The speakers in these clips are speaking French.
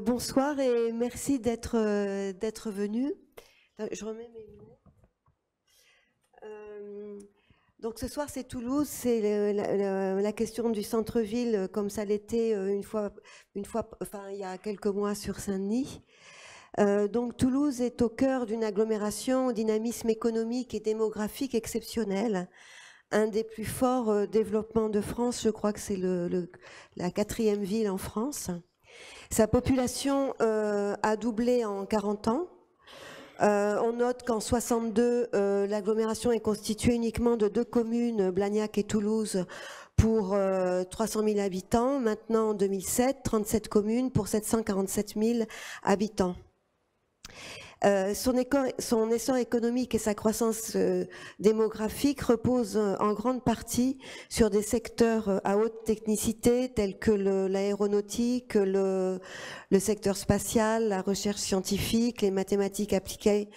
Bonsoir et merci d'être venu. Je remets mes lunettes. Donc ce soir c'est Toulouse, c'est la question du centre-ville comme ça l'était enfin, il y a quelques mois sur Saint-Denis. Donc Toulouse est au cœur d'une agglomération au dynamisme économique et démographique exceptionnel. Un des plus forts développements de France, je crois que c'est la 4e ville en France. Sa population a doublé en 40 ans. On note qu'en 62, l'agglomération est constituée uniquement de 2 communes, Blagnac et Toulouse, pour 300 000 habitants. Maintenant, en 2007, 37 communes pour 747 000 habitants. Son essor économique et sa croissance démographique reposent en grande partie sur des secteurs à haute technicité tels que l'aéronautique, le secteur spatial, la recherche scientifique, les mathématiques appliquées,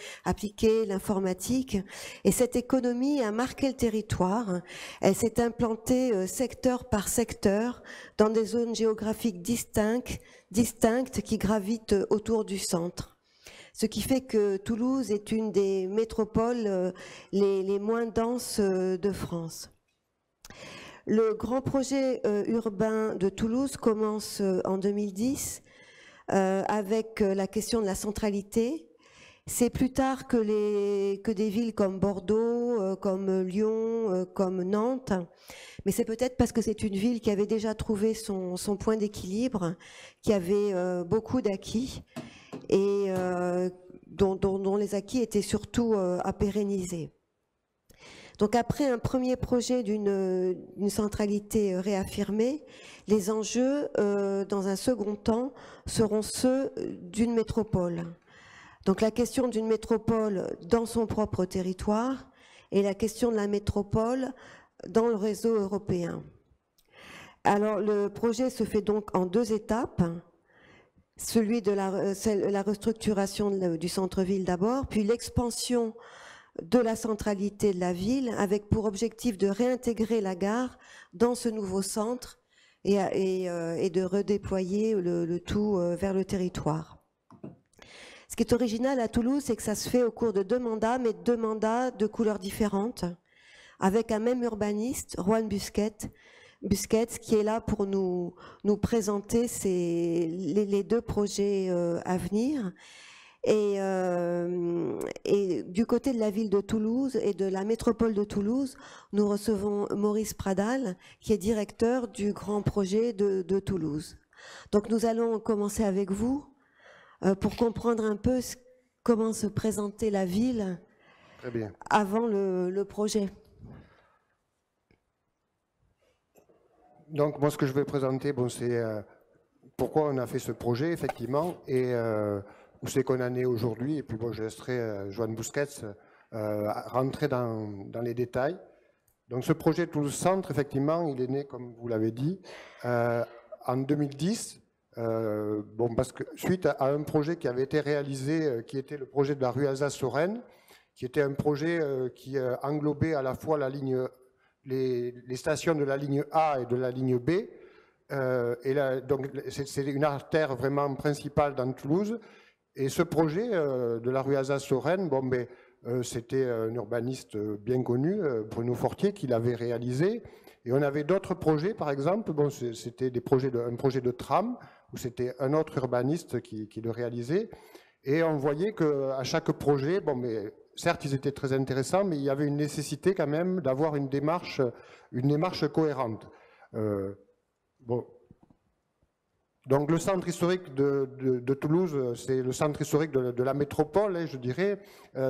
l'informatique. Et cette économie a marqué le territoire. Elle s'est implantée secteur par secteur dans des zones géographiques distinctes qui gravitent autour du centre. Ce qui fait que Toulouse est une des métropoles les moins denses de France. Le grand projet urbain de Toulouse commence en 2010 avec la question de la centralité. C'est plus tard que des villes comme Bordeaux, comme Lyon, comme Nantes. Mais c'est peut-être parce que c'est une ville qui avait déjà trouvé son point d'équilibre, qui avait beaucoup d'acquis et dont les acquis étaient surtout à pérenniser. Donc après un premier projet d'une centralité réaffirmée, les enjeux, dans un second temps, seront ceux d'une métropole. Donc la question d'une métropole dans son propre territoire et la question de la métropole dans le réseau européen. Alors le projet se fait donc en 2 étapes. Celui de la restructuration du centre-ville d'abord, puis l'expansion de la centralité de la ville avec pour objectif de réintégrer la gare dans ce nouveau centre et de redéployer le tout vers le territoire. Ce qui est original à Toulouse, c'est que ça se fait au cours de 2 mandats, mais 2 mandats de couleurs différentes, avec un même urbaniste, Juan Busquets, qui est là pour nous présenter les 2 projets à venir. Et du côté de la ville de Toulouse et de la métropole de Toulouse, nous recevons Maurice Pradal, qui est directeur du grand projet de Toulouse. Donc nous allons commencer avec vous pour comprendre un peu comment se présentait la ville avant le projet. Donc moi ce que je vais présenter, c'est pourquoi on a fait ce projet effectivement et où c'est qu'on en est aujourd'hui. Et puis bon, je laisserai Juan Busquets rentrer dans les détails. Donc ce projet Toulouse Centre, effectivement, il est né, comme vous l'avez dit, en 2010. Parce que suite à un projet qui avait été réalisé, qui était le projet de la rue Alsace-Lorraine, qui était un projet qui englobait à la fois les stations de la ligne A et de la ligne B. Donc c'est une artère vraiment principale dans Toulouse. Et ce projet de la rue Alsace-Lorraine, c'était un urbaniste bien connu, Bruno Fortier, qui l'avait réalisé. Et on avait d'autres projets, par exemple, c'était un projet de tram, où c'était un autre urbaniste qui le réalisait. Et on voyait qu'à chaque projet, certes, ils étaient très intéressants, mais il y avait une nécessité quand même d'avoir une démarche cohérente. Donc le centre historique de Toulouse, c'est le centre historique de la métropole, je dirais.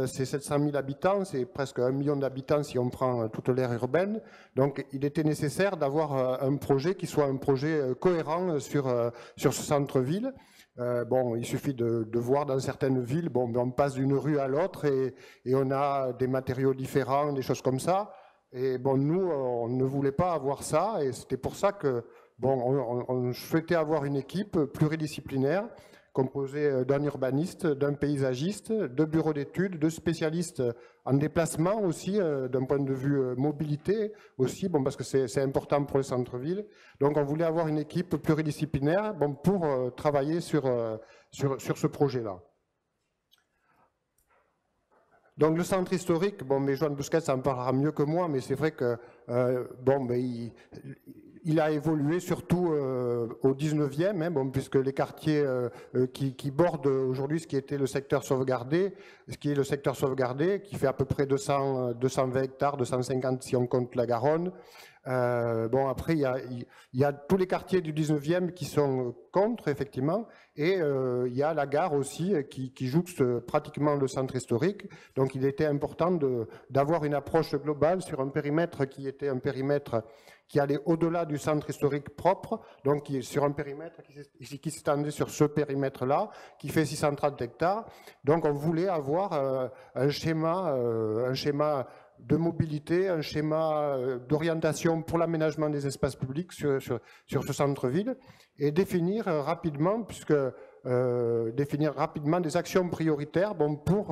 C'est 700 000 habitants, c'est presque 1 million d'habitants si on prend toute l'aire urbaine. Donc il était nécessaire d'avoir un projet qui soit un projet cohérent sur ce centre-ville. Il suffit de voir dans certaines villes, on passe d'une rue à l'autre et on a des matériaux différents, des choses comme ça. Et nous, on ne voulait pas avoir ça, et c'était pour ça que on souhaitait avoir une équipe pluridisciplinaire composé d'un urbaniste, d'un paysagiste, de bureaux d'études, de spécialistes en déplacement aussi, d'un point de vue mobilité aussi, bon, parce que c'est important pour le centre-ville. Donc on voulait avoir une équipe pluridisciplinaire bon, pour travailler sur ce projet-là. Donc le centre historique, bon, mais Joan Busquets en parlera mieux que moi, mais c'est vrai que bon, mais il a évolué surtout au 19e, hein, bon, puisque les quartiers qui bordent aujourd'hui ce qui était le secteur sauvegardé, qui fait à peu près 220 hectares, 250 si on compte la Garonne. Bon, après, il y a tous les quartiers du 19e qui sont contre, effectivement, et il y a la gare aussi qui jouxte pratiquement le centre historique. Donc, il était important d'avoir une approche globale sur un périmètre qui était un périmètre qui allait au-delà du centre historique propre, donc sur un périmètre qui s'étendait sur ce périmètre-là, qui fait 630 hectares. Donc, on voulait avoir un schéma de mobilité, un schéma d'orientation pour l'aménagement des espaces publics sur ce centre-ville et définir rapidement, définir rapidement des actions prioritaires bon, pour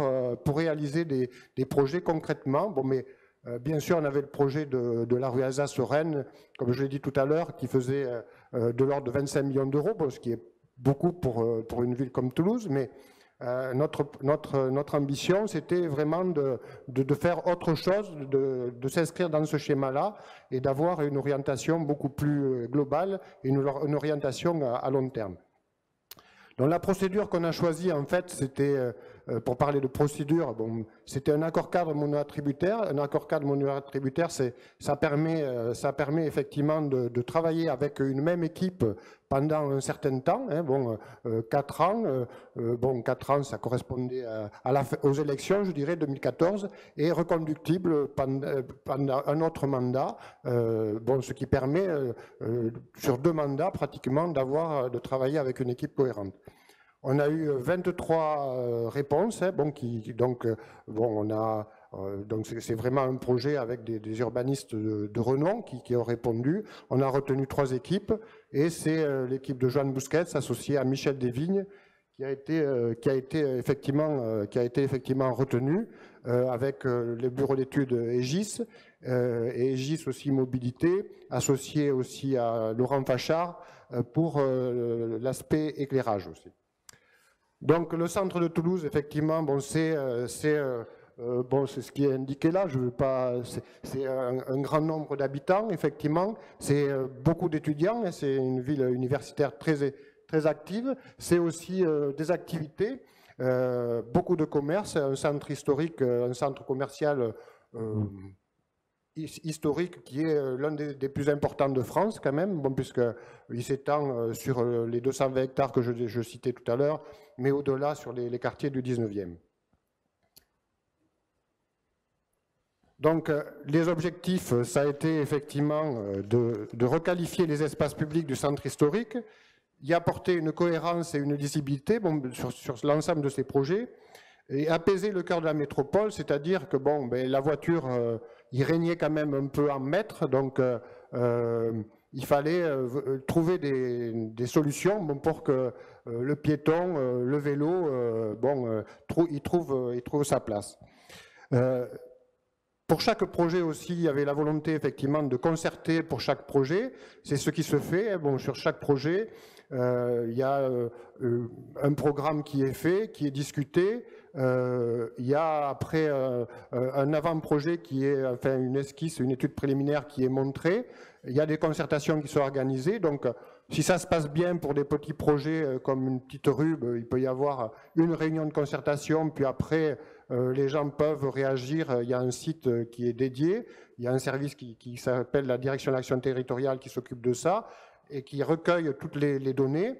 réaliser des projets concrètement. Bon, mais bien sûr, on avait le projet de la rue Alsace-Rennes, comme je l'ai dit tout à l'heure, qui faisait de l'ordre de 25 millions d'euros, bon, ce qui est beaucoup pour une ville comme Toulouse, mais notre ambition, c'était vraiment de faire autre chose, de s'inscrire dans ce schéma-là et d'avoir une orientation beaucoup plus globale et une orientation à long terme. Donc la procédure qu'on a choisie, en fait, c'était, pour parler de procédure, bon, c'était un accord cadre mono-attributaire. Un accord cadre mono-attributaire, ça permet effectivement de travailler avec une même équipe pendant un certain temps, hein, bon, 4 ans. Bon, 4 ans, ça correspondait aux élections, je dirais, 2014, et reconductible pendant un autre mandat, bon, ce qui permet, sur 2 mandats, pratiquement, de travailler avec une équipe cohérente. On a eu 23 réponses, hein, bon, bon, donc c'est vraiment un projet avec des urbanistes de renom qui ont répondu. On a retenu 3 équipes et c'est l'équipe de Joan Busquets associée à Michel Desvignes qui a été effectivement retenue avec le bureau d'études Aegis et Aegis aussi Mobilité, associé aussi à Laurent Fachard pour l'aspect éclairage aussi. Donc le centre de Toulouse, effectivement, bon, c'est ce qui est indiqué là. C'est un grand nombre d'habitants, effectivement. C'est beaucoup d'étudiants. C'est une ville universitaire très active. C'est aussi des activités, beaucoup de commerce, un centre historique, un centre commercial historique qui est l'un des plus importants de France quand même, bon, puisqu'il s'étend sur les 220 hectares que je citais tout à l'heure, mais au-delà sur les quartiers du 19e. Donc les objectifs, ça a été effectivement de requalifier les espaces publics du centre historique, y apporter une cohérence et une lisibilité bon, sur l'ensemble de ces projets, et apaiser le cœur de la métropole, c'est-à-dire que bon, ben, la voiture, il régnait quand même un peu en maître, donc il fallait trouver des solutions bon, pour que le piéton, le vélo, bon, il trouve sa place. Pour chaque projet aussi, il y avait la volonté effectivement de concerter pour chaque projet. C'est ce qui se fait. Bon, sur chaque projet, il y a un programme qui est fait, qui est discuté. Il y a après un avant-projet qui est enfin une esquisse, une étude préliminaire qui est montrée. Il y a des concertations qui sont organisées. Donc, si ça se passe bien pour des petits projets comme une petite rue, il peut y avoir une réunion de concertation, puis après, les gens peuvent réagir. Il y a un site qui est dédié. Il y a un service qui s'appelle la Direction de l'action territoriale qui s'occupe de ça et qui recueille toutes les données.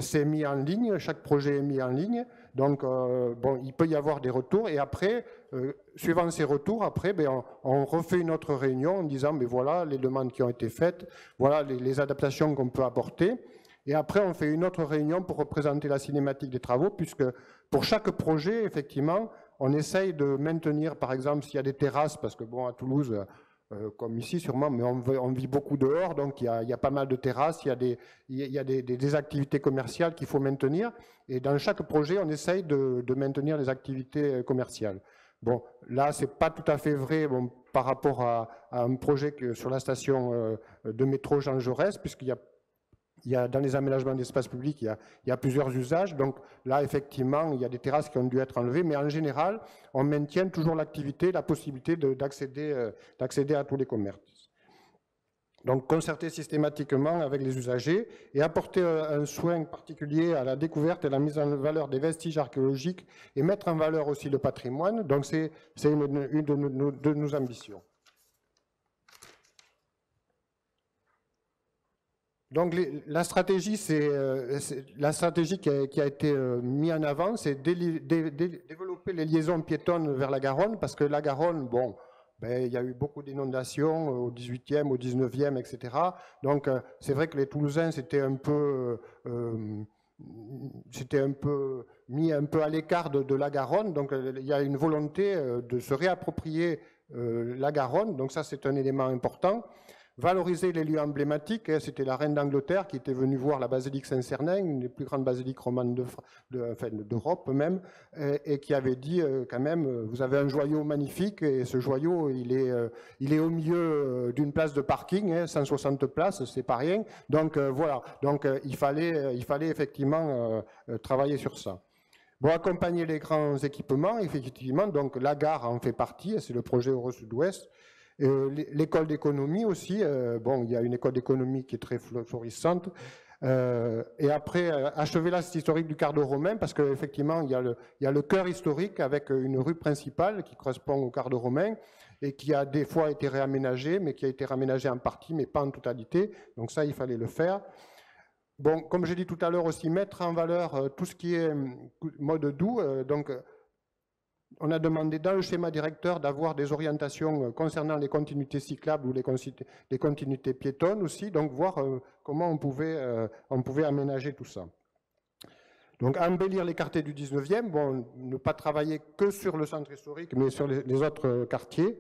C'est mis en ligne, chaque projet est mis en ligne. Donc, bon, il peut y avoir des retours. Et après, suivant ces retours, après, ben, on refait une autre réunion en disant, ben, voilà les demandes qui ont été faites, voilà les adaptations qu'on peut apporter. Et après, on fait une autre réunion pour représenter la cinématique des travaux, puisque pour chaque projet, effectivement, on essaye de maintenir, par exemple, s'il y a des terrasses, parce que bon, à Toulouse, comme ici sûrement, mais on vit beaucoup dehors, donc il y a pas mal de terrasses, il y a des activités commerciales qu'il faut maintenir, et dans chaque projet, on essaye de maintenir les activités commerciales. Bon, là, c'est pas tout à fait vrai par rapport à un projet sur la station de métro Jean Jaurès, puisqu'il y a dans les aménagements d'espace public, il y a plusieurs usages. Donc là, effectivement, il y a des terrasses qui ont dû être enlevées, mais en général, on maintient toujours l'activité, la possibilité d'accéder à tous les commerces. Donc concerter systématiquement avec les usagers et apporter un soin particulier à la découverte et la mise en valeur des vestiges archéologiques et mettre en valeur aussi le patrimoine. Donc c'est une de nos ambitions. Donc la stratégie qui a été mise en avant, c'est développer les liaisons piétonnes vers la Garonne, parce que la Garonne, bon, ben, il y a eu beaucoup d'inondations au 18e, au 19e, etc. Donc c'est vrai que les Toulousains s'étaient un peu mis un peu à l'écart de la Garonne. Donc il y a une volonté de se réapproprier la Garonne. Donc ça, c'est un élément important. Valoriser les lieux emblématiques, c'était la reine d'Angleterre qui était venue voir la basilique Saint-Cernin, une des plus grandes basiliques romanes d'Europe même, et qui avait dit quand même, vous avez un joyau magnifique, et ce joyau, il est au milieu d'une place de parking, 160 places, c'est pas rien. Donc voilà, donc il fallait effectivement travailler sur ça. Bon, accompagner les grands équipements, effectivement, donc la gare en fait partie, c'est le projet Euro-Sud-Ouest. L'école d'économie aussi, bon, il y a une école d'économie qui est très florissante. Et après, achever la site historique du Cardo romain, parce qu'effectivement, il y a le cœur historique avec une rue principale qui correspond au Cardo romain et qui a des fois été réaménagée, mais qui a été réaménagée en partie, mais pas en totalité. Donc ça, il fallait le faire. Bon, comme j'ai dit tout à l'heure aussi, mettre en valeur tout ce qui est mode doux. Donc, on a demandé dans le schéma directeur d'avoir des orientations concernant les continuités cyclables ou les continuités piétonnes aussi, donc voir comment on pouvait aménager tout ça. Donc embellir les quartiers du 19e, bon, ne pas travailler que sur le centre historique, mais sur les autres quartiers,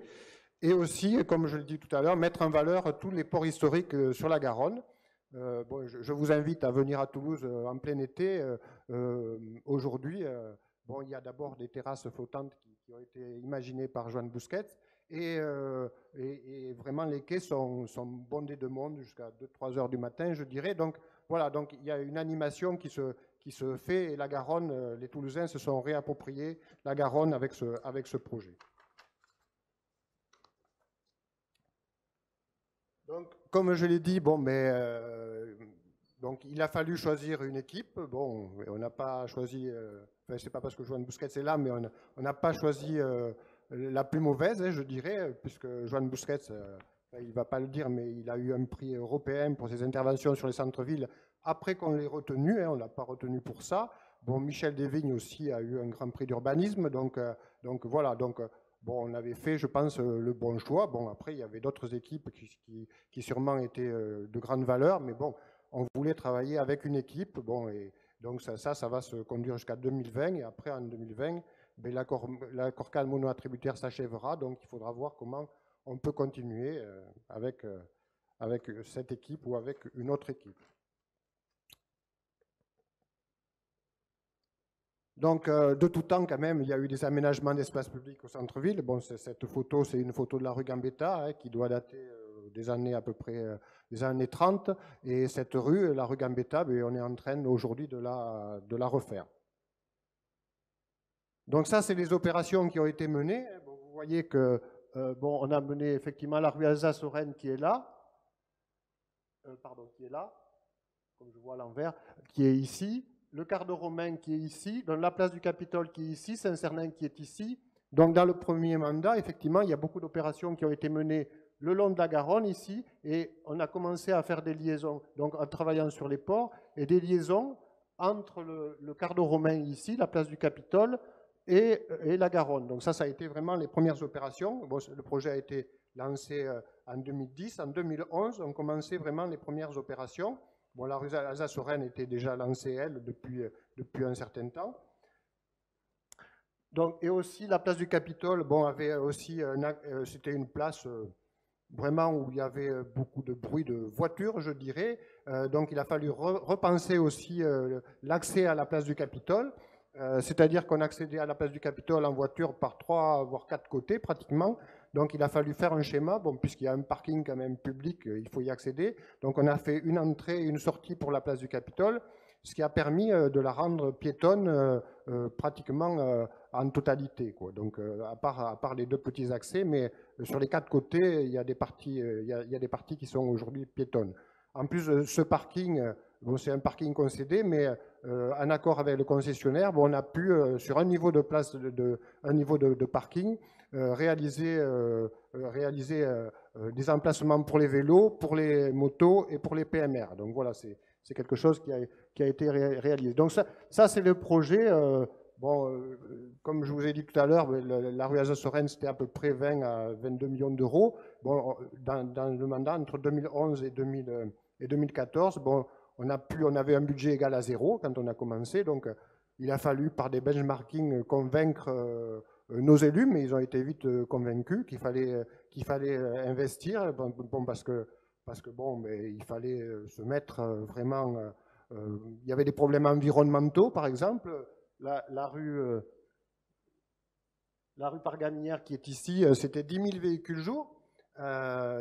et aussi, comme je le dis tout à l'heure, mettre en valeur tous les ports historiques sur la Garonne. Bon, je vous invite à venir à Toulouse en plein été. Aujourd'hui, bon, il y a d'abord des terrasses flottantes qui ont été imaginées par Joan Busquets et vraiment les quais sont bondés de monde jusqu'à 2-3 heures du matin, je dirais. Donc voilà, donc il y a une animation qui se fait et la Garonne, les Toulousains se sont réappropriés la Garonne avec ce projet. Donc, comme je l'ai dit, bon, mais donc il a fallu choisir une équipe. Bon, on n'a pas choisi. Enfin, c'est pas parce que Joan Busquets est là, mais on n'a pas choisi la plus mauvaise, je dirais, puisque Joan Busquets, il va pas le dire, mais il a eu un prix européen pour ses interventions sur les centres-villes. Après qu'on l'ait retenu, on l'a pas retenu pour ça. Bon, Michel Desvignes aussi a eu un grand prix d'urbanisme, donc voilà, donc. Bon, on avait fait, je pense, le bon choix. Bon, après, il y avait d'autres équipes qui sûrement étaient de grande valeur, mais bon, on voulait travailler avec une équipe. Bon, et donc ça va se conduire jusqu'à 2020. Et après, en 2020, ben, l'accord cadre mono-attributaire s'achèvera. Donc, il faudra voir comment on peut continuer avec cette équipe ou avec une autre équipe. Donc, de tout temps, quand même, il y a eu des aménagements d'espace public au centre-ville. Bon, cette photo, c'est une photo de la rue Gambetta, qui doit dater des années à peu près des années 30. Et cette rue, la rue Gambetta, on est en train aujourd'hui de la refaire. Donc ça, c'est les opérations qui ont été menées. Bon, vous voyez que bon, on a mené effectivement la rue Alsace-Lorraine qui est là. Qui est là, comme je vois à l'envers, qui est ici. Le Cardo romain qui est ici, dans la place du Capitole qui est ici, Saint-Cernin qui est ici. Donc dans le premier mandat, effectivement, il y a beaucoup d'opérations qui ont été menées le long de la Garonne ici, et on a commencé à faire des liaisons, donc en travaillant sur les ports, et des liaisons entre le Cardo romain ici, la place du Capitole, et la Garonne. Donc ça a été vraiment les premières opérations. Bon, le projet a été lancé en 2010. En 2011, on commençait vraiment les premières opérations. Bon, la rue Alsace-Lorraine était déjà lancée, elle, depuis un certain temps. Donc, et aussi, la place du Capitole, bon, avait aussi, c'était une place vraiment où il y avait beaucoup de bruit de voitures, je dirais. Donc il a fallu repenser aussi l'accès à la place du Capitole. C'est-à-dire qu'on accédait à la place du Capitole en voiture par 3 voire 4 côtés pratiquement. Donc il a fallu faire un schéma, bon, puisqu'il y a un parking quand même public, il faut y accéder. Donc on a fait une entrée et une sortie pour la place du Capitole, ce qui a permis de la rendre piétonne pratiquement en totalité, quoi. Donc à part les 2 petits accès, mais sur les 4 côtés, il y a des parties, il y a des parties qui sont aujourd'hui piétonnes. En plus, ce parking, bon, c'est un parking concédé, mais en accord avec le concessionnaire, bon, on a pu, sur un niveau de place, un niveau de parking, réaliser des emplacements pour les vélos, pour les motos et pour les PMR. Donc voilà, c'est quelque chose qui a été réalisé. Donc ça c'est le projet. Bon, comme je vous ai dit tout à l'heure, la rue Alsace-Lorraine, c'était à peu près 20 à 22 millions d'euros. Bon, dans le mandat entre 2011 et 2014, bon, on avait un budget égal à 0 quand on a commencé. Donc, il a fallu, par des benchmarking, convaincre nos élus, mais ils ont été vite convaincus qu'il fallait investir. Bon, parce que bon, mais il fallait se mettre vraiment. Il y avait des problèmes environnementaux, par exemple. La rue Pargaminière qui est ici, c'était 10 000 véhicules jour. 10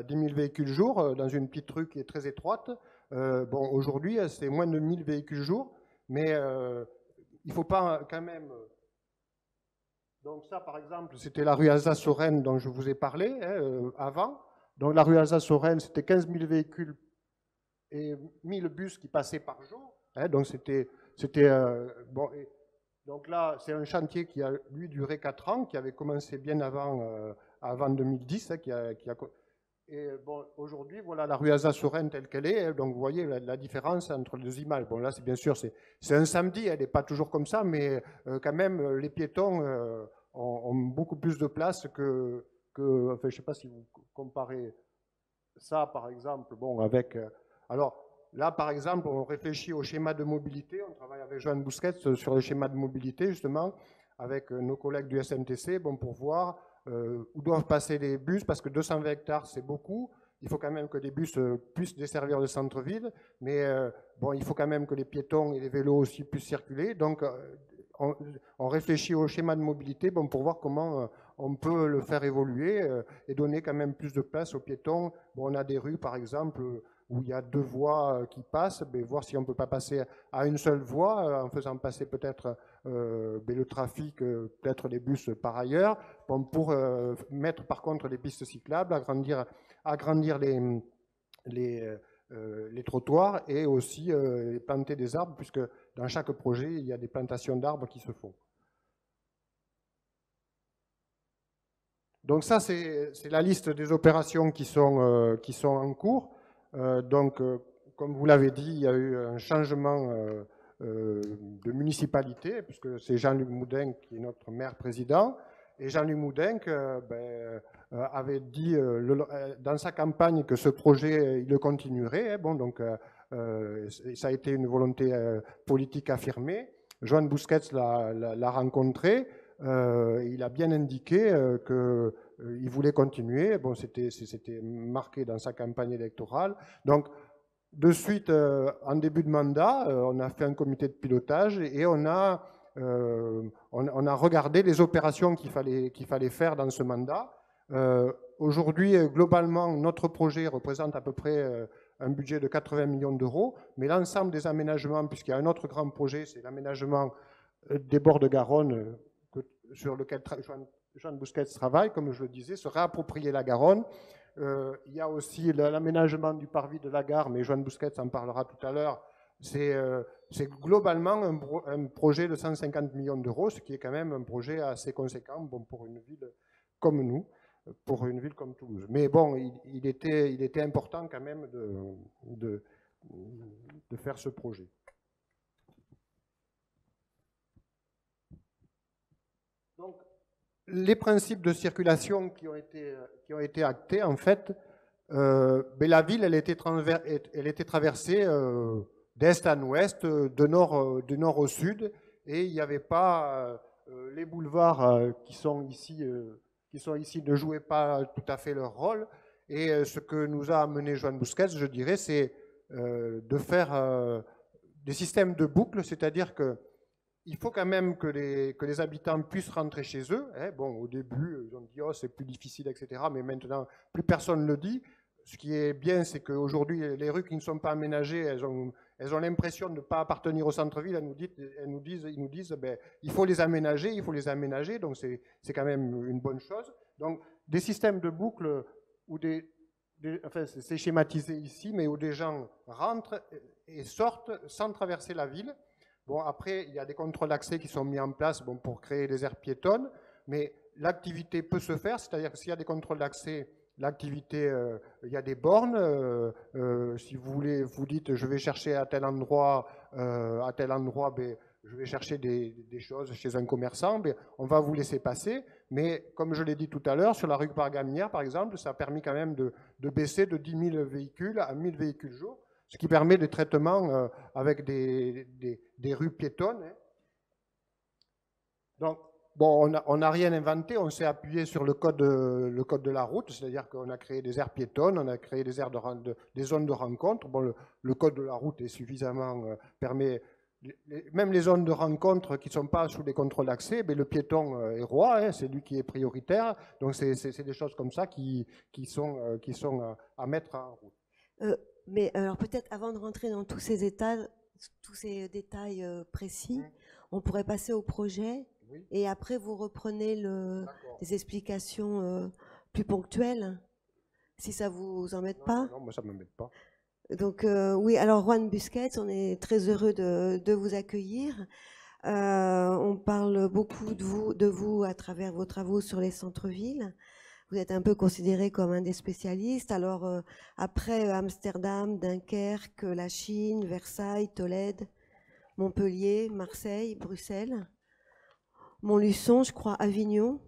000 véhicules jour dans une petite rue qui est très étroite. Bon, aujourd'hui, c'est moins de 1 000 véhicules jour, mais il ne faut pas quand même. Donc ça, par exemple, c'était la rue Alsace-Lorraine dont je vous ai parlé avant. Donc la rue Alsace-Lorraine, c'était 15 000 véhicules et 1000 bus qui passaient par jour. Donc c'était bon. Donc là, c'est un chantier qui a, lui, duré 4 ans, qui avait commencé bien avant 2010. Et bon, aujourd'hui, voilà la rue Alsace-Lorraine telle qu'elle est. Donc vous voyez la différence entre les 2 images. Bon, là, c'est bien sûr, c'est un samedi, elle n'est pas toujours comme ça, mais quand même, les piétons ont beaucoup plus de place que enfin, je ne sais pas si vous comparez ça, par exemple, bon, avec. Alors, là, par exemple, on réfléchit au schéma de mobilité. On travaille avec Joanne Bousquet sur le schéma de mobilité, justement, avec nos collègues du SMTC, bon, pour voir où doivent passer les bus, parce que 220 hectares, c'est beaucoup. Il faut quand même que les bus puissent desservir le centre-ville, mais bon, il faut quand même que les piétons et les vélos aussi puissent circuler. Donc, on réfléchit au schéma de mobilité bon, pour voir comment on peut le faire évoluer et donner quand même plus de place aux piétons. Bon, on a des rues, par exemple, où il y a 2 voies qui passent, mais voir si on ne peut pas passer à une seule voie, en faisant passer peut-être le trafic, peut-être les bus par ailleurs, bon, pour mettre par contre des pistes cyclables, agrandir les trottoirs et aussi planter des arbres, puisque dans chaque projet, il y a des plantations d'arbres qui se font. Donc ça, c'est la liste des opérations qui sont en cours. Donc, comme vous l'avez dit, il y a eu un changement de municipalité, puisque c'est Jean-Luc Moudin qui est notre maire-président. Et Jean-Luc Moudin avait dit dans sa campagne que ce projet, il le continuerait. Bon, donc, ça a été une volonté politique affirmée. Joanne Bousquet l'a rencontré. Il a bien indiqué qu'il voulait continuer. Bon, c'était marqué dans sa campagne électorale. Donc, de suite, en début de mandat, on a fait un comité de pilotage et on a regardé les opérations qu'il fallait faire dans ce mandat. Aujourd'hui, globalement, notre projet représente à peu près un budget de 80 millions d'euros, mais l'ensemble des aménagements, puisqu'il y a un autre grand projet, c'est l'aménagement des bords de Garonne, sur lequel Joanne Bousquet travaille, comme je le disais, se réapproprier la Garonne. Il y a aussi l'aménagement du parvis de la gare, mais Joanne Bousquet en parlera tout à l'heure. C'est globalement un projet de 150 millions d'euros, ce qui est quand même un projet assez conséquent bon, pour une ville comme nous, pour une ville comme Toulouse. Mais bon, il était important quand même de faire ce projet. Donc, les principes de circulation qui ont été actés, en fait, la ville, elle était traversée d'est à ouest, de nord au sud, et il n'y avait pas les boulevards qui sont ici ne jouaient pas tout à fait leur rôle. Et ce que nous a amené Joan Busquets, je dirais, c'est de faire des systèmes de boucles, c'est-à-dire que il faut quand même que les habitants puissent rentrer chez eux. Hein. Bon, au début, ils ont dit oh, c'est plus difficile, etc. Mais maintenant, plus personne ne le dit. Ce qui est bien, c'est qu'aujourd'hui, les rues qui ne sont pas aménagées, elles ont l'impression de ne pas appartenir au centre-ville. Ils nous disent ben, il faut les aménager, il faut les aménager. Donc, c'est quand même une bonne chose. Donc, des systèmes de boucles où enfin, c'est schématisé ici, mais où des gens rentrent et sortent sans traverser la ville. Bon, après, il y a des contrôles d'accès qui sont mis en place bon, pour créer des aires piétonnes, mais l'activité peut se faire, c'est-à-dire que s'il y a des contrôles d'accès, l'activité, il y a des bornes. Si vous voulez, vous dites, je vais chercher à tel endroit, ben, je vais chercher des choses chez un commerçant, ben, on va vous laisser passer. Mais comme je l'ai dit tout à l'heure, sur la rue Pargaminière, par exemple, ça a permis quand même de baisser de 10 000 véhicules à 1 000 véhicules jour, ce qui permet des traitements avec des rues piétonnes. Hein. Donc, bon, on n'a rien inventé, on s'est appuyé sur le code de la route, c'est-à-dire qu'on a créé des aires piétonnes, on a créé des zones de rencontre. Bon, le code de la route est suffisamment permet même les zones de rencontre qui ne sont pas sous les contrôles d'accès, le piéton est roi, hein, c'est lui qui est prioritaire. Donc c'est des choses comme ça qui sont à mettre en route. Mais alors peut-être avant de rentrer dans tous ces détails précis, on pourrait passer au projet. Oui. Et après vous reprenez des explications plus ponctuelles, si ça vous embête pas. Non, moi ça ne m'embête pas. Donc oui, alors Joan Busquets, on est très heureux de vous accueillir. On parle beaucoup de vous à travers vos travaux sur les centres-villes. Vous êtes un peu considéré comme un des spécialistes. Alors après Amsterdam, Dunkerque, la Chine, Versailles, Tolède, Montpellier, Marseille, Bruxelles, Montluçon, je crois, Avignon.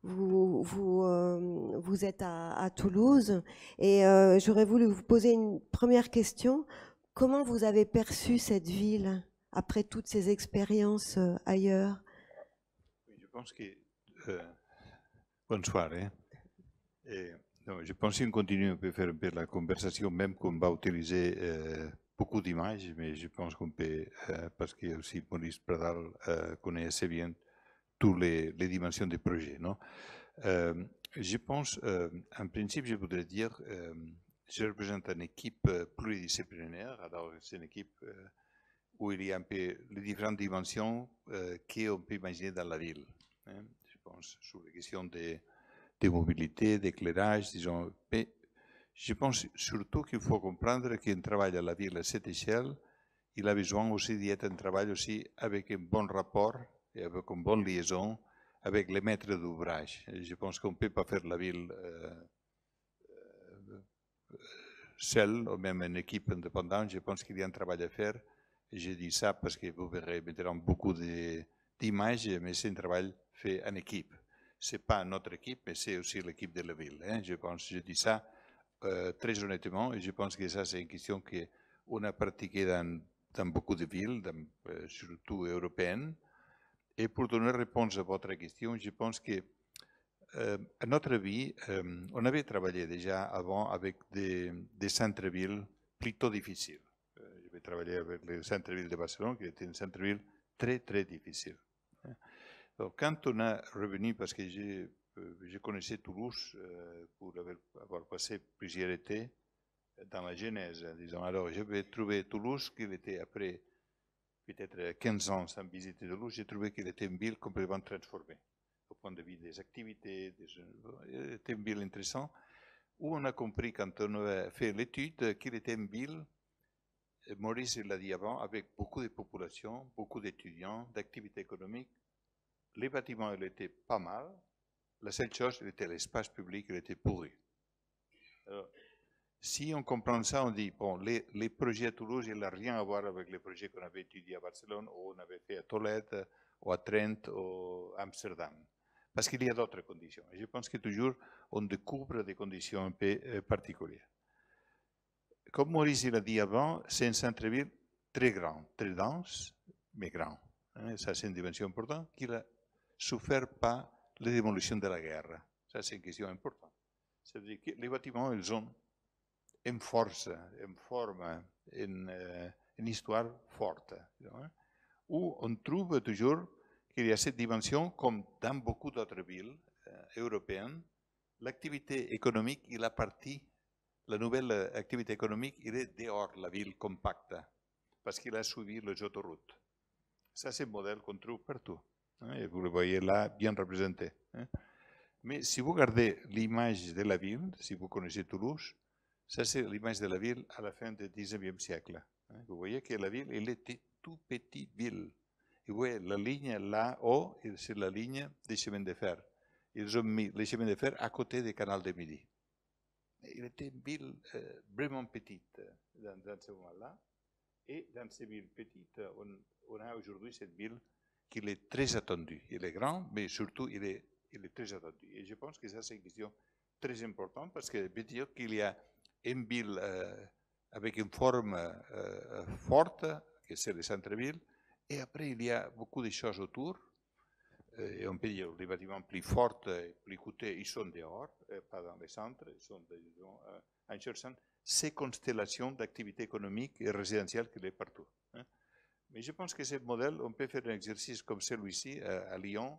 Vous êtes à Toulouse et j'aurais voulu vous poser une première question. Comment vous avez perçu cette ville après toutes ces expériences ailleurs? Je pense que... bonsoir. Non, je pense qu'on continue, on peut faire un peu la conversation, même qu'on va utiliser beaucoup d'images, mais je pense qu'on peut, parce que aussi Maurice Pradal connaît assez bien toutes les dimensions du projet. Non? Je pense, en principe, je voudrais dire, je représente une équipe pluridisciplinaire, alors c'est une équipe où il y a un peu les différentes dimensions qu'on peut imaginer dans la ville. Hein? Je pense sur les questions de mobilité, d'éclairage, disons. Mais je pense surtout qu'il faut comprendre qu'un travail à la ville à cette échelle, il a besoin aussi d'être un travail aussi avec un bon rapport et avec une bonne liaison avec les maîtres d'ouvrage. Je pense qu'on ne peut pas faire la ville seul, ou même une équipe indépendante. Je pense qu'il y a un travail à faire. Et je dis ça parce que vous verrez maintenant beaucoup d'images, mais c'est un travail fait en équipe. Ce n'est pas notre équipe, mais c'est aussi l'équipe de la ville. Hein. Je dis ça très honnêtement, et je pense que ça, c'est une question qu'on a pratiquée dans beaucoup de villes, surtout européennes. Et pour donner réponse à votre question, je pense que à notre vie, on avait travaillé déjà avant avec des centres-villes plutôt difficiles. J'ai travaillé avec le centre-ville de Barcelone, qui était un centre-ville très, très difficile. Donc, quand on a revenu, parce que je connaissais Toulouse pour avoir passé plusieurs étés dans la Genèse, disons. Alors, j'avais trouvé Toulouse, qui était après peut-être 15 ans sans visiter Toulouse, j'ai trouvé qu'il était une ville complètement transformée. Au point de vue des activités, c'était une ville intéressante, où on a compris, quand on a fait l'étude, qu'il était une ville, Maurice l'a dit avant, avec beaucoup de population, beaucoup d'étudiants, d'activités économiques. Les bâtiments, ils étaient pas mal. La seule chose, c'était l'espace public, il était pourri. Alors, si on comprend ça, on dit, bon, les projets à Toulouse, ils n'ont rien à voir avec les projets qu'on avait étudiés à Barcelone, ou on avait fait à Tolède, ou à Trent, ou à Amsterdam. Parce qu'il y a d'autres conditions. Et je pense que toujours, on découvre des conditions un peu particulières. Comme Maurice l'a dit avant, c'est un centre-ville très grand, très dense, mais grand. Ça, c'est une dimension importante qui n'a souffert pas la démolition de la guerre. Ça, c'est une question importante. Ça veut dire que les bâtiments, ils ont une force, une forme, une histoire forte, où on trouve toujours qu'il y a cette dimension, comme dans beaucoup d'autres villes européennes, l'activité économique, la nouvelle activité économique, il est dehors la ville compacte, parce qu'il a suivi les autoroutes. Ça, c'est le modèle qu'on trouve partout. Et vous le voyez là, bien représenté. Mais si vous regardez l'image de la ville, si vous connaissez Toulouse, ça c'est l'image de la ville à la fin du 19e siècle. Vous voyez que la ville, elle était toute petite ville. Et vous voyez, la ligne là-haut, c'est la ligne des chemins de fer. Ils ont mis les chemins de fer à côté du canal de Midi. Il était une ville vraiment petite dans ce moment-là. Et dans ces villes petites, on a aujourd'hui cette ville qui est très attendue. Il est grand, mais surtout, il est très attendu. Et je pense que ça, c'est une question très importante parce que veut dire qu'il y a une ville avec une forme forte, que c'est le centre-ville, et après, il y a beaucoup de choses autour. Et on peut dire que les bâtiments plus forts, plus coûteux, ils sont dehors, pas dans les centres, ils sont en cherchant ces constellations d'activités économiques et résidentielles qu'il y a partout. Mais je pense que ce modèle, on peut faire un exercice comme celui-ci à Lyon,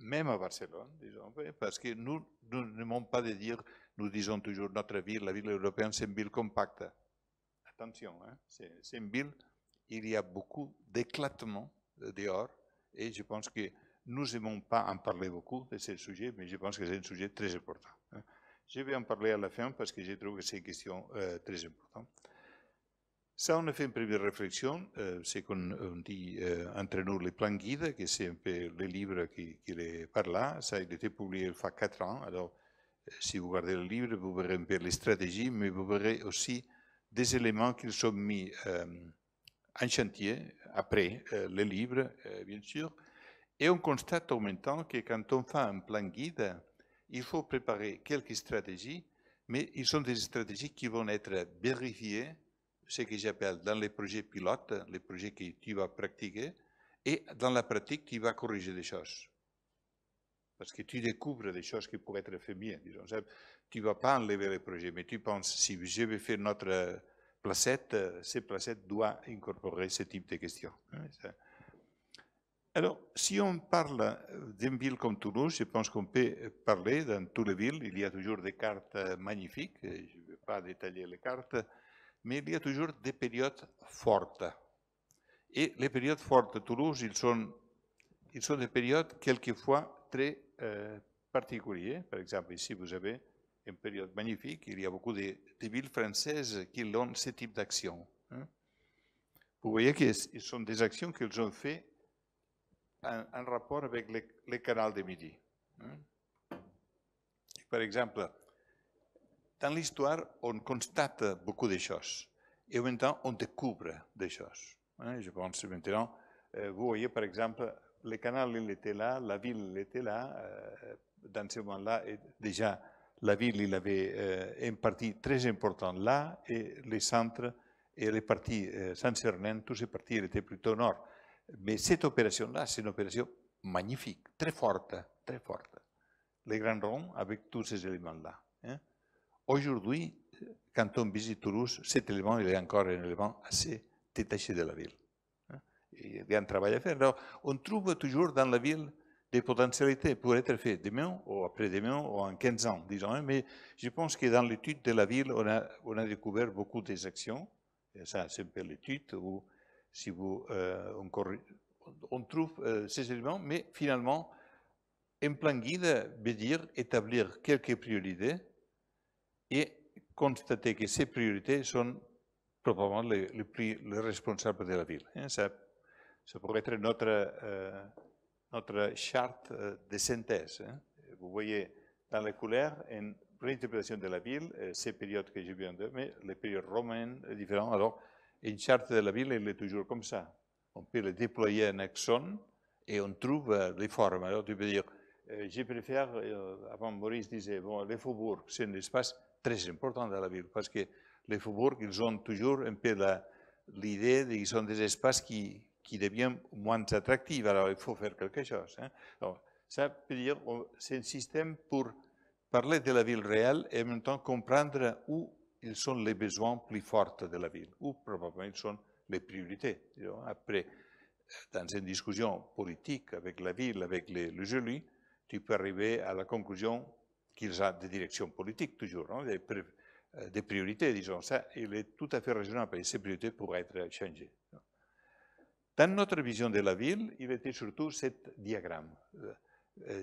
même à Barcelone, disons, parce que nous n'aimons pas de dire, nous disons toujours notre ville, la ville européenne, c'est une ville compacte. Attention, c'est une ville, il y a beaucoup d'éclatement dehors, et je pense que nous n'aimons pas en parler beaucoup de ce sujet, mais je pense que c'est un sujet très important. Je vais en parler à la fin parce que je trouve que c'est une question très importante. Ça, on a fait une première réflexion, c'est qu'on dit entre nous les plans guides, que c'est un peu le livre qui est par là. Ça a été publié il y a 4 ans. Alors, si vous regardez le livre, vous verrez un peu les stratégies, mais vous verrez aussi des éléments qui sont mis en chantier après le livre, bien sûr. Et on constate en même temps que quand on fait un plan guide, il faut préparer quelques stratégies, mais ils sont des stratégies qui vont être vérifiées, ce que j'appelle dans les projets pilotes, les projets que tu vas pratiquer, et dans la pratique, tu vas corriger des choses. Parce que tu découvres des choses qui pourraient être faites bien. Disons. Tu ne vas pas enlever les projets, mais tu penses, si je vais faire notre placette, cette placette doit incorporer ce type de questions. Alors, si on parle d'une ville comme Toulouse, je pense qu'on peut parler dans toutes les villes. Il y a toujours des cartes magnifiques, je ne vais pas détailler les cartes, mais il y a toujours des périodes fortes. Et les périodes fortes de Toulouse, ils sont des périodes quelquefois très particulières. Par exemple, ici, vous avez une période magnifique. Il y a beaucoup de villes françaises qui ont ce type d'action. Vous voyez que ce sont des actions qu'ils ont faites en rapport avec le canal de Midi. Par exemple, dans l'histoire, on constate beaucoup de choses et en même temps, on découvre des choses. Je pense maintenant, vous voyez par exemple, le canal il était là, la ville il était là. Dans ce moment-là, déjà, la ville il avait une partie très importante là et les centres et les parties Saint-Cernin, tous ces parties étaient plutôt au nord. Mais cette opération-là, c'est une opération magnifique, très forte, très forte. Les grands ronds avec tous ces éléments-là. Aujourd'hui, quand on visite Toulouse, cet élément il est encore un élément assez détaché de la ville. Il y a un travail à faire. Alors, on trouve toujours dans la ville des potentialités pour être faites demain ou après-demain ou en 15 ans, disons. Mais je pense que dans l'étude de la ville, on a découvert beaucoup des actions. Et ça, c'est un peu l'étude où si vous, on trouve ces éléments, mais finalement, un plan guide veut dire établir quelques priorités et constater que ces priorités sont probablement les responsables de la ville. Ça pourrait être notre charte de synthèse. Vous voyez dans les couleurs une réinterprétation de la ville, ces périodes que je viens de, mais les périodes romaines différentes. Alors, une charte de la ville, elle est toujours comme ça. On peut le déployer en axone et on trouve les formes. Alors, tu peux dire, je préfère, avant Maurice disait, bon, les faubourgs, c'est un espace très important dans la ville, parce que les faubourgs, ils ont toujours un peu l'idée qu'ils sont des espaces qui deviennent moins attractifs. Alors, il faut faire quelque chose. Alors, Ça veut dire que c'est un système pour parler de la ville réelle et en même temps comprendre où ils sont les besoins plus forts de la ville, où probablement sont les priorités. Après, dans une discussion politique avec la ville, avec les élus, tu peux arriver à la conclusion qu'ils ont des directions politiques toujours, hein, des priorités, disons. Ça, il est tout à fait raisonnable et ces priorités pourraient être changées. Dans notre vision de la ville, il était surtout ce diagramme.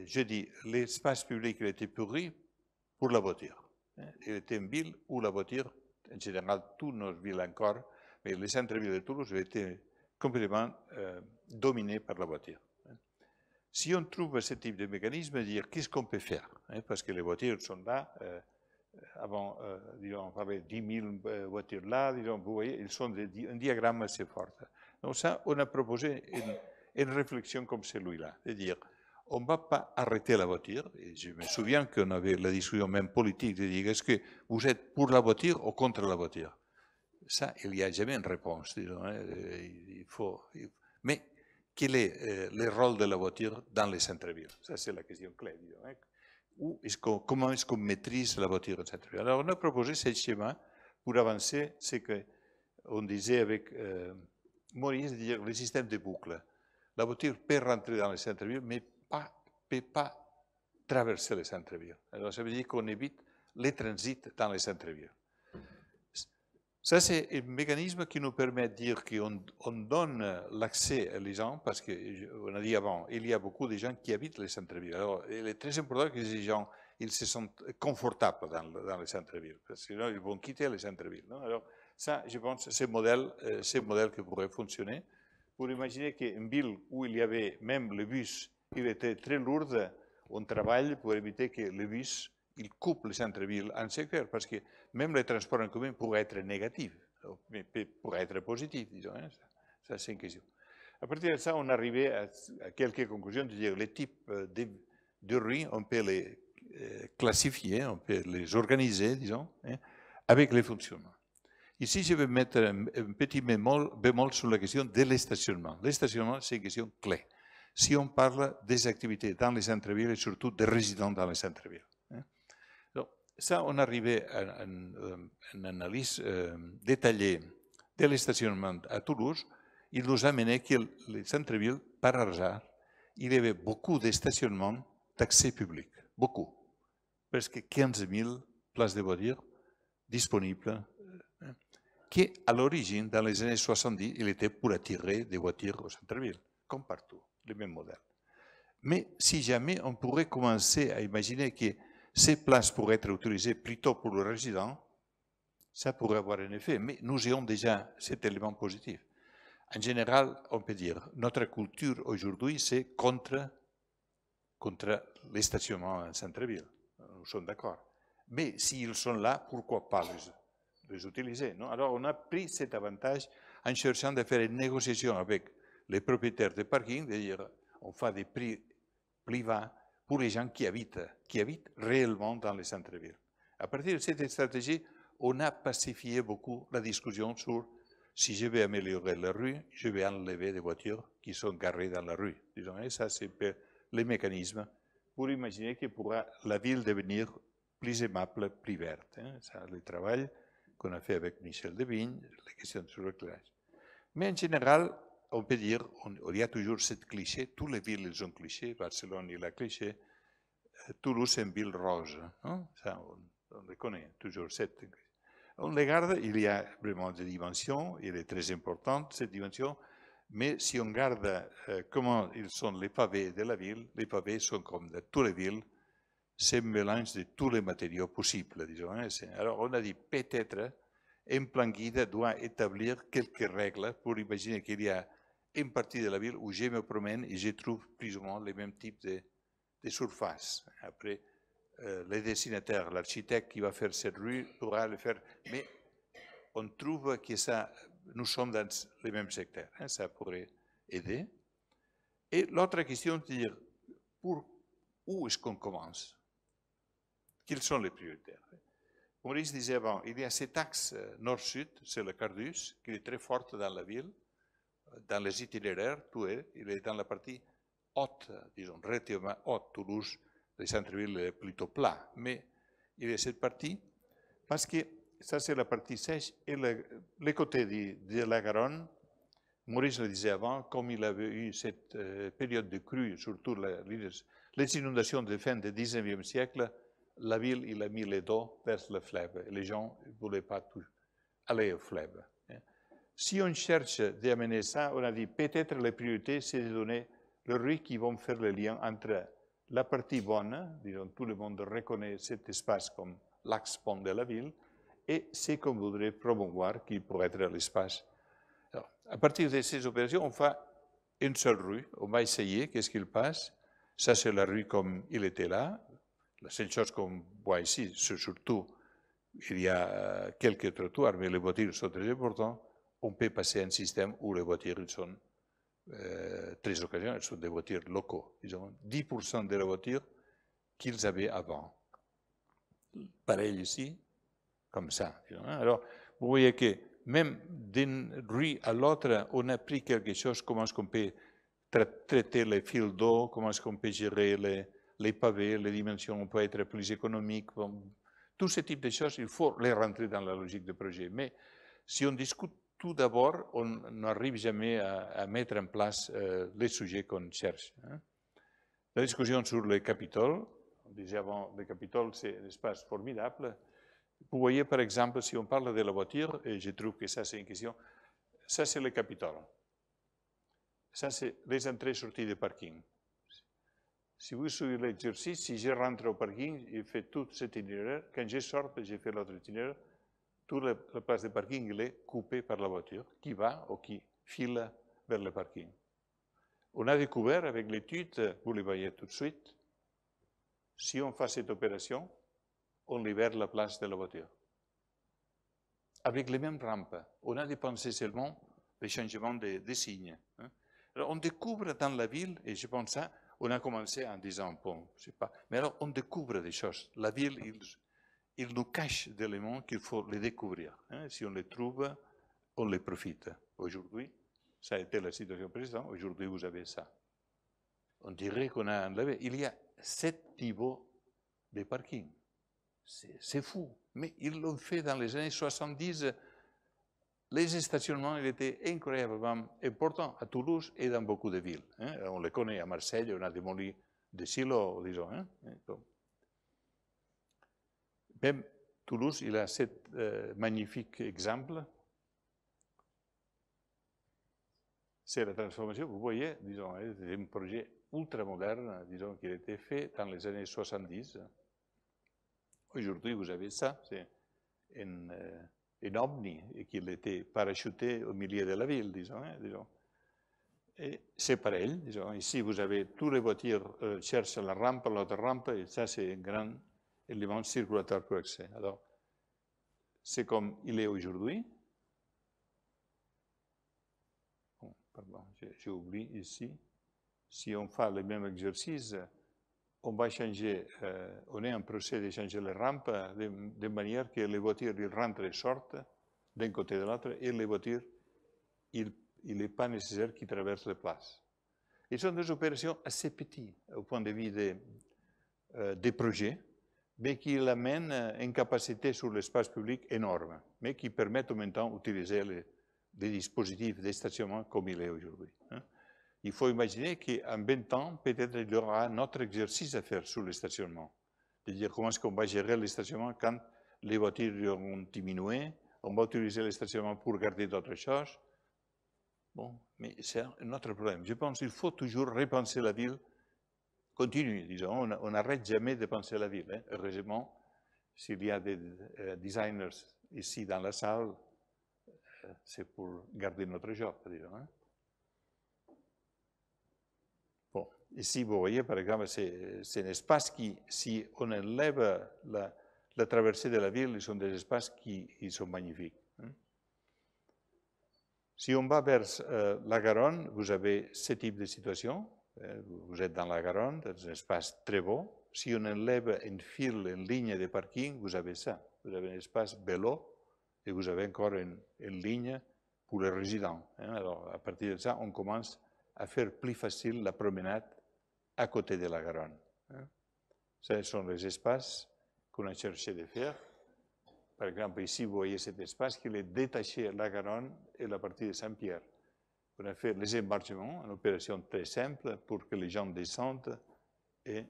Je dis, l'espace public il était pourri pour la voiture. Il était une ville où la voiture, en général, toutes nos villes encore, mais les centres-villes de Toulouse étaient complètement dominés par la voiture. Si on trouve ce type de mécanisme, dire qu'est-ce qu'on peut faire, parce que les voitures sont là, avant, disons, on avait 10 000 voitures là, disons, vous voyez, ils sont un diagramme assez fort. Donc ça, on a proposé une réflexion comme celui-là, de dire, on ne va pas arrêter la voiture, et je me souviens qu'on avait la discussion même politique, de dire, est-ce que vous êtes pour la voiture ou contre la voiture? Ça, il n'y a jamais une réponse, disons, mais quel est le rôle de la voiture dans les centres-villes? Ça, c'est la question clé, disons. Comment est-ce qu'on maîtrise la voiture en centre-ville? Alors, on a proposé ce schéma pour avancer, c'est qu'on disait avec Maurice, de dire le système de boucle. La voiture peut rentrer dans les centres-villes, mais ne peut pas traverser les centres-villes. Alors, ça veut dire qu'on évite les transits dans les centres-villes. Ça, c'est un mécanisme qui nous permet de dire qu'on donne l'accès aux gens, parce qu'on a dit avant, il y a beaucoup de gens qui habitent les centres-villes. Alors, il est très important que ces gens ils se sentent confortables dans les centres-villes, parce que sinon, ils vont quitter les centres-villes. Alors, ça, je pense, c'est un modèle qui pourrait fonctionner. Pour imaginer qu'une ville où il y avait même le bus, il était très lourd, on travaille pour éviter que le bus il coupe le centre-ville en secteur, parce que même les transports en commun pourraient être négatifs, mais pourraient être positifs, disons. Ça, c'est une question. À partir de ça, on arrivait à quelques conclusions, de dire les types de rues, on peut les classifier, on peut les organiser, disons, avec les fonctionnements. Ici, je vais mettre un petit bémol sur la question de l'estationnement. L'estationnement, c'est une question clé. Si on parle des activités dans les centres-villes et surtout des résidents dans les centres-villes. Donc, ça, on arrivait à une analyse détaillée de l'estationnement à Toulouse. Il nous a mené que les centres-villes, par hasard, il y avait beaucoup de stationnements d'accès public. Beaucoup. Presque 15 000 places de voitures disponibles qui, à l'origine, dans les années 70, il était pour attirer des voitures au centre-ville, comme partout, le même modèle. Mais si jamais on pourrait commencer à imaginer que ces places pourraient être utilisées plutôt pour les résidents, ça pourrait avoir un effet. Mais nous ayons déjà cet élément positif. En général, on peut dire, notre culture aujourd'hui, c'est contre les stationnements en centre-ville. Nous sommes d'accord. Mais s'ils sont là, pourquoi pas les utiliser, non? Alors, on a pris cet avantage en cherchant à faire une négociation avec les propriétaires de parking, de dire, on fait des prix plus bas pour les gens qui habitent réellement dans les centres-villes. À partir de cette stratégie, on a pacifié beaucoup la discussion sur si je vais améliorer la rue, je vais enlever des voitures qui sont garées dans la rue. Disons, et ça, c'est les mécanismes pour imaginer que pourra la ville devenir plus aimable, plus verte. Ça, le travail qu'on a fait avec Michel Devigne, la question sur l'éclairage. Mais en général, on peut dire, il y a toujours ce cliché, toutes les villes ont cliché, Barcelone il a cliché, Toulouse c'est une ville rose, hein? Ça, on le connaît toujours. On regarde, il y a vraiment des dimensions, il est très importante cette dimension, mais si on regarde comment ils sont les pavés de la ville, les pavés sont comme de toutes les villes, c'est un mélange de tous les matériaux possibles, disons. Alors on a dit peut-être un plan guide doit établir quelques règles pour imaginer qu'il y a une partie de la ville où je me promène et je trouve plus ou moins les mêmes types de surfaces. Après, le dessinataire, l'architecte qui va faire cette rue pourra le faire, mais on trouve que ça, nous sommes dans les mêmes secteurs, ça pourrait aider. Et l'autre question, c'est de dire, où est-ce qu'on commence? Quels sont les prioritaires? Maurice disait avant, il y a cet axe nord-sud, c'est le Cardus, qui est très fort dans la ville, dans les itinéraires, il est dans la partie haute, disons, relativement haute. Toulouse, le centre-ville est plutôt plat, mais il y a cette partie, parce que ça c'est la partie sèche, et les côtés de la Garonne, Maurice le disait avant, comme il avait eu cette période de crue, surtout les inondations de fin du 19e siècle, la ville il a mis les dos vers le fleuve. Et les gens ne voulaient pas aller au fleuve. Si on cherche d'amener ça, on a dit peut-être la priorité, c'est de donner le rue qui vont faire le lien entre la partie bonne, disons, tout le monde reconnaît cet espace comme l'axe pont de la ville, et ce qu'on voudrait promouvoir, qui pourrait être l'espace. À partir de ces opérations, on fait une seule rue. On va essayer qu'est-ce qu'il passe. Ça, c'est la rue comme il était là. La seule chose qu'on voit ici, c'est surtout, il y a quelques trottoirs, mais les voitures sont très importantes. On peut passer un système où les voitures sont très occasionnelles, sont des voitures locaux. Ils ont 10% de la voiture qu'ils avaient avant. Pareil ici, comme ça. Alors, vous voyez que même d'une rue à l'autre, on a pris quelque chose, comment est-ce qu'on peut traiter les fils d'eau, comment est-ce qu'on peut gérer les pavés, les dimensions peuvent être plus économiques. Bon, tous ces types de choses, il faut les rentrer dans la logique de projet. Mais si on discute tout d'abord, on n'arrive jamais à mettre en place les sujets qu'on cherche. La discussion sur le Capitole, on disait avant, le Capitole, c'est un espace formidable. Vous voyez, par exemple, si on parle de la voiture, et je trouve que ça, c'est une question, ça, c'est le Capitole. Ça, c'est les entrées-sorties de parking. Si vous suivez l'exercice, si je rentre au parking, je fais tout cet itinéraire. Quand je sors, je fais l'autre itinéraire. Toute la place de parking elle est coupée par la voiture qui va ou qui file vers le parking. On a découvert avec l'étude, vous le voyez tout de suite, si on fait cette opération, on libère la place de la voiture. Avec les mêmes rampes, on a dépensé seulement les changements de signes. Alors on découvre dans la ville, et je pense ça, on a commencé en disant, bon, je sais pas, mais alors on découvre des choses. La ville, il nous cache des éléments qu'il faut les découvrir. Si on les trouve, on les profite. Aujourd'hui, ça a été la situation précédente, aujourd'hui vous avez ça. On dirait qu'on a enlevé, il y a 7 niveaux de parking. C'est fou, mais ils l'ont fait dans les années 70. Les stationnements étaient incroyablement importants à Toulouse et dans beaucoup de villes. On les connaît à Marseille, on a démoli des silos, disons. Même Toulouse, il a cet magnifique exemple. C'est la transformation, vous voyez, disons, c'est un projet ultramoderne, disons, qui a été fait dans les années 70. Aujourd'hui, vous avez ça, c'est un ovni et qu'il était parachuté au milieu de la ville, disons. Et c'est pareil, disons. Ici, vous avez toutes les voitures cherchent la rampe, l'autre rampe, et ça, c'est un grand élément circulatoire pour accès. Alors, c'est comme il est aujourd'hui. Bon, pardon, j'ai oublié ici. Si on fait le même exercice, on va changer, on est en procès de changer les rampes de manière que les voitures rentrent et sortent d'un côté et de l'autre, et les voitures, il n'est pas nécessaire qu'ils traversent les places. Et ce sont des opérations assez petites au point de vue des projets, mais qui amènent une capacité sur l'espace public énorme, mais qui permettent en même temps d'utiliser les dispositifs de stationnement comme il est aujourd'hui. Il faut imaginer qu'en 20 ans, peut-être il y aura un autre exercice à faire sur le stationnement. De dire comment est-ce qu'on va gérer le stationnement quand les voitures ont diminué, on va utiliser le stationnement pour garder d'autres choses. Bon, mais c'est un autre problème. Je pense qu'il faut toujours repenser la ville continue, disons. On n'arrête jamais de penser la ville. Heureusement, s'il y a des designers ici dans la salle, c'est pour garder notre job, disons. Bon, ici, vous voyez, par exemple, c'est un espace qui, si on enlève la traversée de la ville, ils sont des espaces qui sont magnifiques. Si on va vers la Garonne, vous avez ce type de situation. Vous êtes dans la Garonne, dans un espace très beau. Si on enlève un fil, une ligne de parking, vous avez ça. Vous avez un espace vélo et vous avez encore une ligne pour les résidents. Alors, à partir de ça, on commence à faire plus facile la promenade à côté de la Garonne. Ce sont les espaces qu'on a cherché de faire. Par exemple, ici, vous voyez cet espace qui est détaché de la Garonne et la partie de Saint-Pierre. On a fait les embarquements, une opération très simple pour que les gens descendent et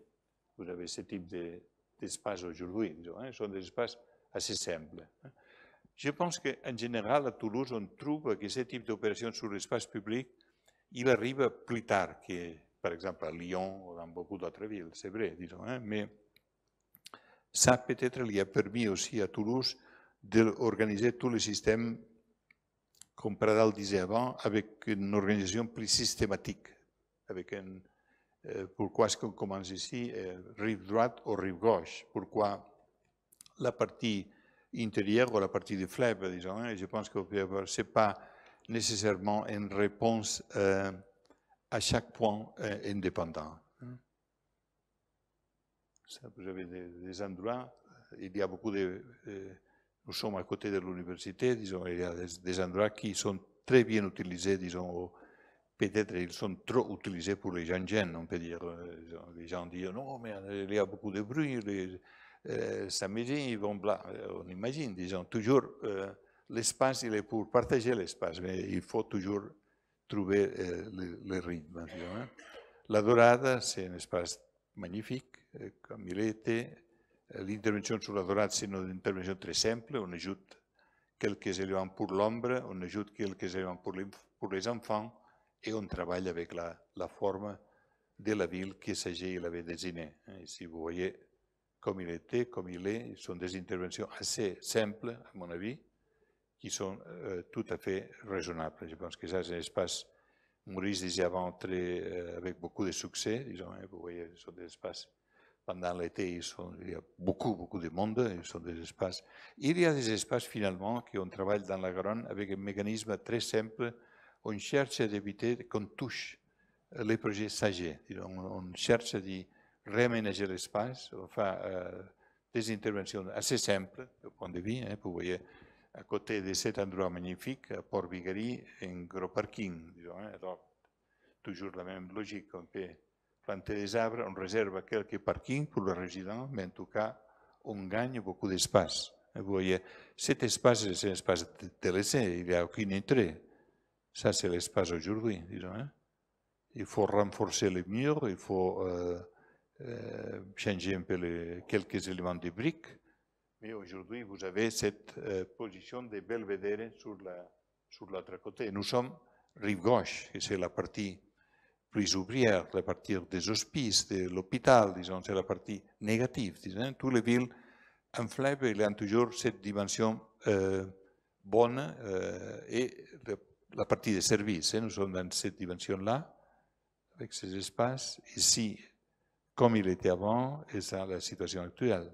vous avez ce type d'espace aujourd'hui. Ce sont des espaces assez simples. Je pense qu'en général, à Toulouse, on trouve que ce type d'opération sur l'espace public, il arrive plus tard que, par exemple, à Lyon ou dans beaucoup d'autres villes, c'est vrai, disons. Mais ça, peut-être, il a permis aussi à Toulouse d'organiser tout le système, comme Pradal disait avant, avec une organisation plus systématique. Pourquoi est-ce qu'on commence ici, rive droite ou rive gauche? Pourquoi la partie intérieure ou la partie du fleuve, disons? Je pense que ce n'est pas nécessairement une réponse à chaque point indépendant. Ça, vous avez des endroits, il y a beaucoup de... nous sommes à côté de l'université, disons, il y a des endroits qui sont très bien utilisés, disons, peut-être ils sont trop utilisés pour les gens jeunes, on peut dire. Les gens disent non, mais il y a beaucoup de bruit, les samedis, ils vont là. On imagine, disons, toujours l'espace, il est pour partager l'espace, mais il faut toujours trouver le rythme. Disons, La Dorada, c'est un espace magnifique, comme il était. L'intervention sur la Dorade, c'est une intervention très simple. On ajoute quelques éléments pour l'ombre, on ajoute quelques éléments pour les enfants et on travaille avec la forme de la ville que Saget avait dessinée. Ici, vous voyez comme il était, comme il est. Ce sont des interventions assez simples, à mon avis, qui sont tout à fait raisonnables. Je pense que ça, c'est un espace, Maurice disait avant, avec beaucoup de succès. Disons, vous voyez, ce sont des espaces. Pendant l'été, il y a beaucoup de monde, ils sont des espaces. Il y a des espaces finalement qu'on travaille dans la Garonne avec un mécanisme très simple. On cherche d'éviter qu'on touche les projets Saget. On cherche de réaménager l'espace, on fait des interventions assez simples du point de vue. Vous voyez, à côté de cet endroit magnifique, à Port-Vigary, un gros parking. Alors, toujours la même logique, on peut planter des arbres, on réserve quelques parkings pour les résidents, mais en tout cas, on gagne beaucoup d'espace. Vous voyez, cet espace, c'est un espace délaissé, il n'y a aucun intérêt. Ça, c'est l'espace aujourd'hui, disons. Il faut renforcer les murs, il faut changer un peu quelques éléments de briques, mais aujourd'hui, vous avez cette position de belvédère sur l'autre côté. Nous sommes rive gauche, et c'est la partie plus ouvrière, la partie des hospices, de l'hôpital, disons, c'est la partie négative. Disons. Toutes les villes en fleuve, il y a toujours cette dimension bonne et la partie des services. Nous sommes dans cette dimension-là, avec ces espaces. Ici, comme il était avant, et c'est la situation actuelle.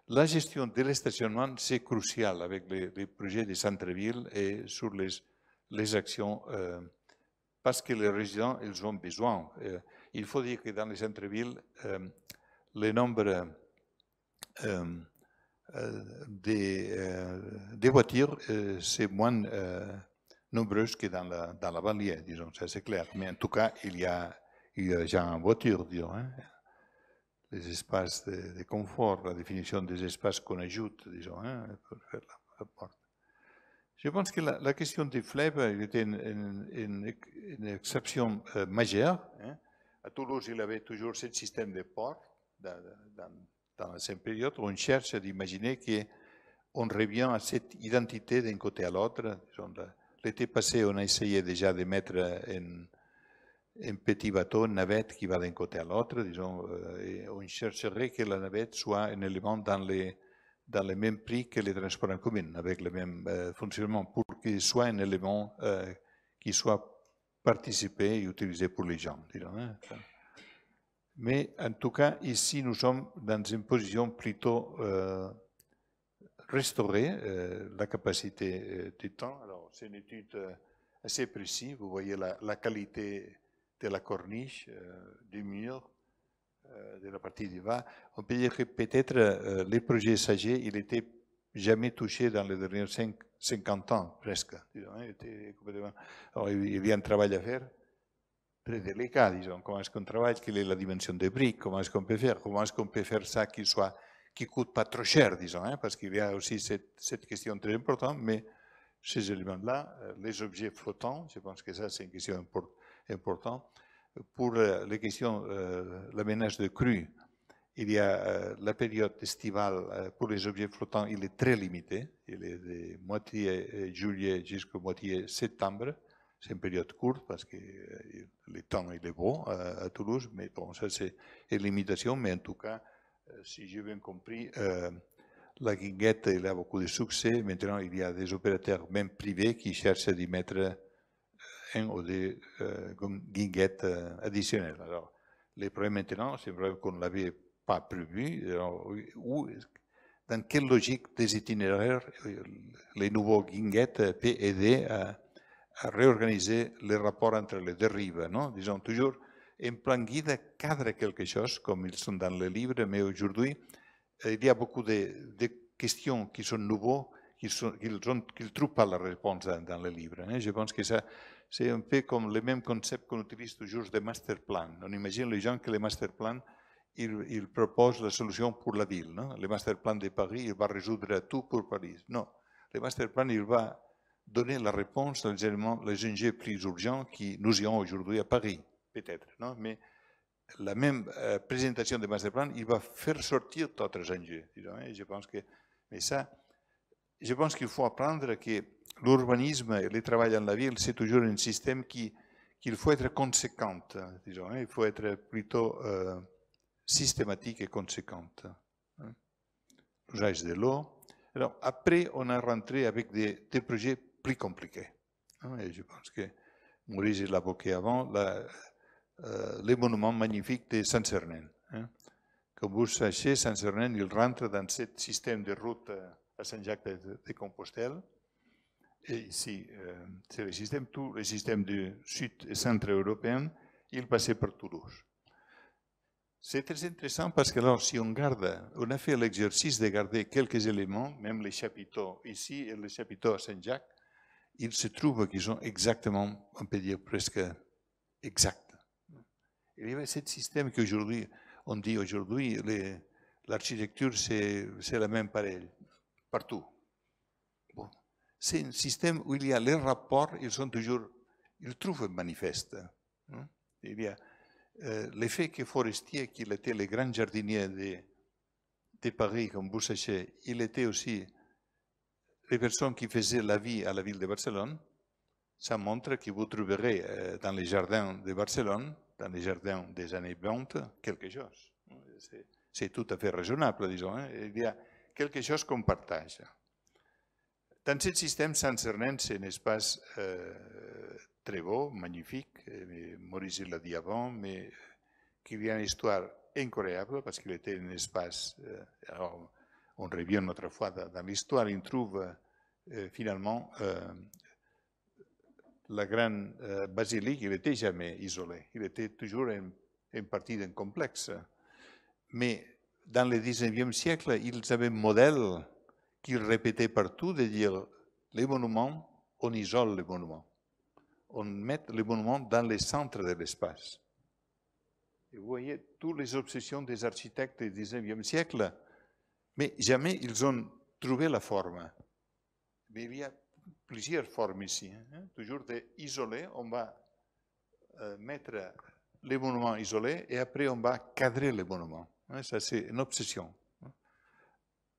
La gestion de l'estationnement, c'est crucial avec les projets des centres-villes et sur les actions parce que les résidents, ils ont besoin. Il faut dire que dans les centres-villes, le nombre des voitures, c'est moins nombreux que dans la banlieue, disons, ça c'est clair. Mais en tout cas, il y a déjà une voiture, disons. Les espaces de confort, la définition des espaces qu'on ajoute, disons, pour faire la porte. Je pense que la question des fleuves était une exception majeure. À Toulouse, il y avait toujours ce système de port. Dans cette période, on cherche d'imaginer qu'on revient à cette identité d'un côté à l'autre. L'été passé, on a essayé déjà de mettre un petit bateau, une navette qui va d'un côté à l'autre. Et on chercherait que la navette soit un élément dans le même prix que les transports en commun, avec le même fonctionnement, pour qu'il soit un élément qui soit participé et utilisé pour les gens. Disons, Mais en tout cas, ici, nous sommes dans une position plutôt restaurer la capacité du temps. Alors, c'est une étude assez précise. Vous voyez la qualité de la corniche, du mur, de la partie du bas. On peut dire que peut-être les projets Saget, il n'était jamais touché dans les derniers 50 ans, presque. Alors, il y a un travail à faire. très délicat, disons. Comment est-ce qu'on travaille, quelle est la dimension des briques, comment est-ce qu'on peut faire ça qui ne coûte pas trop cher, disons, hein, parce qu'il y a aussi cette question très importante, mais ces éléments-là, les objets flottants, je pense que ça c'est une question importante. Pour les questions, l'aménage de crues, il y a la période estivale pour les objets flottants, il est très limité, il est de moitié juillet jusqu'à moitié septembre. C'est une période courte parce que le temps il est beau à Toulouse, mais bon, ça c'est une limitation, mais en tout cas, si j'ai bien compris, la guinguette il a beaucoup de succès. Maintenant, il y a des opérateurs, même privés, qui cherchent à y mettre un ou deux guinguettes additionnelles. Alors, le problème maintenant, c'est vrai qu'on ne l'avait pas prévu. Dans quelle logique des itinéraires les nouveaux guinguettes peuvent aider à réorganiser les rapports entre les deux rives, non? Disons toujours, en plan guide cadre quelque chose, comme ils sont dans le livre, mais aujourd'hui, il y a beaucoup de questions qui sont nouvelles, qui ne trouvent pas la réponse dans le livre. Hein? Je pense que ça, c'est un peu comme le même concept qu'on utilise toujours de master plan. On imagine les gens que le master plan, il propose la solution pour la ville. Non? Le master plan de Paris, il va résoudre tout pour Paris. Non, le master plan, il va donner la réponse aux éléments, les enjeux plus urgents qui nous y ont aujourd'hui à Paris, peut-être. Non? Mais la même présentation de master plan, il va faire sortir d'autres enjeux. Je pense que, mais ça, je pense qu'il faut apprendre que l'urbanisme et le travail dans la ville, c'est toujours un système qu'il faut être conséquent. Disons, il faut être plutôt systématique et conséquent. L'usage de l'eau. Alors, après, on a rentré avec des projets plus compliqués. Et je pense que Maurice l'a évoqué avant, les monuments magnifiques de Saint-Cernin. Comme vous sachez, Saint-Cernin, il rentre dans ce système de route à Saint-Jacques-de-Compostelle. Et ici, c'est le système, tout le système du sud et centre européen, il passait par Toulouse. C'est très intéressant parce que alors, si on a fait l'exercice de garder quelques éléments, même les chapiteaux ici et les chapiteaux à Saint-Jacques, il se trouve qu'ils sont exactement, on peut dire presque exacts. Il y avait ce système qu'aujourd'hui, on dit aujourd'hui, l'architecture c'est la même pareille, partout. Bon. C'est un système où il y a les rapports, ils trouvent manifestes. Il y a l'effet que Forestier, qui était le grand jardinier de Paris, comme vous sachez, il était aussi les personnes qui faisaient la vie à la ville de Barcelone. Ça montre que vous trouverez dans les jardins de Barcelone, dans les jardins des années 20, quelque chose. C'est tout à fait raisonnable, disons. Il y a quelque chose qu'on partage. Dans ce système, Saint-Cernin, c'est un espace très beau, magnifique. Maurice l'a dit avant, mais qu'il y a une histoire incroyable parce qu'il était un espace. Alors, on revient une autre fois dans l'histoire, on trouve finalement la grande basilique, il n'était jamais isolé, il était toujours une partie d'un complexe. Mais dans le 19e siècle, ils avaient un modèle qu'ils répétaient partout de dire les monuments, on isole les monuments. On met les monuments dans le centre de l'espace. Et vous voyez toutes les obsessions des architectes du 19e siècle, mais jamais ils ont trouvé la forme. Mais il y a plusieurs formes ici. Toujours d'isoler, on va mettre les monuments isolés et après on va cadrer les monuments. Ça, c'est une obsession.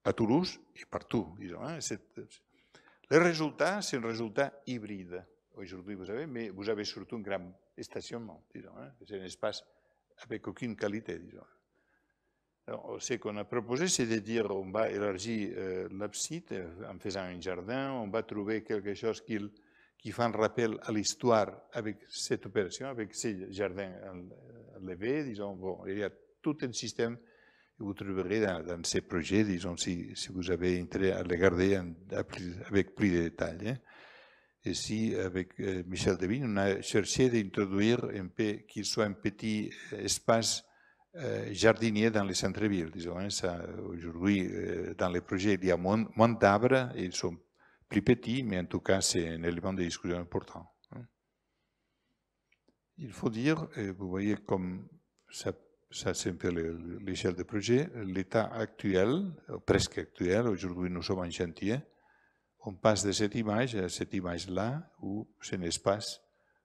À Toulouse et partout, disons. Le résultat, c'est un résultat hybride. Aujourd'hui, vous savez, mais vous avez surtout un grand stationnement, disons. C'est un espace avec aucune qualité, disons. Alors, ce qu'on a proposé, c'est de dire on va élargir l'abside en faisant un jardin, on va trouver quelque chose qui fait un rappel à l'histoire avec cette opération, avec ces jardins enlevés, disons. Bon, il y a tout un système que vous trouverez dans ces projets, disons, si vous avez intérêt à les regarder avec plus de détails. Ici, avec Michel Devigne, on a cherché d'introduire un peu, qu'il soit un petit espace jardinier dans les centres-villes. Disons, aujourd'hui, dans les projets, il y a moins d'arbres, ils sont plus petits, mais en tout cas, c'est un élément de discussion important. Il faut dire, et vous voyez comme ça c'est un peu l'échelle de projet, l'état actuel, presque actuel, aujourd'hui nous sommes en chantier, on passe de cette image à cette image-là, où c'est un espace,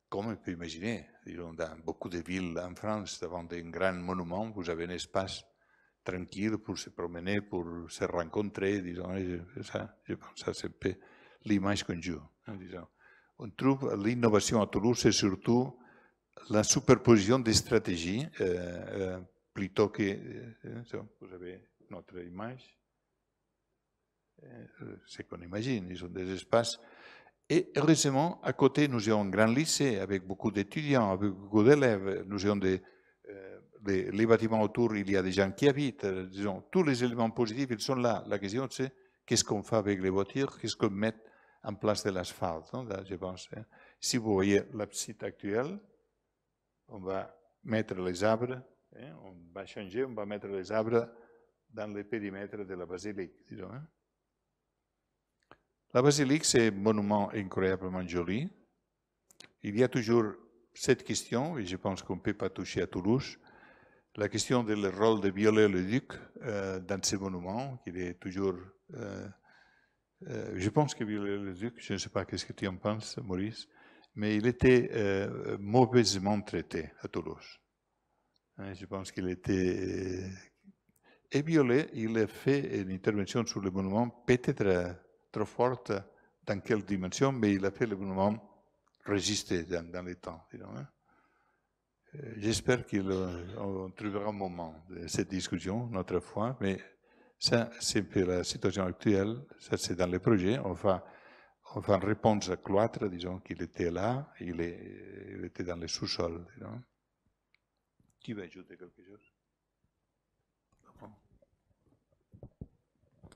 comme on peut imaginer, disons, dans beaucoup de villes en France, devant un grand monument, vous avez un espace tranquille pour se promener, pour se rencontrer, disons, ça, je pense que c'est un peu l'image qu'on joue. Disons. On trouve l'innovation à Toulouse, c'est surtout la superposition des stratégies, plutôt que, vous avez notre image, c'est qu'on imagine, ils ont des espaces. Et heureusement, à côté, nous avons un grand lycée avec beaucoup d'étudiants, avec beaucoup d'élèves. Nous avons les bâtiments autour, il y a des gens qui habitent. Disons, tous les éléments positifs, ils sont là. La question, c'est qu'est-ce qu'on fait avec les voitures, qu'est-ce qu'on met en place de l'asphalte, je pense. Si vous voyez la site actuelle, on va mettre les arbres, on va changer, on va mettre les arbres dans le périmètre de la basilique, disons. La basilique, c'est un monument incroyablement joli. Il y a toujours cette question, et je pense qu'on ne peut pas toucher à Toulouse, la question du rôle de Viollet-le-Duc dans ce monument, qu'il est toujours... je pense que Viollet-le-Duc, je ne sais pas qu'est-ce que tu en penses, Maurice, mais il était mauvaisement traité à Toulouse. Je pense qu'il était... Et Viollet, il a fait une intervention sur le monument peut-être trop forte dans quelle dimension, mais il a fait le monument résister dans le temps. J'espère qu'on trouvera un moment de cette discussion une autre fois, mais ça, c'est un peu la situation actuelle, ça c'est dans les projets. On va en réponse à Cloître, disons qu'il était là, il était dans le sous-sol. Tu veux ajouter quelque chose?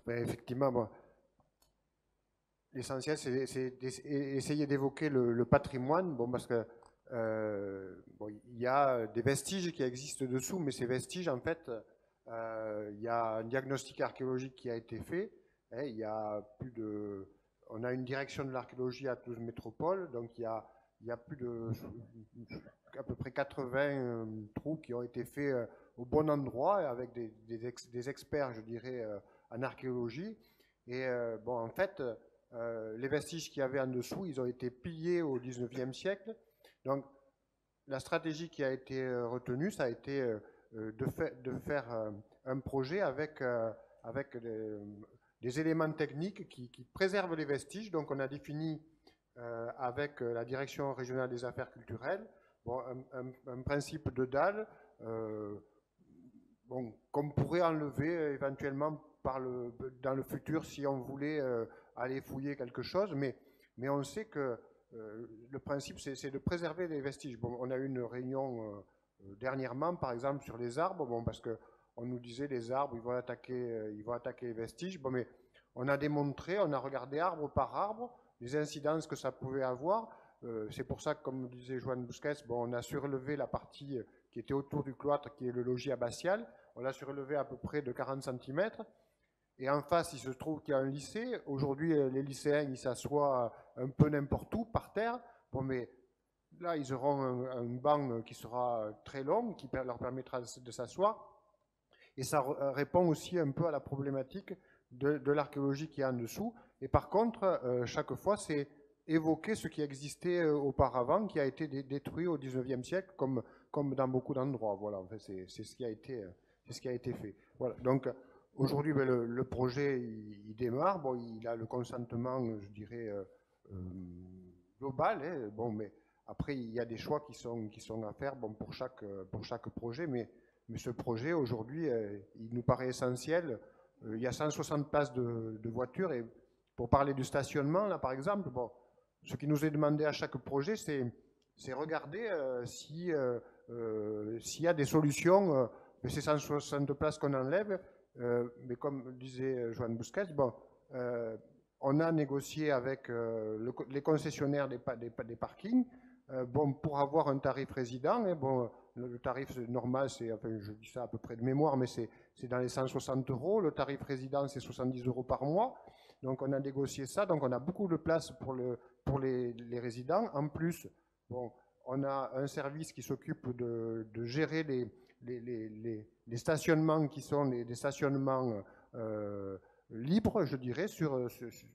Ben, effectivement, bon, l'essentiel, c'est d'essayer d'évoquer le patrimoine, bon, parce que bon, il y a des vestiges qui existent dessous, mais ces vestiges, en fait, il y a un diagnostic archéologique qui a été fait. Il y a on a une direction de l'archéologie à Toulouse Métropole, donc il y a à peu près 80 trous qui ont été faits au bon endroit, avec des experts, je dirais, en archéologie. Et bon, en fait, les vestiges qu'il y avait en dessous, ils ont été pillés au 19e siècle. Donc, la stratégie qui a été retenue, ça a été de faire un projet avec des éléments techniques qui préservent les vestiges. Donc, on a défini avec la Direction régionale des affaires culturelles bon, un principe de dalle bon, qu'on pourrait enlever éventuellement dans le futur si on voulait aller fouiller quelque chose, mais on sait que le principe, c'est de préserver les vestiges. Bon, on a eu une réunion dernièrement, par exemple, sur les arbres, bon, parce qu'on nous disait les arbres, ils vont attaquer les vestiges. Bon, mais on a démontré, on a regardé arbre par arbre, les incidences que ça pouvait avoir. C'est pour ça que, comme disait Joanne Bousquet, bon, on a surlevé la partie qui était autour du cloître, qui est le logis abbatial. On l'a surlevé à peu près de 40 cm. Et en face, il se trouve qu'il y a un lycée. Aujourd'hui, les lycéens, ils s'assoient un peu n'importe où, par terre. Bon, mais là, ils auront un banc qui sera très long, qui leur permettra de s'asseoir. Et ça répond aussi un peu à la problématique de l'archéologie qui est en dessous. Et par contre, chaque fois, c'est évoquer ce qui existait auparavant, qui a été détruit au 19e siècle, comme dans beaucoup d'endroits. Voilà, en fait, c'est ce qui a été fait. Voilà, donc... Aujourd'hui, ben, le projet, il démarre. Bon, il a le consentement, je dirais, global. Hein. Bon, mais après, il y a des choix qui sont à faire bon, pour chaque projet. Mais ce projet, aujourd'hui, il nous paraît essentiel. Il y a 160 places de voitures. Et pour parler du stationnement, là, par exemple, bon, ce qui nous est demandé à chaque projet, c'est regarder s'il y a des solutions. De ces 160 places qu'on enlève, mais comme disait Joanne Bousquet, bon, on a négocié avec les concessionnaires des parkings bon, pour avoir un tarif résident. Et bon, le tarif normal, c'est, enfin, je dis ça à peu près de mémoire, mais c'est dans les 160 €. Le tarif résident, c'est 70 € par mois. Donc on a négocié ça. Donc on a beaucoup de place pour les résidents. En plus, bon, on a un service qui s'occupe de gérer les stationnements qui sont des stationnements libres, je dirais,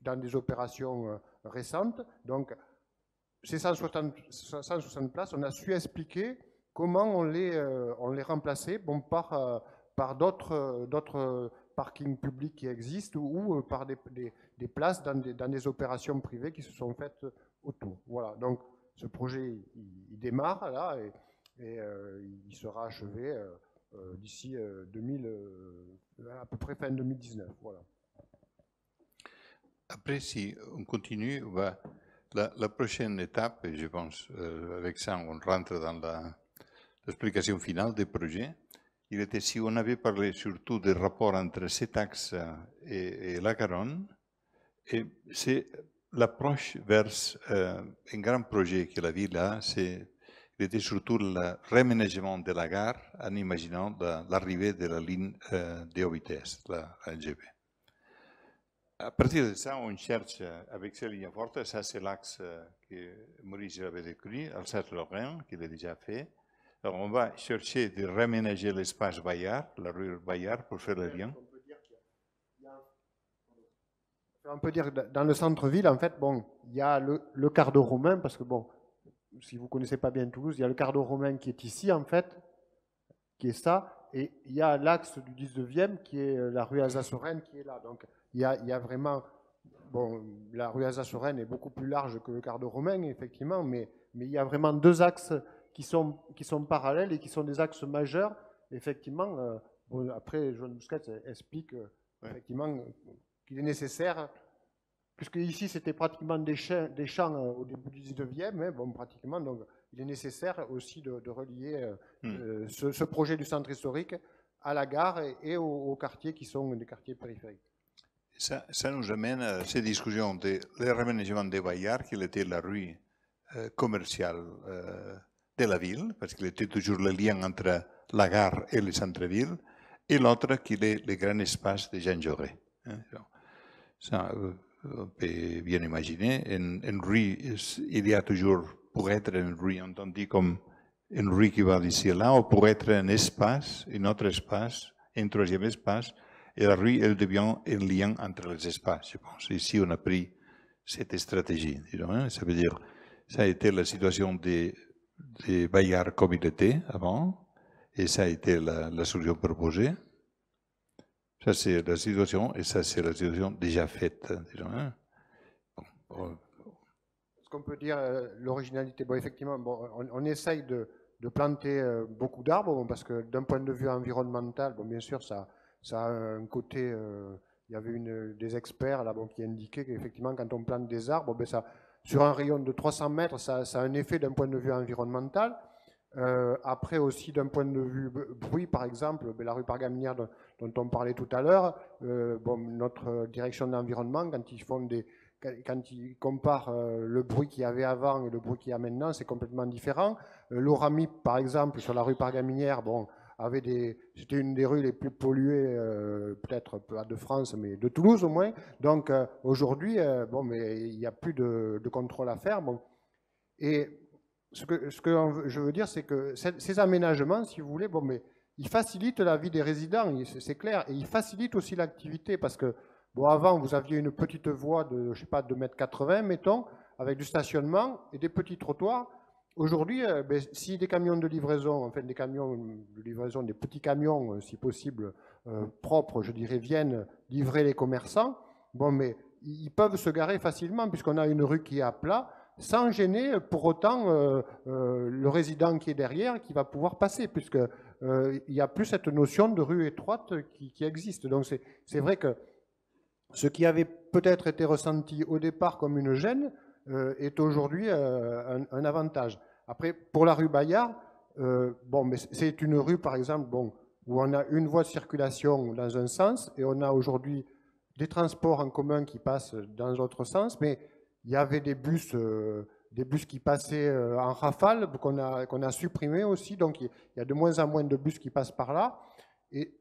dans des opérations récentes. Donc, ces 160 places, on a su expliquer comment on les remplaçait par d'autres parkings publics qui existent ou par des places dans des opérations privées qui se sont faites autour. Voilà, donc ce projet, il démarre là et il sera achevé d'ici à peu près fin 2019. Voilà. Après, si on continue, la prochaine étape, et je pense avec ça on rentre dans l'explication finale des projets, il était si on avait parlé surtout des rapports entre cet axe et la Garonne, et c'est l'approche vers un grand projet que la ville a, il était surtout le réaménagement de la gare en imaginant l'arrivée de la ligne de haute vitesse, la LGV. À partir de ça, on cherche avec ces lignes fortes, ça c'est l'axe que Maurice avait décrit, Alsace-Lorraine, qu'il a déjà fait. Alors on va chercher de réaménager l'espace Bayard, la rue Bayard, pour faire le lien. On peut dire que dans le centre-ville, en fait, bon, il y a le cardo romain, parce que bon, si vous ne connaissez pas bien Toulouse, il y a le cardo romain qui est ici, en fait, qui est ça, et il y a l'axe du 19e qui est la rue Alsace-Lorraine qui est là. Donc il y a vraiment, bon, la rue Alsace-Lorraine est beaucoup plus large que le cardo romain, effectivement, mais il y a vraiment deux axes qui sont parallèles et qui sont des axes majeurs, effectivement. Bon, après, Joan Busquets explique effectivement qu'il est nécessaire, puisque ici c'était pratiquement des champs au début du 19e, hein, bon, pratiquement, donc il est nécessaire aussi de relier ce projet du centre historique à la gare et aux quartiers qui sont des quartiers périphériques. Ça nous amène à ces discussions de le réaménagement de Bayard, qui était la rue commerciale de la ville, parce qu'il était toujours le lien entre la gare et le centre-ville, et l'autre qui est le grand espace de Jean Jaurès. Ça, on peut bien imaginer. En rue, il y a toujours, pour être une rue entendue comme une rue qui va d'ici là, ou pour être un espace, un autre espace, un troisième espace, et la rue, elle devient un lien entre les espaces, je pense. Ici, on a pris cette stratégie. Ça veut dire, ça a été la situation de Bayard comme il était avant, et ça a été la solution proposée. Ça, c'est la situation, et ça, c'est la situation déjà faite. Ce qu'on peut dire, l'originalité, bon, effectivement, bon, on essaye de planter beaucoup d'arbres, bon, parce que d'un point de vue environnemental, bon, bien sûr, ça a un côté, il y avait des experts là, bon, qui indiquaient qu'effectivement, quand on plante des arbres, ben, ça, sur un rayon de 300 mètres, ça a un effet d'un point de vue environnemental. Après aussi d'un point de vue bruit, par exemple, la rue Pargaminière dont on parlait tout à l'heure, bon, notre direction de l'environnement, quand ils comparent le bruit qu'il y avait avant et le bruit qu'il y a maintenant, c'est complètement différent. L'Oramip, par exemple, sur la rue Pargaminière, bon, c'était une des rues les plus polluées, peut-être pas de France, mais de Toulouse au moins. Donc aujourd'hui, bon, mais il n'y a plus de contrôle à faire. Bon. Et ce que je veux dire, c'est que ces aménagements, si vous voulez, bon, mais ils facilitent la vie des résidents, c'est clair, et ils facilitent aussi l'activité, parce que bon, avant, vous aviez une petite voie de, je sais pas, 2,80 m, mettons, avec du stationnement et des petits trottoirs. Aujourd'hui, ben, si des camions de livraison, enfin des camions de livraison, des petits camions, si possible, propres, je dirais, viennent livrer les commerçants, bon, mais ils peuvent se garer facilement, puisqu'on a une rue qui est à plat, sans gêner pour autant le résident qui est derrière, qui va pouvoir passer, puisqu'il n'y a plus cette notion de rue étroite qui existe. Donc c'est vrai que ce qui avait peut-être été ressenti au départ comme une gêne est aujourd'hui un avantage. Après, pour la rue Bayard, bon, mais c'est une rue, par exemple, bon, où on a une voie de circulation dans un sens, et on a aujourd'hui des transports en commun qui passent dans l'autre sens, mais il y avait des bus qui passaient en rafale, qu'on a supprimés aussi, donc il y a de moins en moins de bus qui passent par là. Et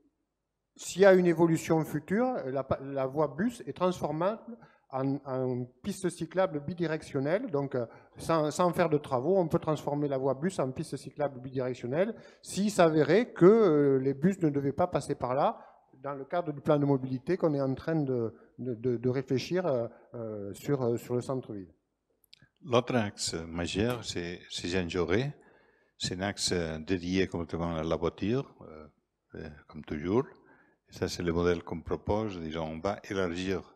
s'il y a une évolution future, la voie bus est transformable en piste cyclable bidirectionnelle. Donc, sans faire de travaux, on peut transformer la voie bus en piste cyclable bidirectionnelle s'il s'avérait que les bus ne devaient pas passer par là, dans le cadre du plan de mobilité qu'on est en train de réfléchir sur le centre-ville. L'autre axe majeur, c'est Jean Jaurès. C'est un axe dédié complètement à la voiture, comme toujours. Et ça, c'est le modèle qu'on propose. Disons, on va élargir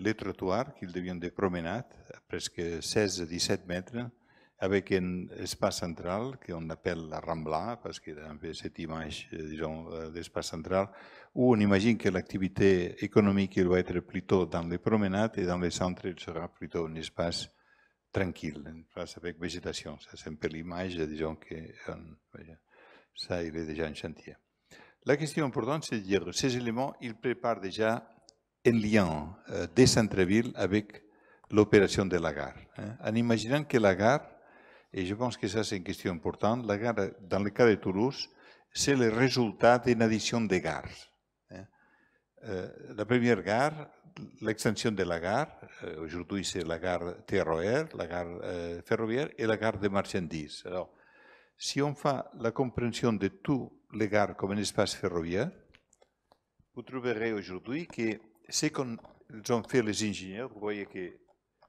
les trottoirs, qu'ils deviennent des promenades, à presque 16-17 mètres, avec un espace central qu'on appelle la Rambla, parce qu'il a un peu cette image, disons, d'espace central, où on imagine que l'activité économique il va être plutôt dans les promenades et dans les centres, il sera plutôt un espace tranquille, une place avec végétation. Ça, c'est un peu l'image, disons que ça, il est déjà en chantier. La question importante, c'est de dire, ces éléments, ils préparent déjà un lien des centres-villes avec l'opération de la gare. En imaginant que la gare, et je pense que ça c'est une question importante, la gare, dans le cas de Toulouse, c'est le résultat d'une addition de gares. La première gare, l'extension de la gare, aujourd'hui c'est la gare TER, la gare ferroviaire et la gare de marchandises. Alors, si on fait la compréhension de tous les gares comme un espace ferroviaire, vous trouverez aujourd'hui que ce qu'ils ont fait les ingénieurs, vous voyez que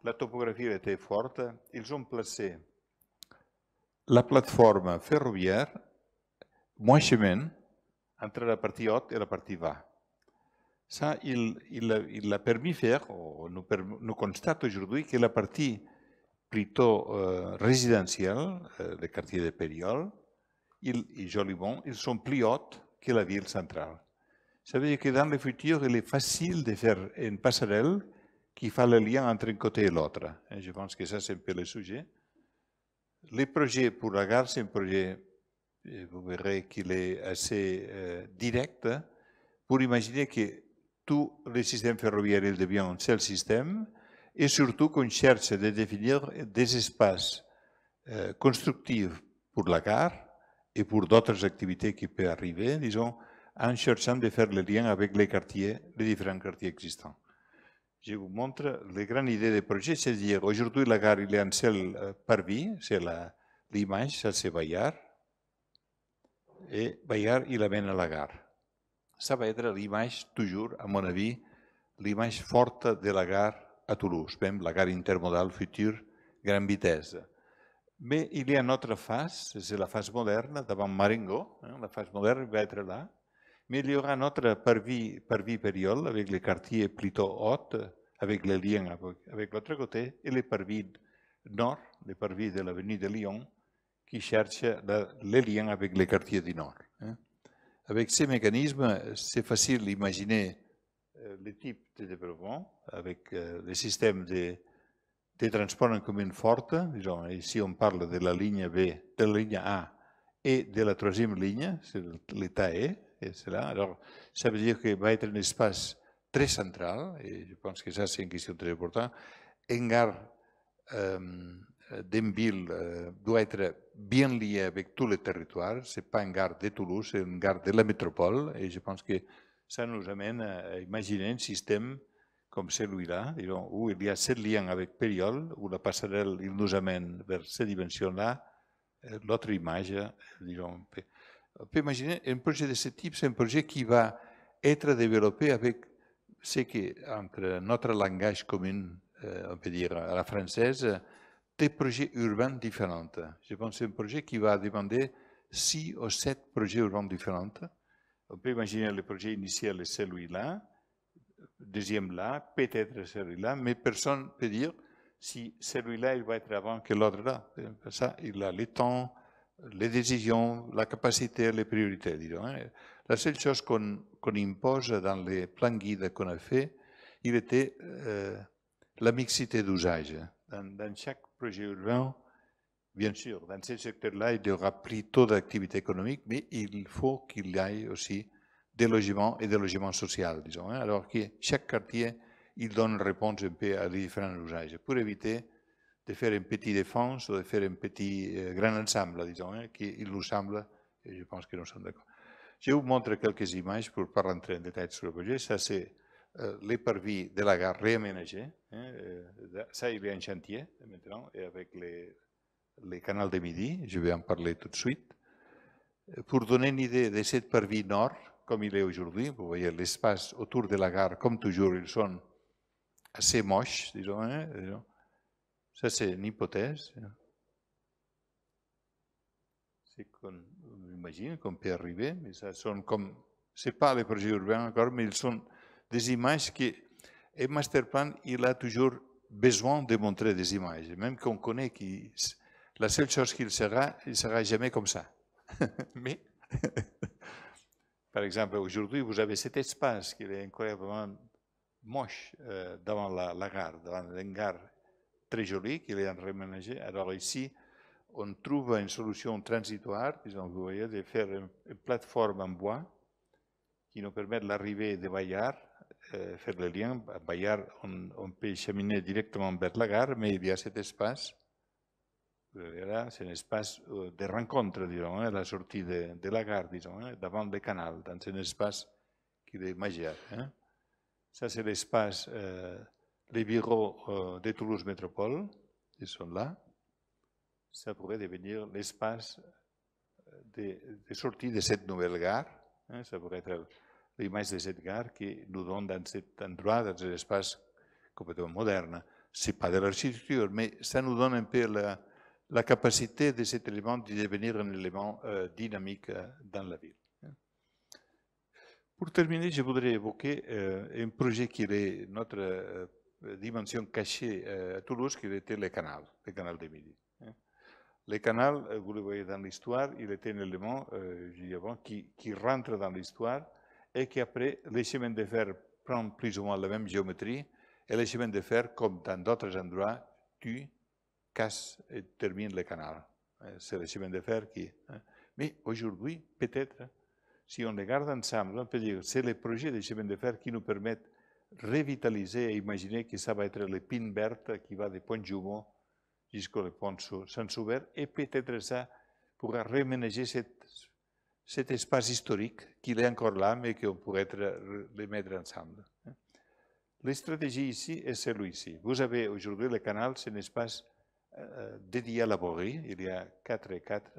la topographie était forte, ils ont placé la plateforme ferroviaire moins chemin entre la partie haute et la partie bas. Ça, il a permis de faire, nous constate aujourd'hui que la partie plutôt résidentielle, le quartier de Périol, et Jolibon, ils sont plus hautes que la ville centrale. Ça veut dire que dans le futur, il est facile de faire une passerelle qui fait le lien entre un côté et l'autre. Je pense que ça, c'est un peu le sujet. Les projets pour la gare, c'est un projet, vous verrez qu'il est assez direct, pour imaginer que tout le système ferroviaire devient un seul système, et surtout qu'on cherche à définir des espaces constructifs pour la gare et pour d'autres activités qui peuvent arriver, disons, en cherchant de faire le lien avec les quartiers, les différents quartiers existants. Je vous montre les grandes idées des projets, c'est-à-dire aujourd'hui la gare il est en seul parvis, c'est l'image, ça c'est Bayard, et Bayard il amène à la gare. Ça va être l'image, toujours, à mon avis, l'image forte de la gare à Toulouse, même la gare intermodale future, grande vitesse. Mais il y a une autre face, c'est la face moderne, devant Marengo, la face moderne va être là. Mais il y aura un autre parvis Périol, avec les quartiers plutôt hauts, avec les liens avec l'autre côté, et les parvis nord, les parvis de l'avenue de Lyon, qui cherchent les liens avec les quartiers du nord. Avec ces mécanismes, c'est facile d'imaginer le type de développement, avec les systèmes de transport en commun fortes. Disons, ici, on parle de la ligne B, de la ligne A et de la troisième ligne, c'est l'état E. Alors, ça veut dire qu'il va être un espace très central, et je pense que ça, c'est une question très importante. Une gare d'une ville doit être bien liée avec tout le territoire. Ce n'est pas une gare de Toulouse, c'est une gare de la métropole, et je pense que ça nous amène à imaginer un système comme celui-là, où il y a ce lien avec Périol, où la passerelle il nous amène vers ces dimensions-là. L'autre image, disons, on peut imaginer un projet de ce type, c'est un projet qui va être développé avec ce qui, entre notre langage commun, on peut dire à la française, des projets urbains différents. Je pense que c'est un projet qui va demander 6 ou 7 projets urbains différents. On peut imaginer le projet initial est celui-là, deuxième là, peut-être celui-là, mais personne ne peut dire si celui-là il va être avant que l'autre là. Ça, il a le temps, les décisions, la capacité, les priorités, disons. La seule chose qu'on impose dans les plans guides qu'on a fait, il était la mixité d'usage. Dans chaque projet urbain, bien sûr, dans ce secteur-là, il y aura plutôt d'activité économique, mais il faut qu'il y ait aussi des logements et des logements sociaux, disons. Alors que chaque quartier, il donne une réponse un peu à les différents usages, pour éviter de faire une petite défense ou de faire un petit grand ensemble, disons, qui il nous semble, et je pense que nous sommes d'accord. Je vous montre quelques images pour ne pas rentrer en détail sur le projet. Ça, c'est les parvis de la gare réaménagés. Ça, il est en chantier maintenant, et avec les canals de midi, je vais en parler tout de suite. Pour donner une idée de cette parvis nord, comme il est aujourd'hui, vous voyez l'espace autour de la gare, comme toujours, ils sont assez moches, disons. Ça, c'est une hypothèse. C'est qu'on imagine qu'on peut arriver, mais ça sont comme, c'est pas les projets urbains encore, mais ils sont des images que un masterplan, il a toujours besoin de montrer des images, même qu'on connaît que la seule chose qu'il sera jamais comme ça. Mais, par exemple, aujourd'hui, vous avez cet espace qui est incroyablement moche devant la gare, devant une gare très jolie qui est réaménagée. Alors ici, on trouve une solution transitoire, disons, vous voyez, de faire une plateforme en bois qui nous permet l'arrivée de Bayard, faire le lien. À Bayard, on peut cheminer directement vers la gare, mais il y a cet espace. Là, c'est un espace de rencontre, disons, à la sortie de la gare, disons, devant le canal, dans un espace qui est magique. Ça, c'est l'espace, les bureaux de Toulouse Métropole, ils sont là. Ça pourrait devenir l'espace de sortie de cette nouvelle gare. Ça pourrait être l'image de cette gare qui nous donne dans cet endroit, dans un espace complètement moderne. Ce n'est pas de l'architecture, mais ça nous donne un peu la capacité de cet élément de devenir un élément dynamique dans la ville. Pour terminer, je voudrais évoquer un projet qui est notre dimension cachée à Toulouse, qui était le canal de Midi. Le canal, vous le voyez dans l'histoire, il était un élément, je dis avant, qui rentre dans l'histoire et qui après, les chemins de fer prennent plus ou moins la même géométrie et les chemins de fer, comme dans d'autres endroits, tuent, cassent et terminent le canal. C'est le chemin de fer qui... Mais aujourd'hui, peut-être, si on les garde ensemble, on peut dire que c'est le projet de chemin de fer qui nous permettent de revitaliser et imaginer que ça va être l'épine verte qui va de Pont-Jumeau jusqu'au pont Saint-Soubert, et peut-être ça pourra réménager cet espace historique qui est encore là, mais qu'on pourrait le mettre ensemble. La stratégie ici est celle-ci. Vous avez aujourd'hui le canal, c'est un espace dédié à la voirie, il y a 4 et 4,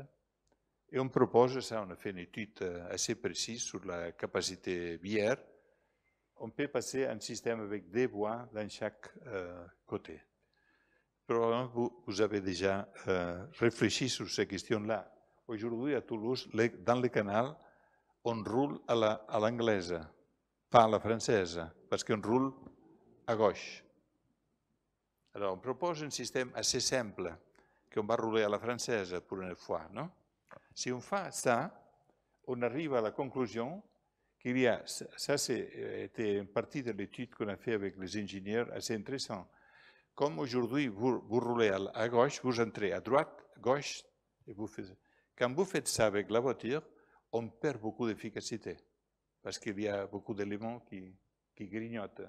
et on propose ça, on a fait une étude assez précise sur la capacité viaire. On peut passer un système avec 2 voies dans chaque côté. Probablement, vous avez déjà réfléchi sur ces questions-là. Aujourd'hui, à Toulouse, dans le canal, on roule à l'anglaise, pas à la française, parce qu'on roule à gauche. Alors, on propose un système assez simple, qu'on va rouler à la française pour une fois, non? Si on fait ça, on arrive à la conclusion qu'il y a, ça c'était une partie de l'étude qu'on a fait avec les ingénieurs assez intéressant. Comme aujourd'hui, vous roulez à gauche, vous entrez à droite, gauche, et vous faites. Quand vous faites ça avec la voiture, on perd beaucoup d'efficacité, parce qu'il y a beaucoup d'éléments qui grignotent.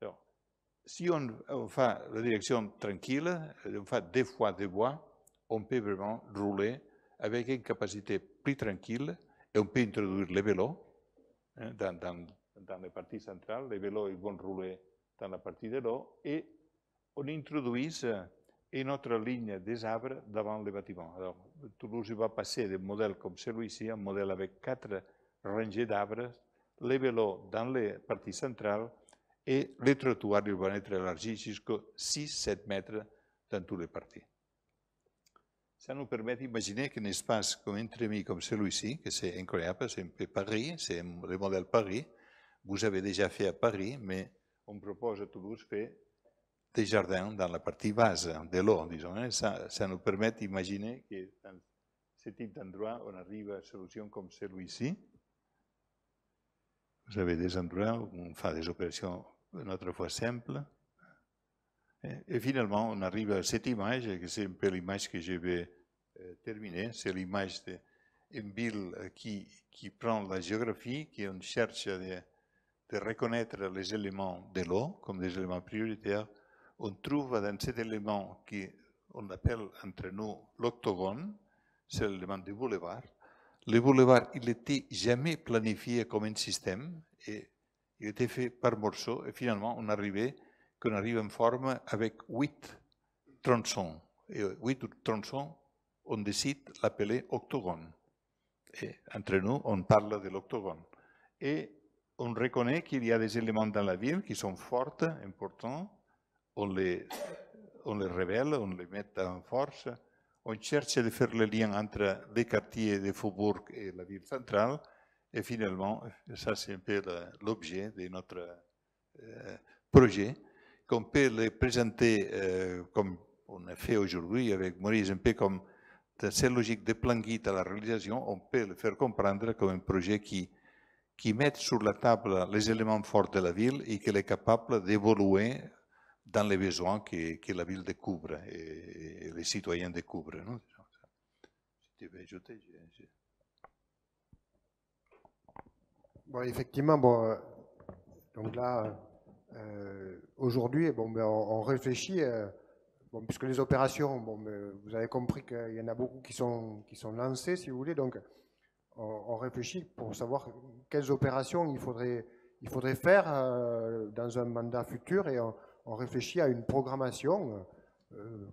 Alors, si on fait la direction tranquille, on fait 2 fois 2 voies, on peut vraiment rouler avec une capacité plus tranquille, et on peut introduire les vélos dans la partie centrale. Les vélos ils vont rouler dans la partie de l'eau, et on introduit une autre ligne des arbres devant le bâtiment. Alors, Toulouse va passer d'un modèle comme celui-ci, un modèle avec 4 rangées d'arbres, les vélos dans la partie centrale, et les trottoirs ils vont être élargis jusqu'à 6-7 mètres dans toutes les parties. Ça nous permet d'imaginer qu'un espace comme Entremis comme celui-ci, que c'est incroyable, c'est un peu Paris, c'est le modèle Paris. Vous avez déjà fait à Paris, mais on propose à Toulouse faire des jardins dans la partie basse de l'eau, disons. Ça nous permet d'imaginer que dans ce type d'endroit, on arrive à une solution comme celui-ci. Vous avez des endroits où on fait des opérations une autre fois simples. Et finalement, on arrive à cette image, que c'est un peu l'image que je vais terminer. C'est l'image d'une ville qui prend la géographie, qui on cherche de reconnaître les éléments de l'eau comme des éléments prioritaires. On trouve dans cet élément qu'on appelle entre nous l'octogone, c'est l'élément du boulevard. Le boulevard, il n'était jamais planifié comme un système et Il était fait par morceaux et finalement on arrive en forme avec 8 tronçons. Et 8 tronçons, on décide l'appeler octogone. Et entre nous, on parle de l'octogone. Et on reconnaît qu'il y a des éléments dans la ville qui sont forts, importants. On les révèle, on les met en force. On cherche de faire le lien entre les quartiers de Faubourg et la ville centrale. Et finalement, ça c'est un peu l'objet de notre projet, qu'on peut le présenter comme on a fait aujourd'hui avec Maurice, un peu comme de cette logique de plan guide à la réalisation, on peut le faire comprendre comme un projet qui met sur la table les éléments forts de la ville et qui est capable d'évoluer dans les besoins que la ville découvre et les citoyens découvrent. Non? Si tu veux ajouter, Bon, effectivement, bon, donc là, aujourd'hui, bon, ben, on réfléchit, bon, puisque les opérations, bon, ben, vous avez compris qu'il y en a beaucoup qui sont lancées, si vous voulez, donc on réfléchit pour savoir quelles opérations il faudrait faire dans un mandat futur, et on réfléchit à une programmation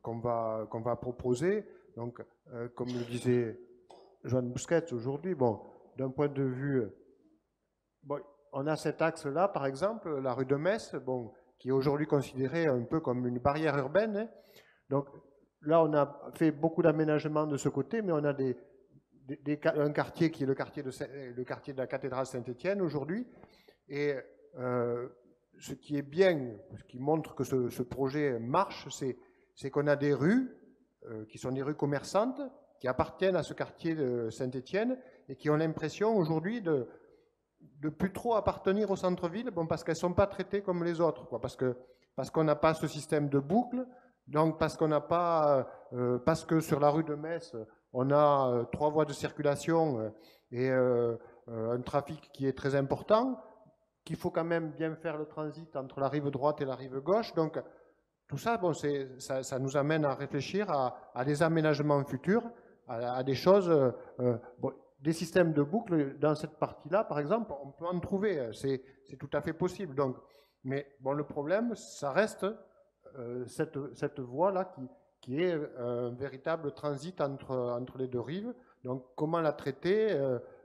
qu'on va proposer. Donc, comme le disait Joan Busquets aujourd'hui, bon, d'un point de vue... Bon, on a cet axe-là, par exemple, la rue de Metz, bon, qui est aujourd'hui considérée un peu comme une barrière urbaine. Hein. Donc là, on a fait beaucoup d'aménagements de ce côté, mais on a un quartier qui est le quartier de la cathédrale Saint-Étienne aujourd'hui. Et ce qui est bien, ce qui montre que ce projet marche, c'est qu'on a des rues qui sont des rues commerçantes, qui appartiennent à ce quartier de Saint-Étienne et qui ont l'impression aujourd'hui de plus trop appartenir au centre-ville, bon, parce qu'elles ne sont pas traitées comme les autres, quoi, parce qu'on n'a pas ce système de boucle, donc parce qu'on n'a pas, parce que sur la rue de Metz, on a 3 voies de circulation et un trafic qui est très important, qu'il faut quand même bien faire le transit entre la rive droite et la rive gauche, donc tout ça, bon, ça nous amène à réfléchir à des aménagements futurs, à des choses... bon, des systèmes de boucle dans cette partie-là, par exemple, on peut en trouver, c'est tout à fait possible. Donc, mais bon, le problème, ça reste cette voie-là qui est un véritable transit entre les deux rives. Donc, comment la traiter?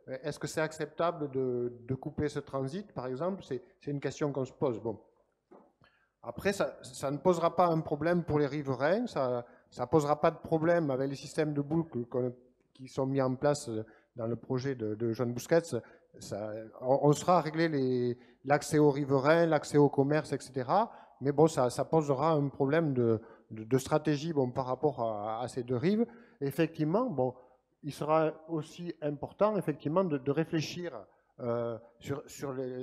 Est-ce que c'est acceptable de couper ce transit, par exemple? C'est une question qu'on se pose. Bon. Après, ça ne posera pas un problème pour les riverains, ça ne posera pas de problème avec les systèmes de boucle qui sont mis en place dans le projet de Joan Busquets. On sera réglé l'accès aux riverains, l'accès au commerce, etc. Mais bon, ça posera un problème de stratégie, bon, par rapport à ces deux rives. Effectivement, bon, il sera aussi important effectivement de réfléchir sur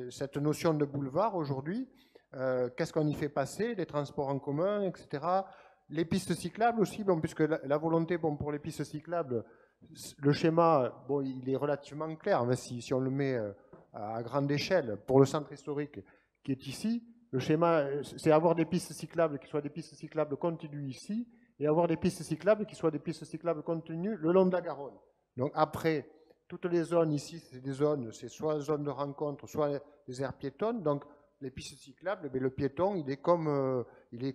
cette notion de boulevard aujourd'hui. Qu'est-ce qu'on y fait passer, les transports en commun, etc. Les pistes cyclables aussi, bon, puisque la volonté, bon, pour les pistes cyclables, le schéma, bon, il est relativement clair, mais si on le met à grande échelle, pour le centre historique qui est ici, le schéma, c'est avoir des pistes cyclables qui soient des pistes cyclables continues ici, et avoir des pistes cyclables qui soient des pistes cyclables continues le long de la Garonne. Donc après, toutes les zones ici, c'est des zones, c'est soit zones de rencontre, soit des aires piétonnes. Donc les pistes cyclables, mais le piéton, il est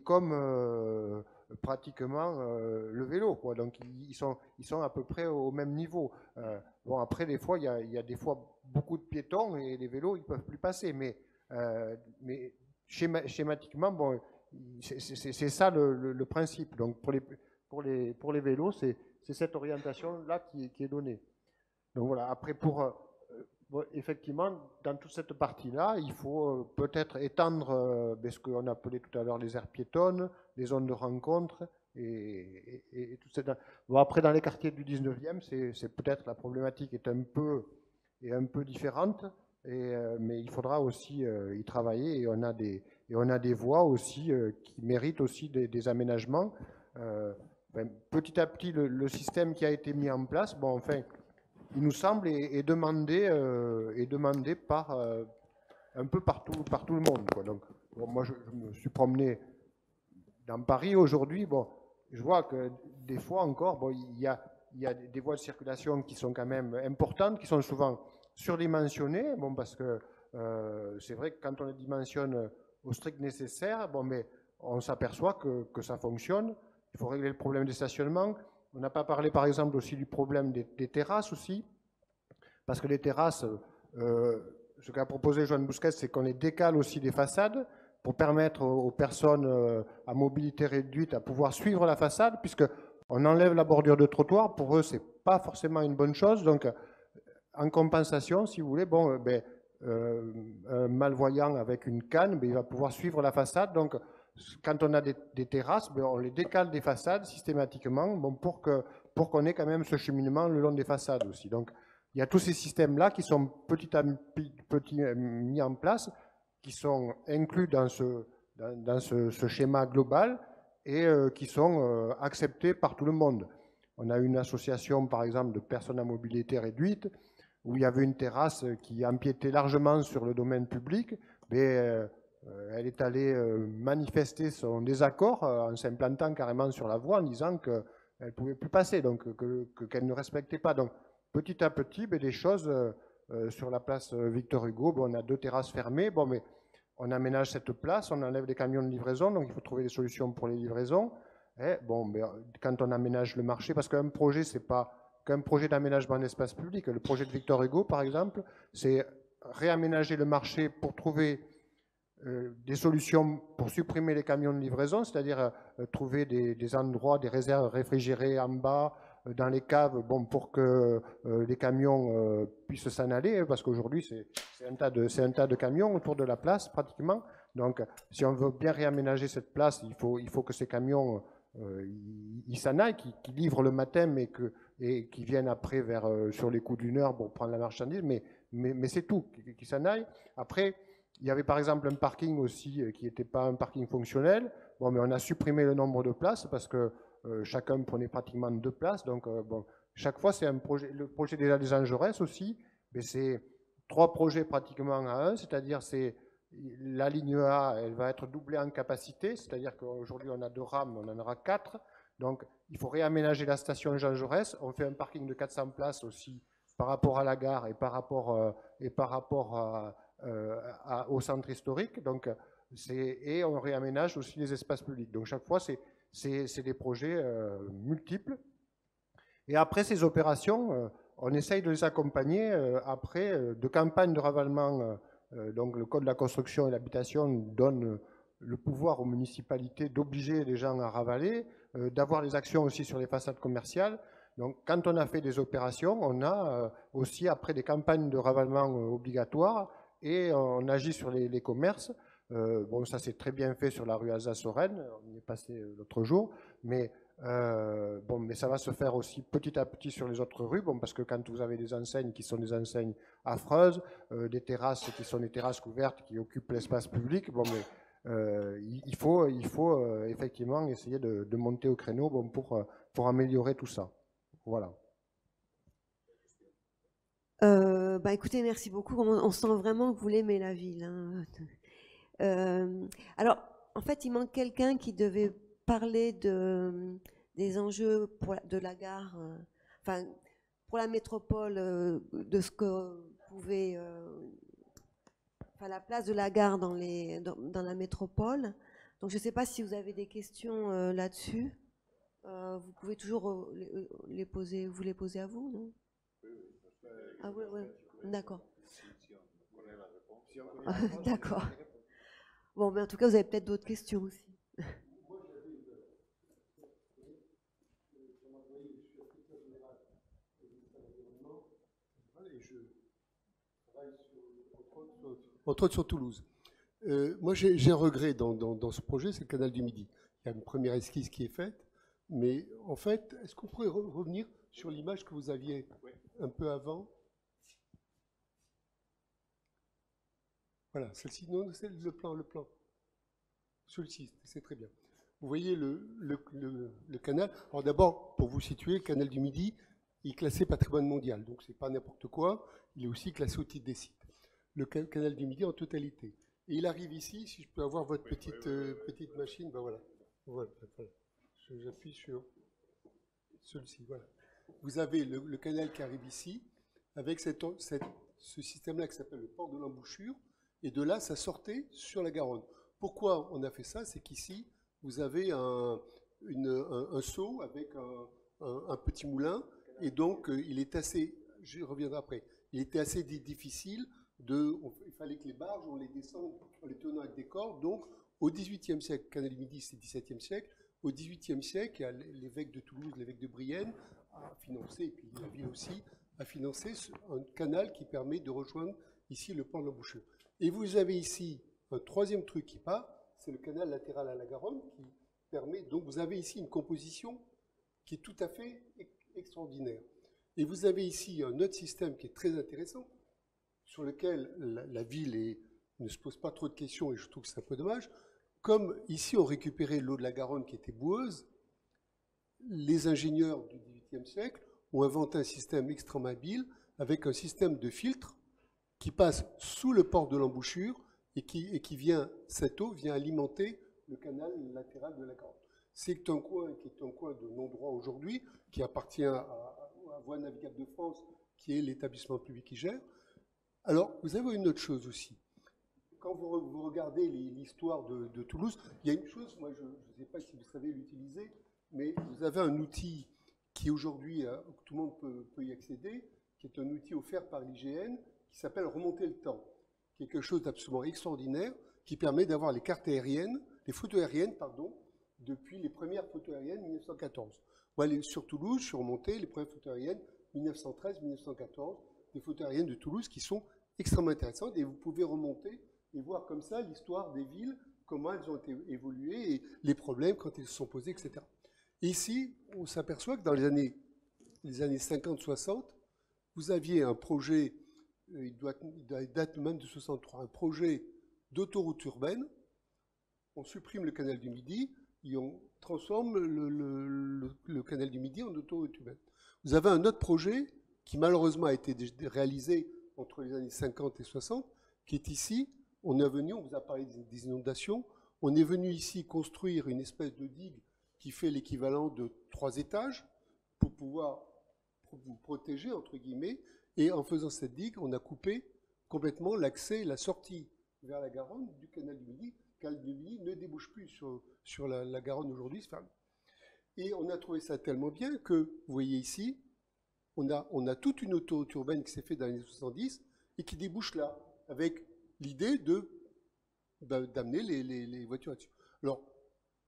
comme pratiquement le vélo, quoi. Donc ils sont à peu près au même niveau. Bon, après, des fois, il y a des fois beaucoup de piétons et les vélos, ils peuvent plus passer, mais schématiquement, bon, c'est ça le principe. Donc pour les vélos, c'est cette orientation-là qui est donnée. Donc voilà, après bon, effectivement, dans toute cette partie-là, il faut peut-être étendre ce qu'on appelait tout à l'heure les aires piétonnes, les zones de rencontre, et tout ça. Bon, après, dans les quartiers du 19e, c'est peut-être la problématique est un peu différente, mais il faudra aussi y travailler, et on a des voies aussi qui méritent aussi des aménagements. Petit à petit, le système qui a été mis en place, bon, enfin, il nous semble, est demandé par un peu par tout le monde, quoi. Donc, bon, moi, je me suis promené dans Paris aujourd'hui. Bon, je vois que des fois encore, bon, il y a des voies de circulation qui sont quand même importantes, qui sont souvent surdimensionnées, bon, parce que c'est vrai que quand on les dimensionne au strict nécessaire, bon, mais on s'aperçoit que ça fonctionne. Il faut régler le problème des stationnements. On n'a pas parlé, par exemple, aussi du problème des terrasses aussi, parce que les terrasses, ce qu'a proposé Joan Busquets, c'est qu'on les décale aussi des façades pour permettre aux personnes à mobilité réduite à pouvoir suivre la façade, puisque on enlève la bordure de trottoir. Pour eux, c'est pas forcément une bonne chose. Donc, en compensation, si vous voulez, bon, un malvoyant avec une canne, il va pouvoir suivre la façade. Donc, quand on a des terrasses, on les décale des façades systématiquement, bon, pour qu'on ait quand même ce cheminement le long des façades aussi. Donc, il y a tous ces systèmes-là qui sont petit à petit mis en place, qui sont inclus dans ce schéma global et qui sont acceptés par tout le monde. On a une association, par exemple, de personnes à mobilité réduite, où il y avait une terrasse qui empiétait largement sur le domaine public, mais elle est allée manifester son désaccord en s'implantant carrément sur la voie en disant qu'elle ne pouvait plus passer, donc qu'elle ne respectait pas. Donc petit à petit, des choses sur la place Victor Hugo, on a 2 terrasses fermées, bon, mais on aménage cette place, on enlève les camions de livraison, donc il faut trouver des solutions pour les livraisons. Et bon, mais quand on aménage le marché, parce qu'un projet, c'est pas qu'un projet d'aménagement d'espace public. Le projet de Victor Hugo, par exemple, c'est réaménager le marché pour trouver des solutions pour supprimer les camions de livraison, c'est-à-dire trouver des endroits, des réserves réfrigérées en bas, dans les caves, bon, pour que les camions puissent s'en aller, parce qu'aujourd'hui, c'est un tas de camions autour de la place, pratiquement. Donc, si on veut bien réaménager cette place, il faut que ces camions ils s'en aillent, qui livrent le matin, et qui viennent après sur les coups d'une heure pour prendre la marchandise, mais c'est tout, qui s'en aillent. Après, il y avait par exemple un parking aussi qui n'était pas un parking fonctionnel. Bon, mais on a supprimé le nombre de places parce que chacun prenait pratiquement 2 places. Donc, bon, chaque fois, c'est un projet. Le projet des Jean Jaurès aussi, mais c'est 3 projets pratiquement à 1, c'est-à-dire c'est la ligne A, elle va être doublée en capacité, c'est-à-dire qu'aujourd'hui on a 2 rames, on en aura 4. Donc il faut réaménager la station Jean Jaurès. On fait un parking de 400 places aussi par rapport à la gare et par rapport au centre historique. Donc, et on réaménage aussi les espaces publics. Donc chaque fois, c'est des projets multiples. Et après ces opérations, on essaye de les accompagner après de campagnes de ravalement. Donc le Code de la construction et l'habitation donne le pouvoir aux municipalités d'obliger les gens à ravaler, d'avoir des actions aussi sur les façades commerciales. Donc quand on a fait des opérations, on a aussi après des campagnes de ravalement obligatoires et on agit sur les commerces. Bon, ça c'est très bien fait sur la rue Alsace-Lorraine, on y est passé l'autre jour, mais bon, mais ça va se faire aussi petit à petit sur les autres rues, bon, parce que quand vous avez des enseignes qui sont des enseignes affreuses, des terrasses qui sont des terrasses couvertes qui occupent l'espace public, bon, mais il faut effectivement essayer de monter au créneau, bon, pour améliorer tout ça. Voilà. Écoutez, merci beaucoup. On sent vraiment que vous l'aimez la ville. Hein. Alors, en fait, il manque quelqu'un qui devait parler des enjeux de la gare, enfin, pour la métropole, de ce que pouvait, enfin, la place de la gare dans la métropole. Donc, je ne sais pas si vous avez des questions là-dessus. Vous pouvez toujours vous les poser à vous, non? Ah oui, oui, d'accord. D'accord. Bon, mais en tout cas, vous avez peut-être d'autres questions aussi. Entre autres sur Toulouse. Moi, j'ai un regret dans ce projet, c'est le canal du Midi. Il y a une première esquisse qui est faite, mais en fait, est-ce qu'on pourrait revenir sur l'image que vous aviez un peu avant? Voilà, celle-ci, non, c'est le plan. Celui-ci, c'est très bien. Vous voyez le canal. Alors d'abord, pour vous situer, le canal du Midi, il est classé patrimoine mondial, donc c'est pas n'importe quoi. Il est aussi classé au titre des sites. Le canal du Midi en totalité. Et il arrive ici, si je peux avoir votre petite machine, ben voilà. Voilà. J'appuie sur celui-ci, voilà. Vous avez le canal qui arrive ici, avec ce système-là qui s'appelle le port de l'embouchure, et de là, ça sortait sur la Garonne. Pourquoi on a fait ça? C'est qu'ici, vous avez un seau avec un petit moulin, et donc il est assez, je reviendrai après, il était assez difficile il fallait que les barges, on les descende en les tenant avec des cordes. Donc, au XVIIIe siècle, Canal du Midi, c'est XVIIe siècle. Au XVIIIe siècle, l'évêque de Toulouse, l'évêque de Brienne, a financé, et puis la ville aussi, a financé un canal qui permet de rejoindre ici le port de l'embouchure. Et vous avez ici un troisième truc qui part, c'est le canal latéral à la Garonne, qui permet, donc vous avez ici une composition qui est tout à fait extraordinaire. Et vous avez ici un autre système qui est très intéressant, sur lequel la ville ne se pose pas trop de questions, et je trouve que c'est un peu dommage. Comme ici on récupérait l'eau de la Garonne qui était boueuse, les ingénieurs du XVIIIe siècle ont inventé un système extrêmement habile avec un système de filtre qui passe sous le port de l'embouchure et qui vient, cette eau vient alimenter le canal latéral de la Garonne. C'est un coin qui est un coin de non-droit aujourd'hui, qui appartient à Voies navigables de France, qui est l'établissement public qui gère. Alors, vous avez une autre chose aussi. Quand vous regardez l'histoire de Toulouse, il y a une chose, moi je ne sais pas si vous savez l'utiliser, mais vous avez un outil qui aujourd'hui, tout le monde peut y accéder, qui est un outil offert par l'IGN, qui s'appelle Remonter le temps, qui est quelque chose d'absolument extraordinaire, qui permet d'avoir les cartes aériennes, les photos aériennes, pardon, depuis les premières photos aériennes 1914. Voilà, sur Toulouse, je suis remonté, les premières photos aériennes 1913-1914, des photos aériennes de Toulouse qui sont extrêmement intéressantes, et vous pouvez remonter et voir comme ça l'histoire des villes, comment elles ont évolué, et les problèmes quand elles se sont posés, etc. Et ici, on s'aperçoit que dans les années 50-60, vous aviez un projet, il date même de 63, un projet d'autoroute urbaine. On supprime le canal du Midi et on transforme le canal du Midi en autoroute urbaine. Vous avez un autre projet qui malheureusement a été réalisé entre les années 50 et 60, qui est ici. On est venu, on vous a parlé des inondations, on est venu ici construire une espèce de digue qui fait l'équivalent de 3 étages pour pouvoir vous protéger, entre guillemets, et en faisant cette digue, on a coupé complètement l'accès et la sortie vers la Garonne du canal du Midi. Le canal du Midi ne débouche plus sur la Garonne aujourd'hui, c'est fermé. Et on a trouvé ça tellement bien que, vous voyez ici, on a toute une autoroute urbaine qui s'est faite dans les années 70 et qui débouche là, avec l'idée d'amener les voitures là-dessus. Alors,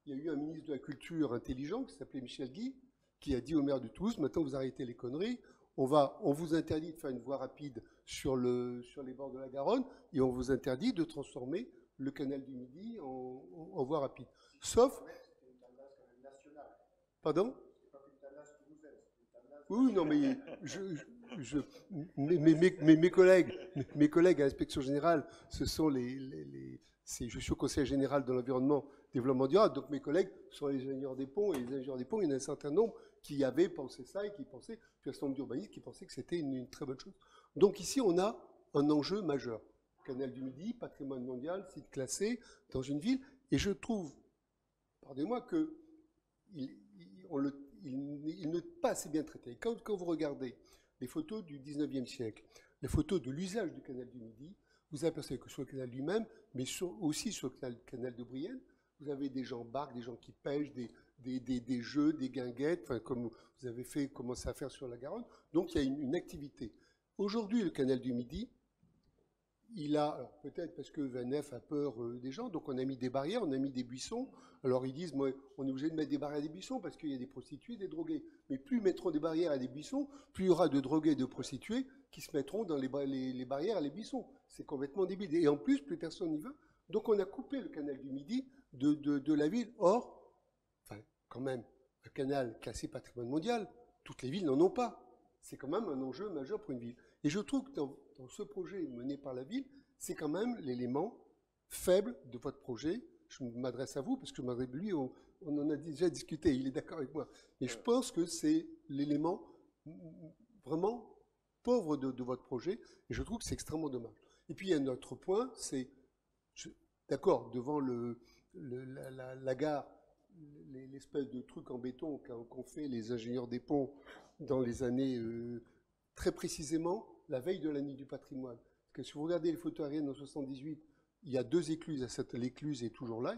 il y a eu un ministre de la Culture intelligent qui s'appelait Michel Guy, qui a dit au maire de Toulouse, maintenant vous arrêtez les conneries, on vous interdit de faire une voie rapide sur les bords de la Garonne, et on vous interdit de transformer le canal du Midi en voie rapide. Sauf... Pardon? Oui, non, mais mes collègues à l'inspection générale, ce sont je suis au conseil général de l'environnement, développement durable, donc mes collègues sont les ingénieurs des ponts, et les ingénieurs des ponts, il y en a un certain nombre qui avaient pensé ça et qui pensaient, puis un certain nombre d'urbanistes qui pensaient que c'était une très bonne chose. Donc ici, on a un enjeu majeur. Canal du Midi, patrimoine mondial, site classé dans une ville, et je trouve, pardonnez-moi, qu'il n'est pas assez bien traité. Quand vous regardez les photos du 19e siècle, les photos de l'usage du canal du Midi, vous apercevez que sur le canal lui-même, mais aussi sur le canal de Brienne, vous avez des gens barques, des gens qui pêchent, des jeux, des guinguettes, enfin, comme vous avez commencé à faire sur la Garonne. Donc il y a une activité. Aujourd'hui, le canal du Midi, il a, alors peut-être parce que VNF a peur des gens, donc on a mis des barrières, on a mis des buissons. Alors ils disent, moi, on est obligé de mettre des barrières à des buissons parce qu'il y a des prostituées, des drogués. Mais plus ils mettront des barrières à des buissons, plus il y aura de drogués et de prostituées qui se mettront dans les barrières à les buissons. C'est complètement débile. Et en plus, plus personne n'y va. Donc on a coupé le canal du Midi de la ville. Or, enfin, quand même, un canal classé patrimoine mondial, toutes les villes n'en ont pas. C'est quand même un enjeu majeur pour une ville. Et je trouve que dans ce projet mené par la ville, c'est quand même l'élément faible de votre projet. Je m'adresse à vous, parce que lui, on en a déjà discuté, il est d'accord avec moi. Mais je pense que c'est l'élément vraiment pauvre de votre projet, et je trouve que c'est extrêmement dommage. Et puis il y a un autre point, c'est, d'accord, devant la gare, l'espèce de truc en béton qu'ont fait les ingénieurs des ponts dans les années très précisément, la veille de la nuit du patrimoine. Parce que si vous regardez les photos aériennes en 78, il y a 2 écluses. L'écluse est toujours là.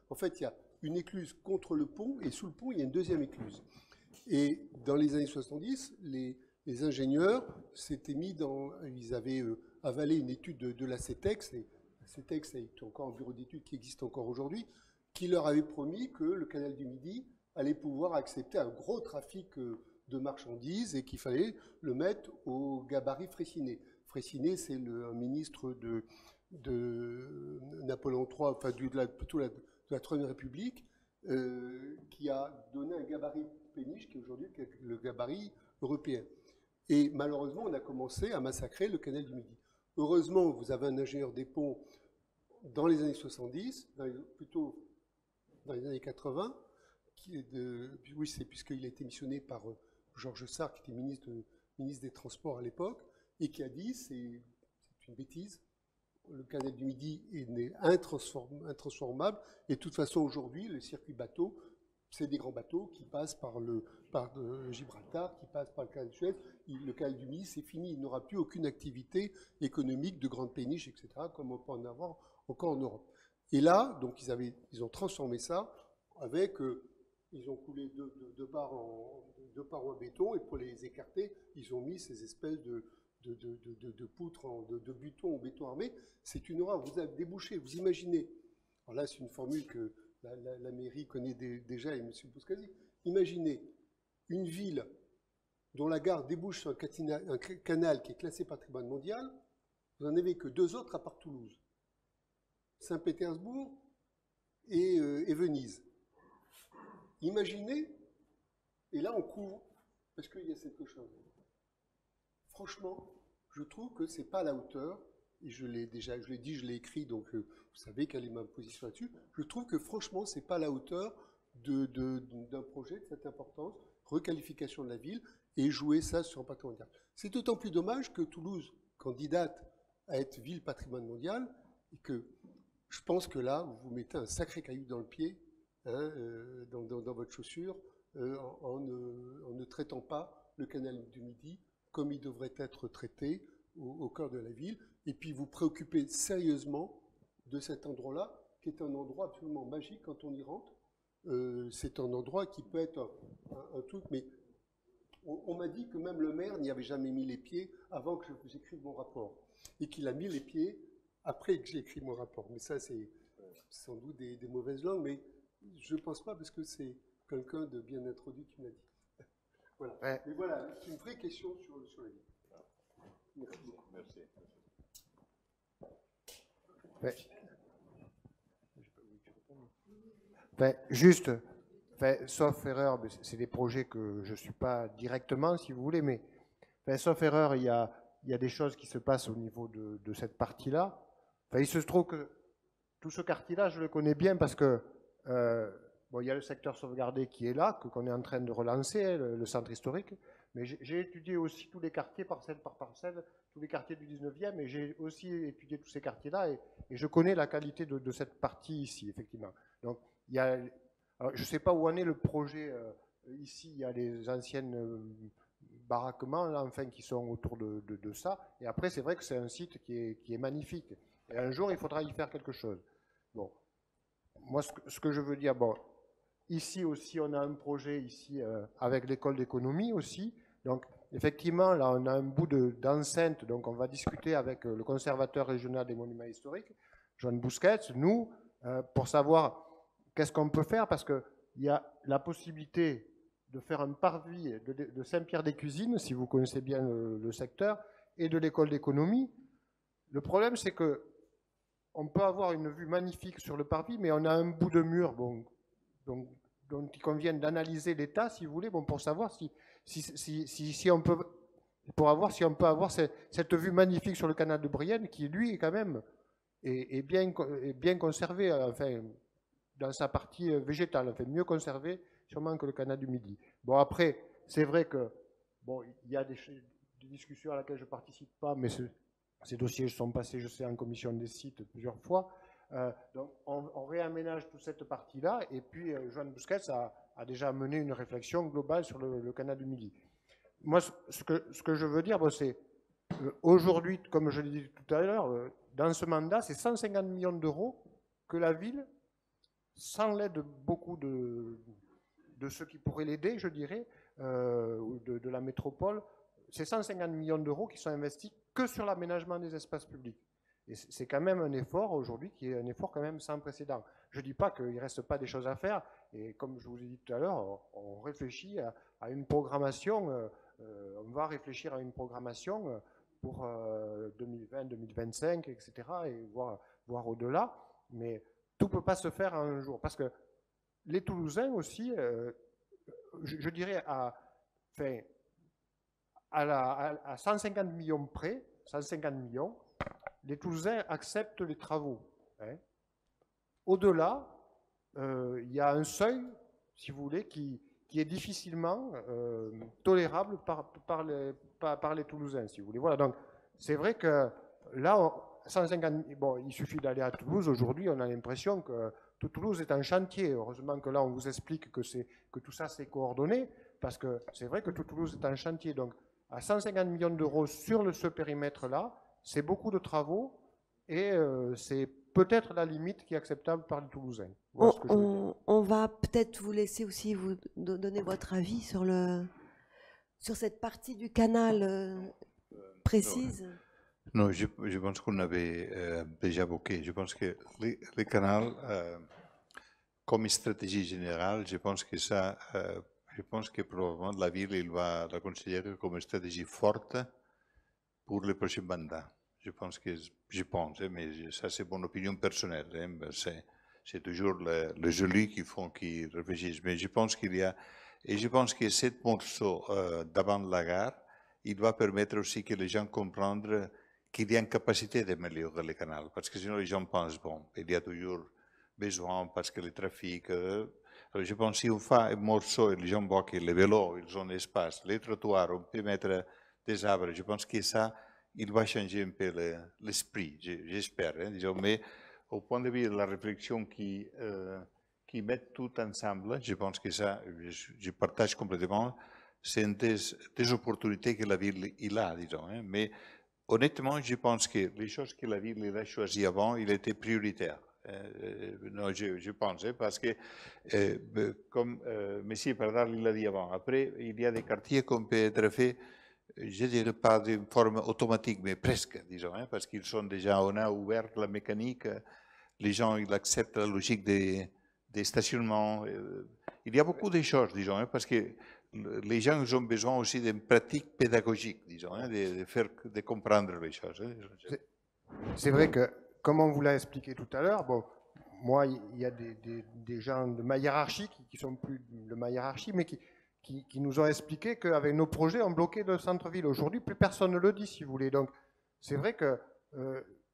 En fait, il y a une écluse contre le pont, et sous le pont, il y a une deuxième écluse. Et dans les années 70, les ingénieurs s'étaient mis dans... Ils avaient avalé une étude de la CETEX, et la CETEX est encore un bureau d'études qui existe encore aujourd'hui, qui leur avait promis que le canal du Midi allait pouvoir accepter un gros trafic de marchandises et qu'il fallait le mettre au gabarit Freycinet. Freycinet, c'est un ministre de Napoléon III, enfin plutôt de la Troisième République, qui a donné un gabarit péniche qui est aujourd'hui le gabarit européen. Et malheureusement, on a commencé à massacrer le canal du Midi. Heureusement, vous avez un ingénieur des ponts dans les années 70, plutôt dans les années 80, oui, c'est puisqu'il a été missionné par Georges Sarr, qui était ministre des Transports à l'époque, et qui a dit, c'est une bêtise, le canal du Midi est intransformable, et de toute façon, aujourd'hui, le circuit bateau, c'est des grands bateaux qui passent par Gibraltar, qui passent par le canal de Suez. Le canal du Midi, c'est fini. Il n'aura plus aucune activité économique de grande péniche, etc., comme on peut en avoir encore en Europe. Et là, donc, ils ont transformé ça avec... ils ont coulé deux barres en béton, et pour les écarter, ils ont mis ces espèces de poutres, de butons en béton armé. C'est une horreur. Vous avez débouché, vous imaginez. Alors là, c'est une formule que la mairie connaît déjà, et M. Boscasi. Imaginez une ville dont la gare débouche sur un canal qui est classé patrimoine mondial. Vous n'en avez que 2 autres à part Toulouse. Saint-Pétersbourg et Venise. Imaginez, et là on couvre, parce qu'il y a cette chose. Franchement, je trouve que c'est pas à la hauteur, et je l'ai dit, je l'ai écrit, donc vous savez quelle est ma position là-dessus. Je trouve que franchement, c'est pas à la hauteur d'un projet de cette importance, requalification de la ville, et jouer ça sur un patrimoine mondial. C'est d'autant plus dommage que Toulouse candidate à être ville patrimoine mondial, et que je pense que là, vous mettez un sacré caillou dans le pied, hein, dans votre chaussure, en ne traitant pas le canal du Midi comme il devrait être traité au cœur de la ville, et puis vous préoccupez sérieusement de cet endroit-là, qui est un endroit absolument magique quand on y rentre. C'est un endroit qui peut être un truc, mais on m'a dit que même le maire n'y avait jamais mis les pieds avant que j'écrive mon rapport, et qu'il a mis les pieds après que j'ai écrit mon rapport. Mais ça, c'est sans doute des mauvaises langues, mais je ne pense pas, parce que c'est quelqu'un de bien introduit qui m'a dit. Voilà. Ouais. Mais voilà, c'est une vraie question sur la vie. Merci beaucoup. Merci. Ouais. Juste, sauf erreur, c'est des projets que je ne suis pas directement, si vous voulez, mais sauf erreur, il y a des choses qui se passent au niveau de cette partie-là. Il se trouve que tout ce quartier-là, je le connais bien parce que bon, il y a le secteur sauvegardé qui est là, qu'on est en train de relancer, le centre historique, mais j'ai étudié aussi tous les quartiers, parcelle par parcelle, tous les quartiers du 19e, et j'ai aussi étudié tous ces quartiers-là, et je connais la qualité de cette partie ici, effectivement. Donc, il y a, alors, je ne sais pas où en est le projet, ici, il y a les anciennes baraquements, là, enfin, qui sont autour de ça, et après, c'est vrai que c'est un site qui est magnifique, et un jour, il faudra y faire quelque chose. Bon, moi, ce que je veux dire, bon, ici aussi, on a un projet ici avec l'école d'économie aussi. Donc, effectivement, là, on a un bout d'enceinte. Donc, on va discuter avec le conservateur régional des monuments historiques, Joan Busquets, nous, pour savoir qu'est-ce qu'on peut faire, parce qu'il y a la possibilité de faire un parvis de Saint-Pierre-des-Cuisines, si vous connaissez bien le secteur, et de l'école d'économie. Le problème, c'est que on peut avoir une vue magnifique sur le parvis, mais on a un bout de mur, bon, donc il convient d'analyser l'état, si vous voulez, bon, pour savoir si on peut, pour avoir, si on peut avoir cette vue magnifique sur le canal de Brienne, qui lui, quand même, est bien conservé, enfin, dans sa partie végétale, enfin, mieux conservé, sûrement que le canal du Midi. Bon, après, c'est vrai que, bon, il y a des discussions à laquelle je ne participe pas, mais ces dossiers sont passés, je sais, en commission des sites plusieurs fois. Donc, on réaménage toute cette partie-là, et puis Joan Busquets a déjà mené une réflexion globale sur le canal du Midi. Moi, ce que je veux dire, bon, c'est aujourd'hui, comme je l'ai dit tout à l'heure, dans ce mandat, c'est 150 millions d'euros que la ville, sans l'aide beaucoup de ceux qui pourraient l'aider, je dirais, de la métropole, c'est 150 millions d'euros qui sont investis que sur l'aménagement des espaces publics. Et c'est quand même un effort aujourd'hui qui est un effort quand même sans précédent. Je ne dis pas qu'il ne reste pas des choses à faire, et comme je vous ai dit tout à l'heure, on réfléchit à une programmation, on va réfléchir à une programmation pour 2020, 2025, etc., et voire au-delà, mais tout ne peut pas se faire en un jour, parce que les Toulousains aussi, je dirais à 150 millions près, 150 millions, les Toulousains acceptent les travaux. Hein. Au-delà, il y a un seuil, si vous voulez, qui est difficilement tolérable par les Toulousains, si vous voulez. Voilà, donc c'est vrai que là, 150, bon, il suffit d'aller à Toulouse. Aujourd'hui, on a l'impression que tout Toulouse est un chantier. Heureusement que là, on vous explique que tout ça, c'est coordonné, parce que c'est vrai que tout Toulouse est un chantier. Donc, à 150 millions d'euros sur ce périmètre-là, c'est beaucoup de travaux et c'est peut-être la limite qui est acceptable par les Toulousains. Voilà on va peut-être vous laisser aussi vous donner votre avis sur cette partie du canal précise. Non, je pense qu'on avait déjà évoqué. Je pense que le canal, comme stratégie générale, je pense que ça, je pense que probablement la ville il va la considérer comme une stratégie forte pour le prochain mandat. Je pense, mais ça c'est mon opinion personnelle. Hein, c'est toujours les jolis qui réfléchissent. Mais je pense qu'il y a, et je pense que ce morceau d'avant la gare, il va permettre aussi que les gens comprennent qu'il y a une capacité d'améliorer le canal. Parce que sinon les gens pensent, bon, il y a toujours besoin parce que le trafic. Alors je pense que si on fait un morceau et les gens voient que les vélos, ils ont l'espace, les trottoirs, on peut mettre des arbres. Je pense que ça, il va changer un peu l'esprit, j'espère. Hein, disons, mais au point de vue de la réflexion qui met tout ensemble, je pense que ça, je partage complètement, c'est des opportunités que la ville il a, disons. Hein, mais honnêtement, je pense que les choses que la ville a choisies avant, il était prioritaire. Non, je pense, parce que, comme M. Pardal l'a dit avant, après, il y a des quartiers qu'on peut être fait, je ne dirais pas de forme automatique, mais presque, disons, hein, parce qu'ils sont déjà, on a ouvert la mécanique, les gens ils acceptent la logique des stationnements. Il y a beaucoup de choses, disons, hein, parce que les gens ont besoin aussi d'une pratique pédagogique, disons, hein, de comprendre les choses. Hein. C'est vrai que, comme on vous l'a expliqué tout à l'heure, bon, moi, il y a des gens de ma hiérarchie qui sont plus de ma hiérarchie, mais qui nous ont expliqué qu'avec nos projets, on bloquait le centre-ville. Aujourd'hui, plus personne ne le dit, si vous voulez. Donc, c'est vrai que,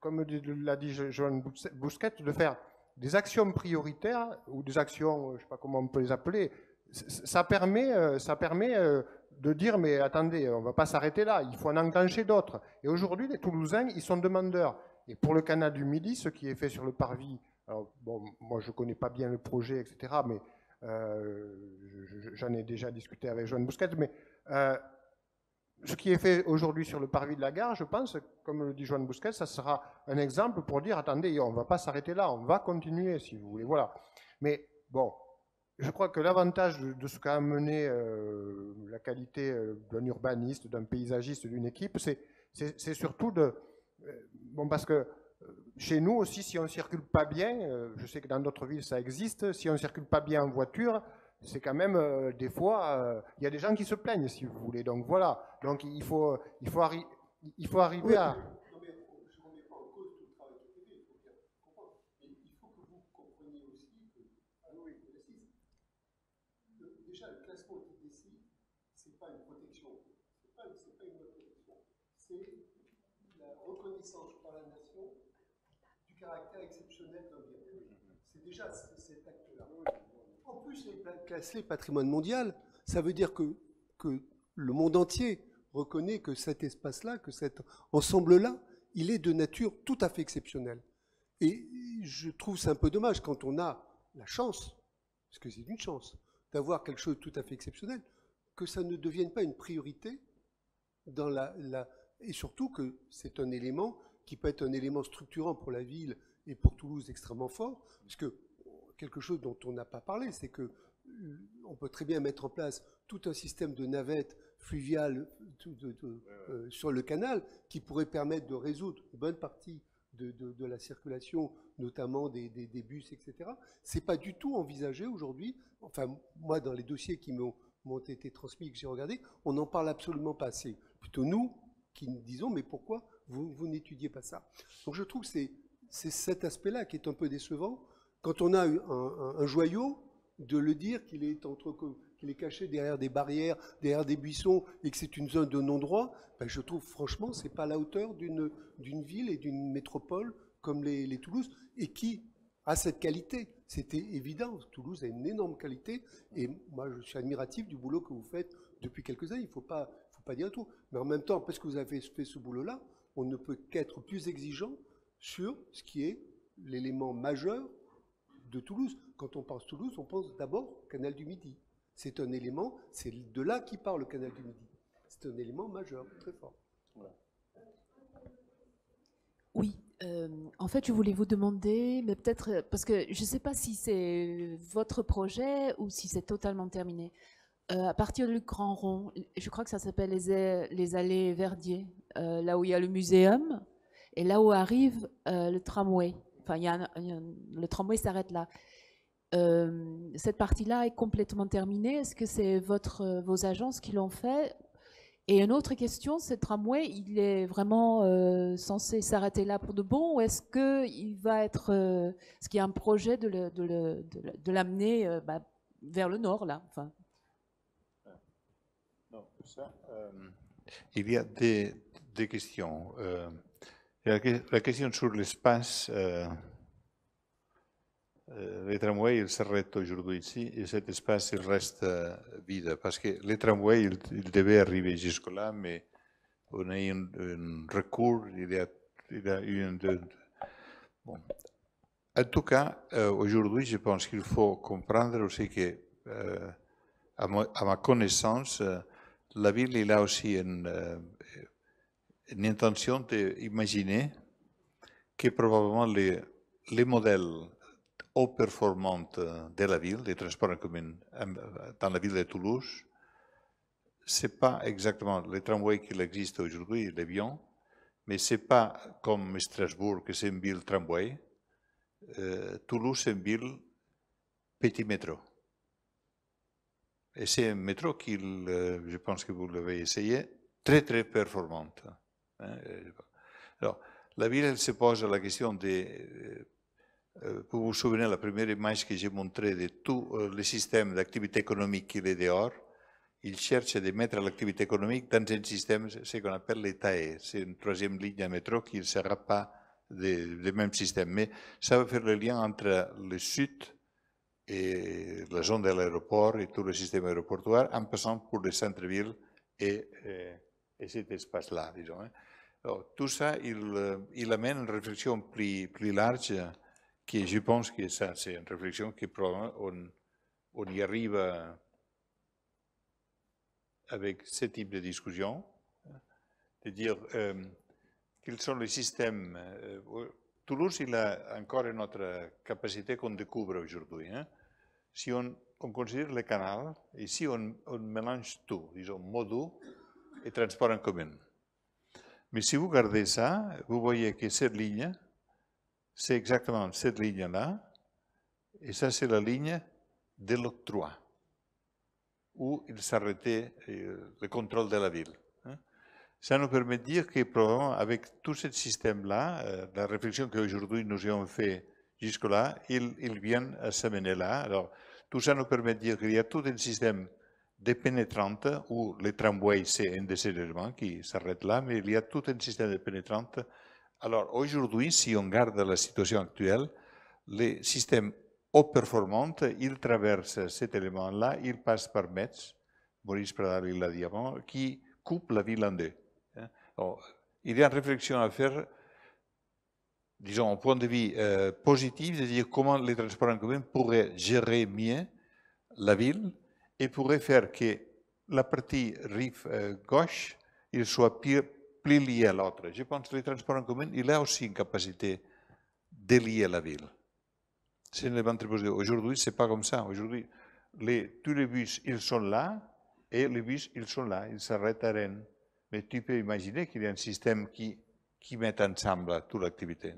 comme l'a dit Joan Bousquet, de faire des actions prioritaires ou des actions, je ne sais pas comment on peut les appeler, ça permet de dire, mais attendez, on ne va pas s'arrêter là, il faut en enclencher d'autres. Et aujourd'hui, les Toulousains, ils sont demandeurs. Et pour le canal du Midi, ce qui est fait sur le parvis, alors, bon, moi je ne connais pas bien le projet, etc., mais j'en ai déjà discuté avec Joan Bousquet, mais ce qui est fait aujourd'hui sur le parvis de la gare, je pense, comme le dit Joan Bousquet, ça sera un exemple pour dire, attendez, on ne va pas s'arrêter là, on va continuer, si vous voulez. Voilà. Mais bon, je crois que l'avantage de ce qu'a amené la qualité d'un urbaniste, d'un paysagiste, d'une équipe, c'est surtout de... Bon, parce que chez nous aussi, si on ne circule pas bien, je sais que dans d'autres villes ça existe, si on ne circule pas bien en voiture, c'est quand même des fois, il y a des gens qui se plaignent, si vous voulez. Donc voilà, donc il faut arriver à... Non mais je ne remets pas en cause tout le travail qui est fait, il faut bien comprendre. Mais il faut que vous compreniez aussi que, déjà le classement qui décide, ce n'est pas une protection, ce n'est pas une protection, c'est la reconnaissance par la nation du caractère exceptionnel d'un bien. C'est déjà cet acte-là. En plus, les classés patrimoine mondial, ça veut dire que le monde entier reconnaît que cet espace-là, que cet ensemble-là, il est de nature tout à fait exceptionnelle. Et je trouve c'est un peu dommage quand on a la chance, parce que c'est une chance, d'avoir quelque chose de tout à fait exceptionnel, que ça ne devienne pas une priorité dans Et surtout que c'est un élément qui peut être un élément structurant pour la ville et pour Toulouse extrêmement fort, parce que quelque chose dont on n'a pas parlé, c'est que on peut très bien mettre en place tout un système de navettes fluviales sur le canal qui pourrait permettre de résoudre une bonne partie de la circulation, notamment des bus, etc. Ce n'est pas du tout envisagé aujourd'hui. Enfin, moi, dans les dossiers qui m'ont été transmis, que j'ai regardés, on n'en parle absolument pas. C'est plutôt nous qui nous disons, mais pourquoi vous n'étudiez pas ça? Donc je trouve que c'est cet aspect-là qui est un peu décevant. Quand on a un joyau, de le dire qu'il est caché derrière des barrières, derrière des buissons, et que c'est une zone de non-droit, ben je trouve franchement c'est pas à la hauteur d'une ville et d'une métropole comme les Toulouse, et qui a cette qualité. C'était évident, Toulouse a une énorme qualité, et moi je suis admiratif du boulot que vous faites depuis quelques années, il ne faut pas dire tout. Mais en même temps, parce que vous avez fait ce boulot-là, on ne peut qu'être plus exigeant sur ce qui est l'élément majeur de Toulouse. Quand on pense Toulouse, on pense d'abord Canal du Midi. C'est un élément, c'est de là qui part le Canal du Midi. C'est un élément majeur, très fort. Voilà. Oui, en fait, je voulais vous demander, mais peut-être, parce que je ne sais pas si c'est votre projet ou si c'est totalement terminé. À partir du Grand Rond, je crois que ça s'appelle les allées Verdier, là où il y a le muséum, et là où arrive le tramway. Enfin, le tramway s'arrête là. Cette partie-là est complètement terminée. Est-ce que c'est vos agences qui l'ont fait? Et une autre question, ce tramway, il est vraiment censé s'arrêter là pour de bon, ou est-ce qu'il va être, est-ce qu'il y a un projet de l'amener vers le nord là, enfin. Non, ça, il y a des questions. La question sur l'espace. Les tramways, ils s'arrêtent aujourd'hui ici et cet espace, il reste vide parce que les tramways, ils devaient arriver jusque-là, mais on a eu un recours, il y a eu bon. En tout cas, aujourd'hui, je pense qu'il faut comprendre aussi que, à ma connaissance, la ville, il a aussi une intention d'imaginer que probablement les modèles haut performante de la ville, des transports en commun dans la ville de Toulouse, ce n'est pas exactement le tramway qui existe aujourd'hui, l'avion, mais ce n'est pas comme Strasbourg, que c'est une ville tramway. Toulouse, c'est une ville petit métro. Et c'est un métro qui, je pense que vous l'avez essayé, très très performante. Alors, la ville, elle se pose la question de... Vous vous souvenez, la première image que j'ai montrée de tout le système d'activité économique qu'il est dehors, il cherche de mettre l'activité économique dans un système, ce qu'on appelle les TAE. C'est une troisième ligne de métro qui ne sera pas du même système. Mais ça va faire le lien entre le sud et la zone de l'aéroport et tout le système aéroportuaire, en passant pour le centre-ville et cet espace-là, disons. Alors, tout ça, il amène une réflexion plus large, qui je pense que ça, c'est une réflexion qui probablement on y arrive avec ce type de discussion, de dire quels sont les systèmes. Toulouse, il a encore une autre capacité qu'on découvre aujourd'hui. Si on considère le canal, ici on mélange tout, disons, modu et transport en commun. Mais si vous regardez ça, vous voyez que cette ligne, c'est exactement cette ligne-là, et ça c'est la ligne de l'octroi, où il s'arrêtait le contrôle de la ville. Ça nous permet de dire que probablement avec tout ce système-là, la réflexion qu'aujourd'hui nous avons fait jusque-là, il vient à s'amener là. Alors, tout ça nous permet de dire qu'il y a tout un système de pénétrante où les tramways, c'est un de ces éléments qui s'arrête là, mais il y a tout un système de pénétrante. Alors, aujourd'hui, si on garde la situation actuelle, les systèmes haut performants, ils traversent cet élément-là, ils passent par Metz, Maurice Pradal il l'a dit avant, qui coupe la ville en deux. Alors, il y a une réflexion à faire, disons, au point de vue positif, de dire comment les transports en commun pourraient gérer mieux la ville et pourraient faire que la partie rive gauche il soit plus plus liés à l'autre. Je pense que le transport en commun, il a aussi une capacité de lier la ville. C'est une entreprise. Aujourd'hui, ce n'est pas comme ça. Aujourd'hui, tous les bus, ils sont là, et les bus, ils sont là, ils s'arrêtent à Rennes. Mais tu peux imaginer qu'il y a un système qui met ensemble toute l'activité.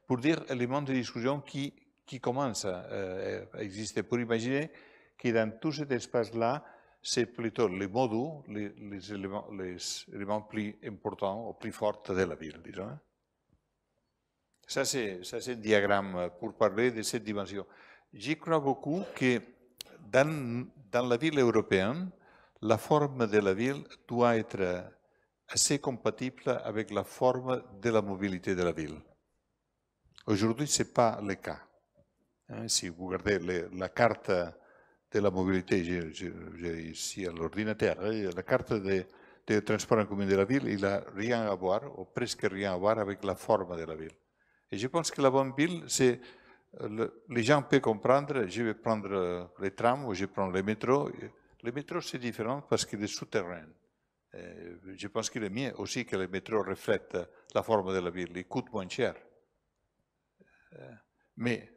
Pour dire l'élément de discussion qui commence à exister, pour imaginer que dans tout cet espace-là, c'est plutôt les modules, les éléments plus importants ou plus forts de la ville, disons. Ça, c'est un diagramme pour parler de cette dimension. J'y crois beaucoup que dans la ville européenne, la forme de la ville doit être assez compatible avec la forme de la mobilité de la ville. Aujourd'hui, ce n'est pas le cas. Si vous regardez la carte de la mobilité, j'ai ici à l'ordinateur, la carte de transport en commun de la ville, il n'a rien à voir, ou presque rien à voir avec la forme de la ville. Et je pense que la bonne ville, c'est les gens peuvent comprendre, je vais prendre les trams ou je prends les métros. Les métros, c'est différent parce qu'il est souterrain. Je pense qu'il est mieux aussi que les métros reflètent la forme de la ville, ils coûtent moins cher. Mais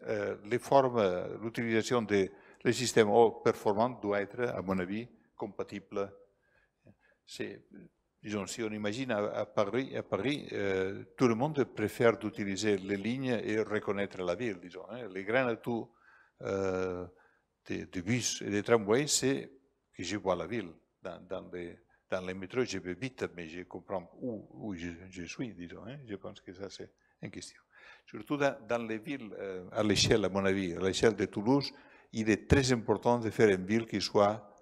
les formes, l'utilisation des systèmes performants doit être, à mon avis, compatible. Disons, si on imagine à Paris, tout le monde préfère utiliser les lignes et reconnaître la ville. Disons, les grands atouts des bus et des tramways, c'est que je vois la ville. Dans les métros, je vais vite, mais je comprends où je suis. Disons, je pense que ça, c'est une question. Surtout dans les villes, à l'échelle, à mon avis, à l'échelle de Toulouse, il est très important de faire une ville qui soit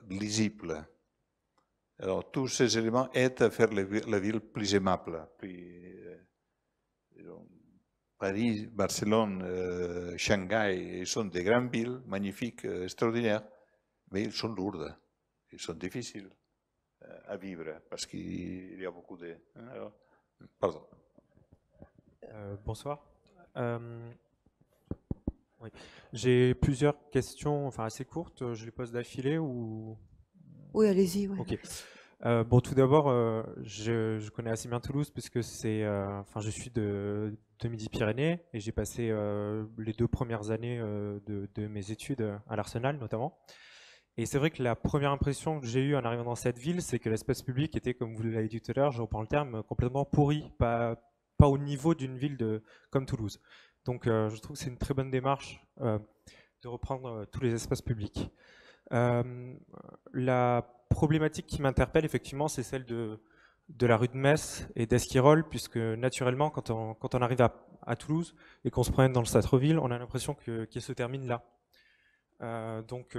lisible. Alors, tous ces éléments aident à faire la ville plus aimable. Paris, Barcelone, Shanghai, ils sont des grandes villes, magnifiques, extraordinaires, mais ils sont lourdes, ils sont difficiles à vivre parce qu'il y a beaucoup de... Alors, pardon. Bonsoir. Oui. J'ai plusieurs questions, enfin assez courtes. Je les pose d'affilée ou... Oui, allez-y. Ouais. Ok. Bon, tout d'abord, je connais assez bien Toulouse puisque je suis de Midi-Pyrénées et j'ai passé les 2 premières années de mes études à l'Arsenal notamment. Et c'est vrai que la première impression que j'ai eue en arrivant dans cette ville, c'est que l'espace public était, comme vous l'avez dit tout à l'heure, je reprends le terme, complètement pourri, pas au niveau d'une ville comme Toulouse. Donc je trouve que c'est une très bonne démarche de reprendre tous les espaces publics. La problématique qui m'interpelle effectivement, c'est celle de la rue de Metz et d'Esquirol, puisque naturellement, quand on arrive à Toulouse et qu'on se promène dans le centre-ville, on a l'impression qu'il se termine là. Donc,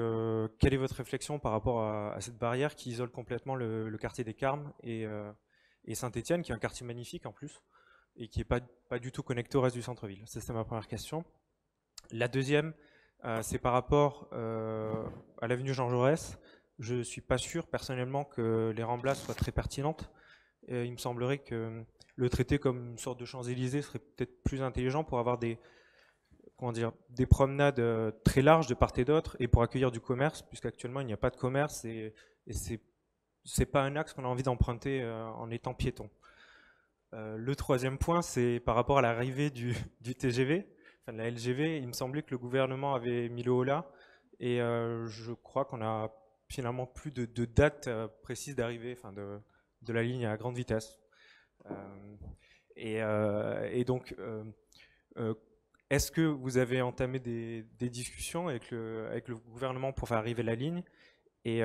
quelle est votre réflexion par rapport à cette barrière qui isole complètement le quartier des Carmes et Saint-Étienne, qui est un quartier magnifique en plus, et qui n'est pas du tout connecté au reste du centre-ville? C'est ma première question. La deuxième, c'est par rapport à l'avenue Jean Jaurès. Je ne suis pas sûr personnellement que les remblas soient très pertinentes. Il me semblerait que le traiter comme une sorte de Champs-Élysées serait peut-être plus intelligent pour avoir des promenades très larges de part et d'autre et pour accueillir du commerce, puisqu'actuellement il n'y a pas de commerce et c'est pas un axe qu'on a envie d'emprunter en étant piéton. Le troisième point, c'est par rapport à l'arrivée du TGV, enfin de la LGV. Il me semblait que le gouvernement avait mis le holà et je crois qu'on a finalement plus de date précise d'arrivée, enfin de la ligne à grande vitesse. Et donc, est-ce que vous avez entamé des discussions avec le gouvernement pour faire arriver la ligne et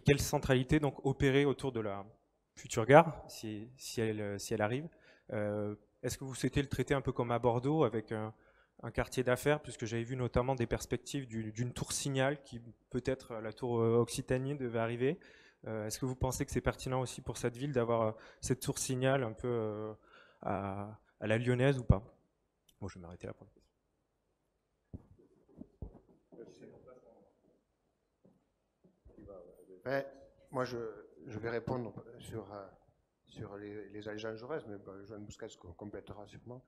quelle centralité donc opérer autour de la future gare, si elle arrive? Est-ce que vous souhaitez le traiter un peu comme à Bordeaux, avec un quartier d'affaires, puisque j'avais vu notamment des perspectives d'une tour Signal qui peut-être la tour Occitanie devait arriver. Est-ce que vous pensez que c'est pertinent aussi pour cette ville d'avoir cette tour Signal un peu à la lyonnaise ou pas? Bon, je vais m'arrêter là pour la question. Moi, je vais répondre sur les allées Jean Jaurès, mais Joanne Busquets complétera sûrement.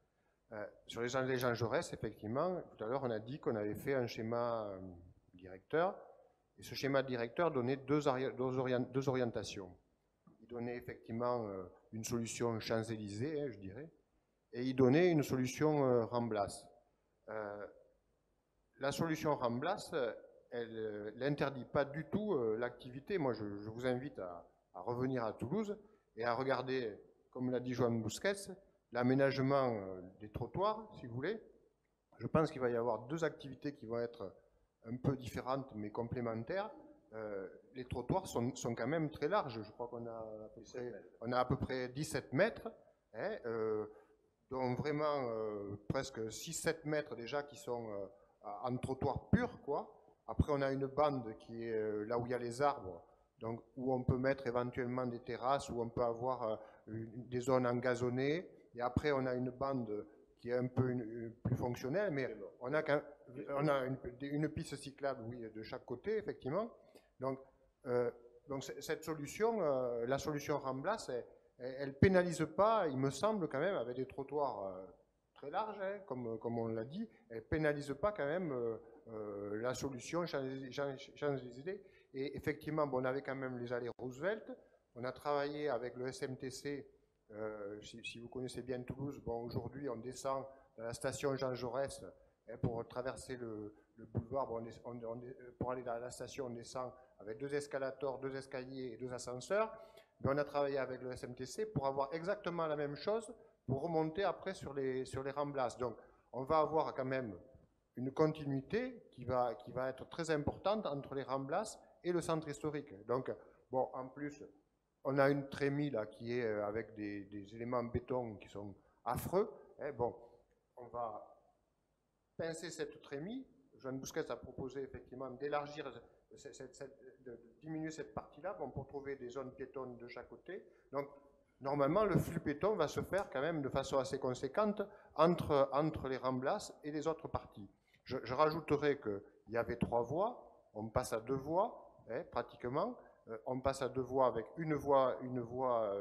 Sur les allées Jean Jaurès, effectivement, tout à l'heure, on a dit qu'on avait fait un schéma directeur, et ce schéma directeur donnait deux orientations. Il donnait effectivement une solution Champs-Élysées, je dirais, et il donnait une solution Ramblas. La solution Ramblas, elle n'interdit pas du tout l'activité. Moi, je vous invite à revenir à Toulouse et à regarder, comme l'a dit Joan Busquets, l'aménagement des trottoirs, si vous voulez. Je pense qu'il va y avoir deux activités qui vont être un peu différentes mais complémentaires. Les trottoirs sont quand même très larges. Je crois qu'on a à peu près 17 mètres, hein, dont vraiment presque 6-7 mètres déjà qui sont en trottoir pur, quoi. Après, on a une bande qui est là où il y a les arbres, donc où on peut mettre éventuellement des terrasses, où on peut avoir des zones engazonnées. Et après, on a une bande qui est un peu plus fonctionnelle, mais on a une piste cyclable, oui, de chaque côté, effectivement. Donc cette solution, la solution Ramblas, elle ne pénalise pas, il me semble quand même, avec des trottoirs très larges, hein, comme on l'a dit, elle ne pénalise pas quand même la solution Champs-Élysées. Et effectivement, bon, on avait quand même les allées Roosevelt, on a travaillé avec le SMTC, si vous connaissez bien Toulouse, bon, aujourd'hui on descend à la station Jean Jaurès, hein, pour traverser le boulevard, bon, pour aller dans la station, on descend avec 2 escalators, 2 escaliers et 2 ascenseurs. Mais on a travaillé avec le SMTC pour avoir exactement la même chose pour remonter après sur les Ramblas. Donc on va avoir quand même une continuité qui va être très importante entre les Ramblas et le centre historique. Donc bon, en plus, on a une trémie là qui est avec des éléments en béton qui sont affreux. Hein, bon, on va pincer cette trémie. Joan Busquets a proposé effectivement d'élargir, de diminuer cette partie-là, bon, pour trouver des zones piétonnes de chaque côté. Donc, normalement, le flux piéton va se faire quand même de façon assez conséquente entre les Ramblas et les autres parties. Je rajouterai qu'il y avait 3 voies, on passe à 2 voies, hein, pratiquement. On passe à 2 voies avec une voie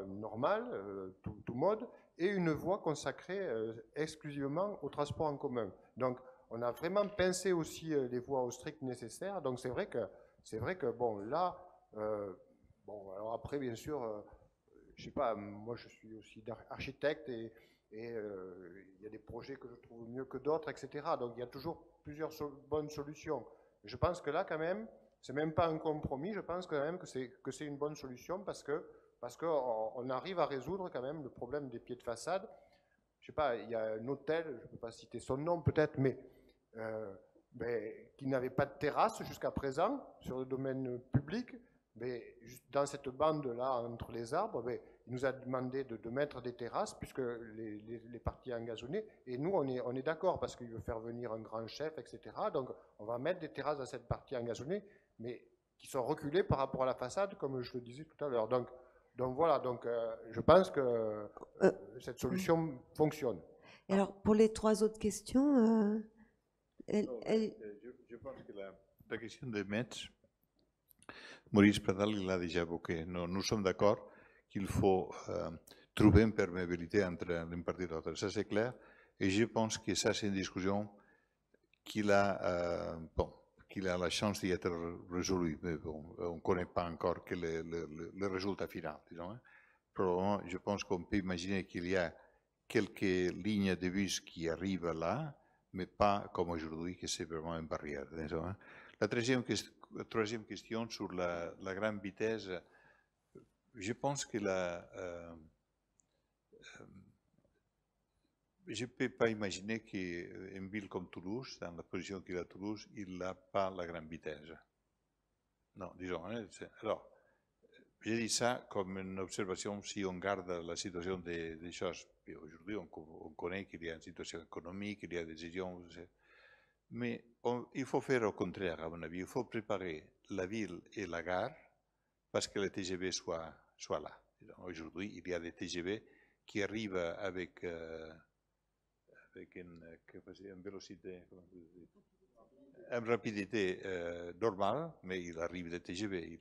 normale, tout mode, et une voie consacrée exclusivement au transport en commun. Donc, on a vraiment pincé aussi les voies au strict nécessaire. Donc, c'est vrai que bon, là, bon, alors après, bien sûr, je sais pas, moi je suis aussi architecte et il y a des projets que je trouve mieux que d'autres, etc. Donc, il y a toujours plusieurs bonnes solutions. Je pense que là, quand même, c'est même pas un compromis, je pense quand même que c'est une bonne solution parce qu'on arrive à résoudre quand même le problème des pieds de façade. Je sais pas, il y a un hôtel, je ne peux pas citer son nom peut-être, mais qui n'avait pas de terrasse jusqu'à présent sur le domaine public. Mais dans cette bande-là, entre les arbres, il nous a demandé de mettre des terrasses puisque les parties engazonnées. Et nous, on est d'accord parce qu'il veut faire venir un grand chef, etc. Donc, on va mettre des terrasses dans cette partie engazonnée, mais qui sont reculées par rapport à la façade, comme je le disais tout à l'heure. Donc voilà, je pense que cette solution fonctionne. Et alors, pour les 3 autres questions, je pense que la question de Metz, Maurice Pradal l'a déjà évoqué. Nous sommes d'accord qu'il faut trouver une perméabilité entre l'une partie et l'autre. Ça, c'est clair. Et je pense que ça, c'est une discussion qu'il a la chance d'y être résolue. Mais bon, on ne connaît pas encore que le résultat final, disons. Hein. Probablement, je pense qu'on peut imaginer qu'il y a quelques lignes de bus qui arrivent là, mais pas comme aujourd'hui, que c'est vraiment une barrière. Disons, hein. La troisième question sur la grande vitesse, je pense que je ne peux pas imaginer qu'une ville comme Toulouse, dans la position qu'il a Toulouse, il n'a pas la grande vitesse. Non, disons. Hein, alors, je dis ça comme une observation si on garde la situation des choses. Aujourd'hui, on connaît qu'il y a une situation économique, il y a des décisions. Mais il faut faire au contraire, à mon avis. Il faut préparer la ville et la gare parce que les TGV soient là. Aujourd'hui, il y a des TGV qui arrivent avec une vélocité, une rapidité normale, mais il arrive des TGV.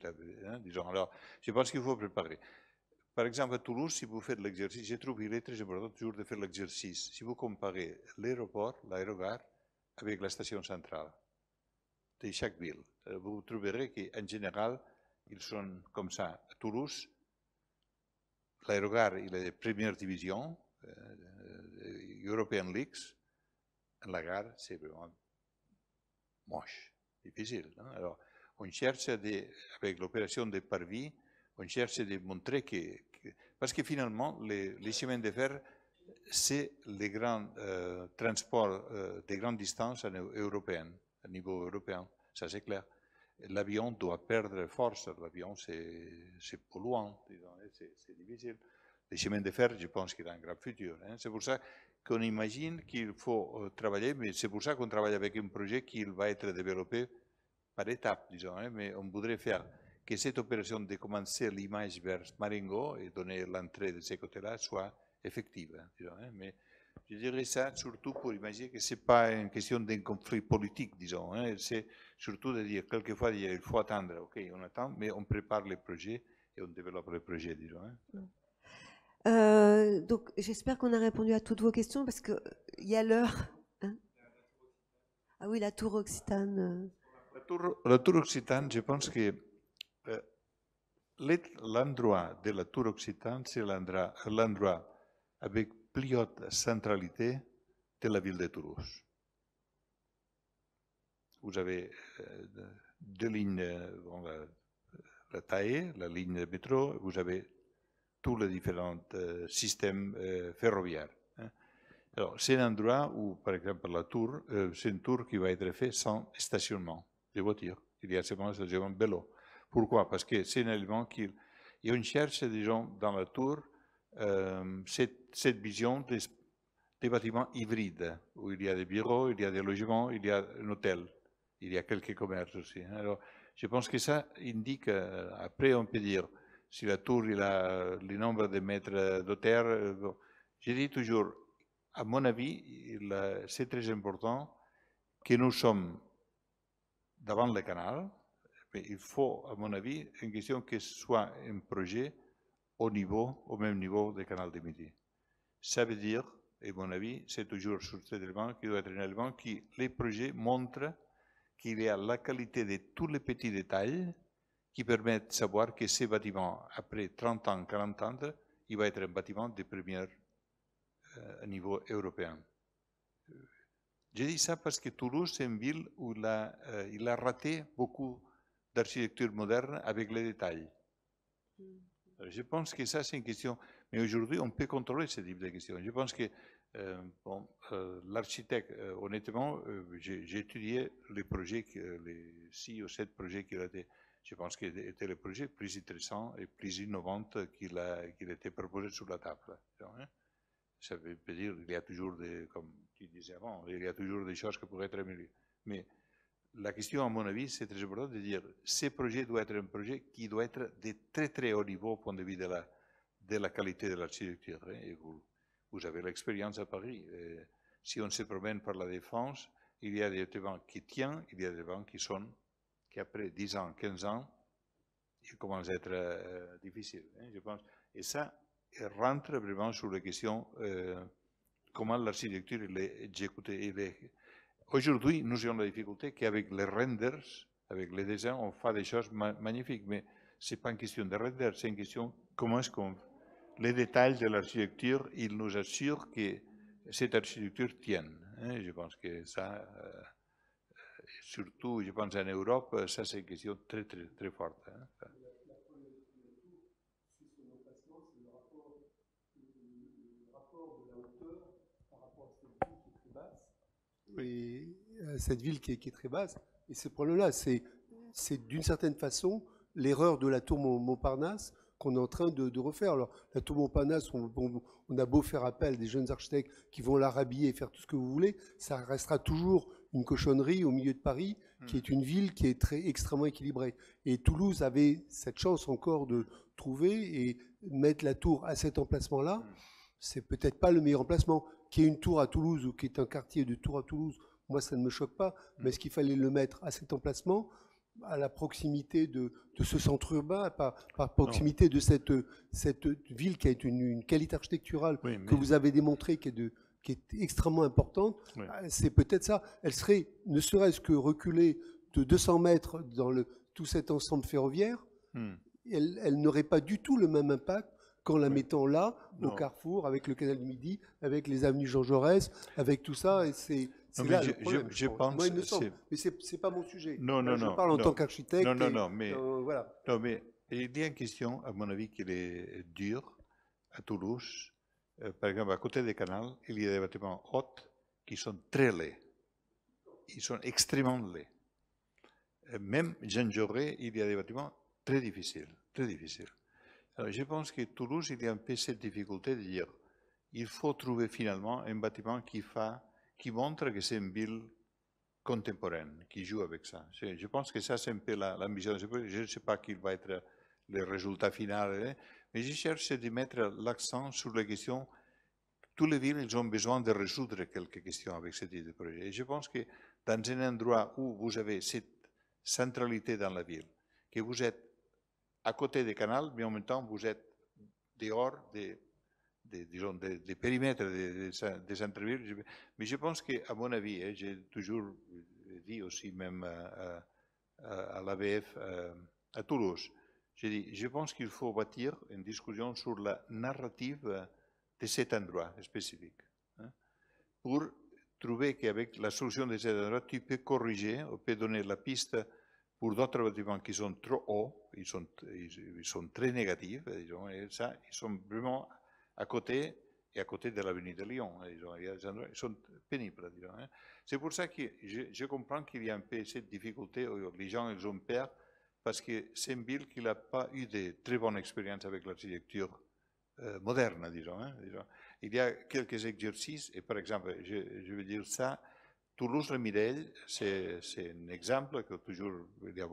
Disons. Alors, je pense qu'il faut préparer. Par exemple, à Toulouse, si vous faites l'exercice, je trouve qu'il est très important toujours de faire l'exercice. Si vous comparez l'aéroport, l'aérogare, avec la station centrale de chaque ville, vous trouverez qu'en général, ils sont comme ça. À Toulouse, l'aérogare, il est de première division, European Leagues. La gare, c'est vraiment moche, difficile. Non? Alors, on cherche, avec l'opération de Parvis, on cherche de montrer parce que finalement, les chemins de fer, c'est les grands transports de grande distance européens, à niveau européen, ça c'est clair. L'avion doit perdre force, l'avion c'est polluant, c'est difficile. Les chemins de fer, je pense qu'il a un grand futur. Hein. C'est pour ça qu'on imagine qu'il faut travailler, mais c'est pour ça qu'on travaille avec un projet qui va être développé par étapes, disons. Hein, mais on voudrait faire que cette opération de commencer l'image vers Marengo et donner l'entrée de ce côté-là soit effective. Hein, disons, hein, mais je dirais ça surtout pour imaginer que ce n'est pas une question d'un conflit politique, disons. Hein, c'est surtout de dire, quelquefois, il faut attendre. OK, on attend, mais on prépare les projets et on développe les projets, disons. Hein. Donc, j'espère qu'on a répondu à toutes vos questions parce qu'il y a l'heure. Hein, ah oui, la tour Occitane. La tour Occitane, je pense que l'endroit de la tour Occitane, c'est l'endroit avec plus haute centralité de la ville de Toulouse. Vous avez deux lignes, la taille, la ligne de métro, vous avez tous les différents systèmes ferroviaires. Hein. Alors, c'est un endroit où, par exemple, la tour, c'est une tour qui va être faite sans stationnement de voitures. Il y a seulement un stationnement de vélo. Pourquoi? Parce que c'est un élément on cherche des gens dans la tour cette vision des bâtiments hybrides, où il y a des bureaux, il y a des logements, il y a un hôtel, il y a quelques commerces aussi. Hein. Alors, je pense que ça indique, après on peut dire, si la tour il a le nombre de mètres de terre, je dis toujours, à mon avis, c'est très important que nous sommes devant le canal, mais il faut, à mon avis, une question que ce soit un projet au même niveau du canal du Midi. Ça veut dire, à mon avis, c'est toujours sur cet élément qui doit être un élément qui, les projets montrent qu'il y a la qualité de tous les petits détails qui permettent de savoir que ce bâtiment, après 30 ans, 40 ans, il va être un bâtiment de premier niveau européen. Je dis ça parce que Toulouse, c'est une ville où il a raté beaucoup d'architecture moderne avec les détails. Je pense que ça, c'est une question. Mais aujourd'hui, on peut contrôler ce type de questions. Je pense que l'architecte, honnêtement, j'ai étudié les projets, les 6 ou 7 projets qu'il a été. Je pense que c'était le projet plus intéressant et plus innovant qu'il a été proposé sur la table. Ça veut dire qu'il y a toujours, comme tu disais avant, il y a toujours des choses qui pourraient être améliorées. Mais la question, à mon avis, c'est très important de dire que ce projet doit être un projet qui doit être de très très haut niveau au point de vue de la qualité de l'architecture. Et vous avez l'expérience à Paris. Si on se promène par la Défense, il y a des bâtiments qui tiennent, il y a des bâtiments qui après 10 ans, 15 ans, ils commencent à être difficiles, je pense. Et ça rentre vraiment sur la question comment l'architecture est exécutée. Aujourd'hui, nous avons la difficulté qu'avec les renders, avec les dessins, on fait des choses magnifiques, mais ce n'est pas une question de render, c'est une question comment est-ce qu'on... Les détails de l'architecture, ils nous assurent que cette architecture tienne. Je pense que ça, surtout, je pense en Europe, ça c'est une question très, très, très forte. Et cette ville qui est très basse. Et ce problème-là, c'est d'une certaine façon l'erreur de la tour Montparnasse qu'on est en train de refaire. Alors, la tour Montparnasse, on a beau faire appel à des jeunes architectes qui vont la rhabiller et faire tout ce que vous voulez, ça restera toujours une cochonnerie au milieu de Paris, qui est une ville qui est extrêmement équilibrée. Et Toulouse avait cette chance encore de trouver et mettre la tour à cet emplacement-là. C'est peut-être pas le meilleur emplacement. Qu'il y ait une tour à Toulouse ou qu'il y ait un quartier de tour à Toulouse, moi ça ne me choque pas, mais est-ce qu'il fallait le mettre à cet emplacement, à la proximité de ce centre urbain, par proximité de cette ville qui a une qualité architecturale que vous avez démontré qui est extrêmement importante, c'est peut-être ça. Elle serait, ne serait-ce que reculée de 200 mètres dans tout cet ensemble ferroviaire, elle n'aurait pas du tout le même impact qu'en la mettant là, Non. au carrefour, avec le canal du Midi, avec les avenues Jean Jaurès, avec tout ça, et c'est là le problème. Je pense, moi, il me semble. Mais c'est pas mon sujet. Non, Là, non, je non. parle en non. tant qu'architecte. Non, mais, voilà. non, mais il y a une question, à mon avis, qui est dure à Toulouse. Par exemple, à côté des canals, il y a des bâtiments hauts qui sont très laids. Ils sont extrêmement laids. Même Jean Jaurès, il y a des bâtiments très difficiles, très difficiles. Alors, je pense que Toulouse, il y a un peu cette difficulté de dire il faut trouver finalement un bâtiment qui montre que c'est une ville contemporaine, qui joue avec ça. Je pense que ça, c'est un peu l'ambition. Je ne sais pas quel va être le résultat final, mais je cherche de mettre l'accent sur les questions. Toutes les villes, elles ont besoin de résoudre quelques questions avec ce type de projet. Et je pense que dans un endroit où vous avez cette centralité dans la ville, que vous êtes à côté des canals, mais en même temps, vous êtes dehors des périmètres des centres-villes. Mais je pense qu'à mon avis, j'ai toujours dit aussi même à l'ABF à Toulouse, j'ai dit, je pense qu'il faut bâtir une discussion sur la narrative de cet endroit spécifique, pour trouver qu'avec la solution de cet endroit, tu peux corriger, ou peux donner la piste pour d'autres bâtiments qui sont trop hauts, ils sont très négatifs, disons, et ça, ils sont vraiment à côté, et à côté de l'avenue de Lyon. Ils sont pénibles. C'est pour ça que je comprends qu'il y a un peu cette difficulté, les gens ils ont peur, parce que c'est une ville qui n'a pas eu de très bonnes expériences avec l'architecture moderne, disons. Il y a quelques exercices, et par exemple, je veux dire ça, Toulouse-le-Mireille, c'est un exemple que toujours il y a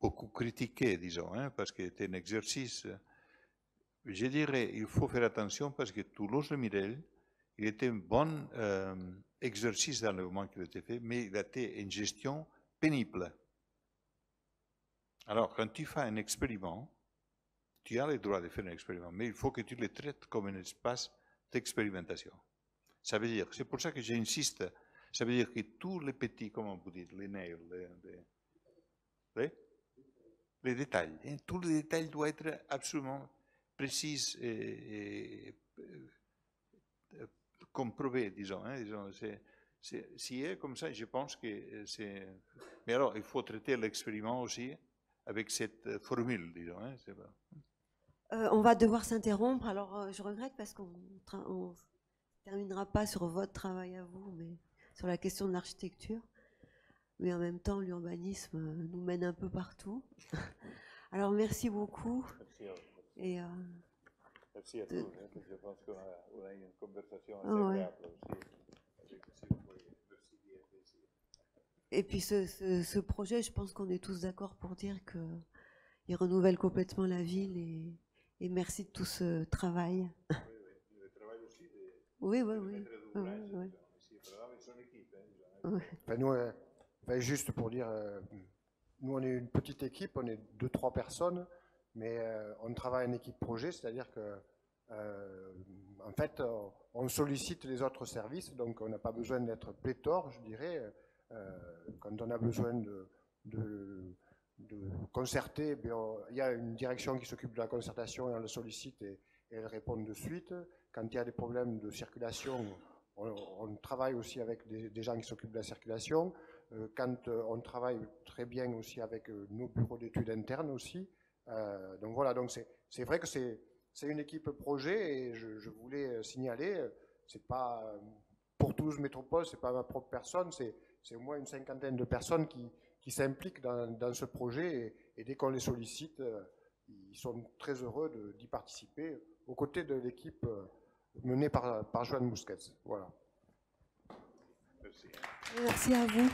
beaucoup critiqué, disons, parce que c'est un exercice. Je dirais, il faut faire attention parce que Toulouse-le-Mireille, il était un bon exercice dans le moment qu'il a été fait, mais il a été une gestion pénible. Alors, quand tu fais un expériment, tu as le droit de faire un expériment, mais il faut que tu le traites comme un espace d'expérimentation. Ça veut dire, c'est pour ça que j'insiste, ça veut dire que tous les petits, comment vous dites, les nails, les détails, tous les détails doivent être absolument précis et comprouvés, disons. Si est comme ça, je pense que c'est... Mais alors, il faut traiter l'expériment aussi avec cette formule, disons. On va devoir s'interrompre, alors je regrette parce qu'on ne terminera pas sur votre travail à vous, mais sur la question de l'architecture. Mais en même temps, l'urbanisme nous mène un peu partout. Alors merci beaucoup. Merci à vous. Et, merci à tous. Je pense qu'on a eu une conversation assez agréable aussi. Et puis ce projet, je pense qu'on est tous d'accord pour dire qu'il renouvelle complètement la ville et merci de tout ce travail. Oui, le travail aussi Nous, juste pour dire, nous on est une petite équipe, on est 2-3 personnes, mais on travaille en équipe projet, c'est-à-dire que en fait on sollicite les autres services, donc on n'a pas besoin d'être pléthore, je dirais. Quand on a besoin de concerter, il y a une direction qui s'occupe de la concertation et on le sollicite et elle répond de suite. Quand il y a des problèmes de circulation, on travaille aussi avec des gens qui s'occupent de la circulation. Quand on travaille très bien aussi avec nos bureaux d'études internes aussi. Donc voilà, donc c'est vrai que c'est une équipe projet et je voulais signaler, c'est pas pour Toulouse Métropole, c'est pas ma propre personne, c'est au moins une 50aine de personnes qui s'impliquent dans ce projet et dès qu'on les sollicite, ils sont très heureux d'y participer aux côtés de l'équipe menée par Joan Busquets. Voilà. Merci. Merci à vous.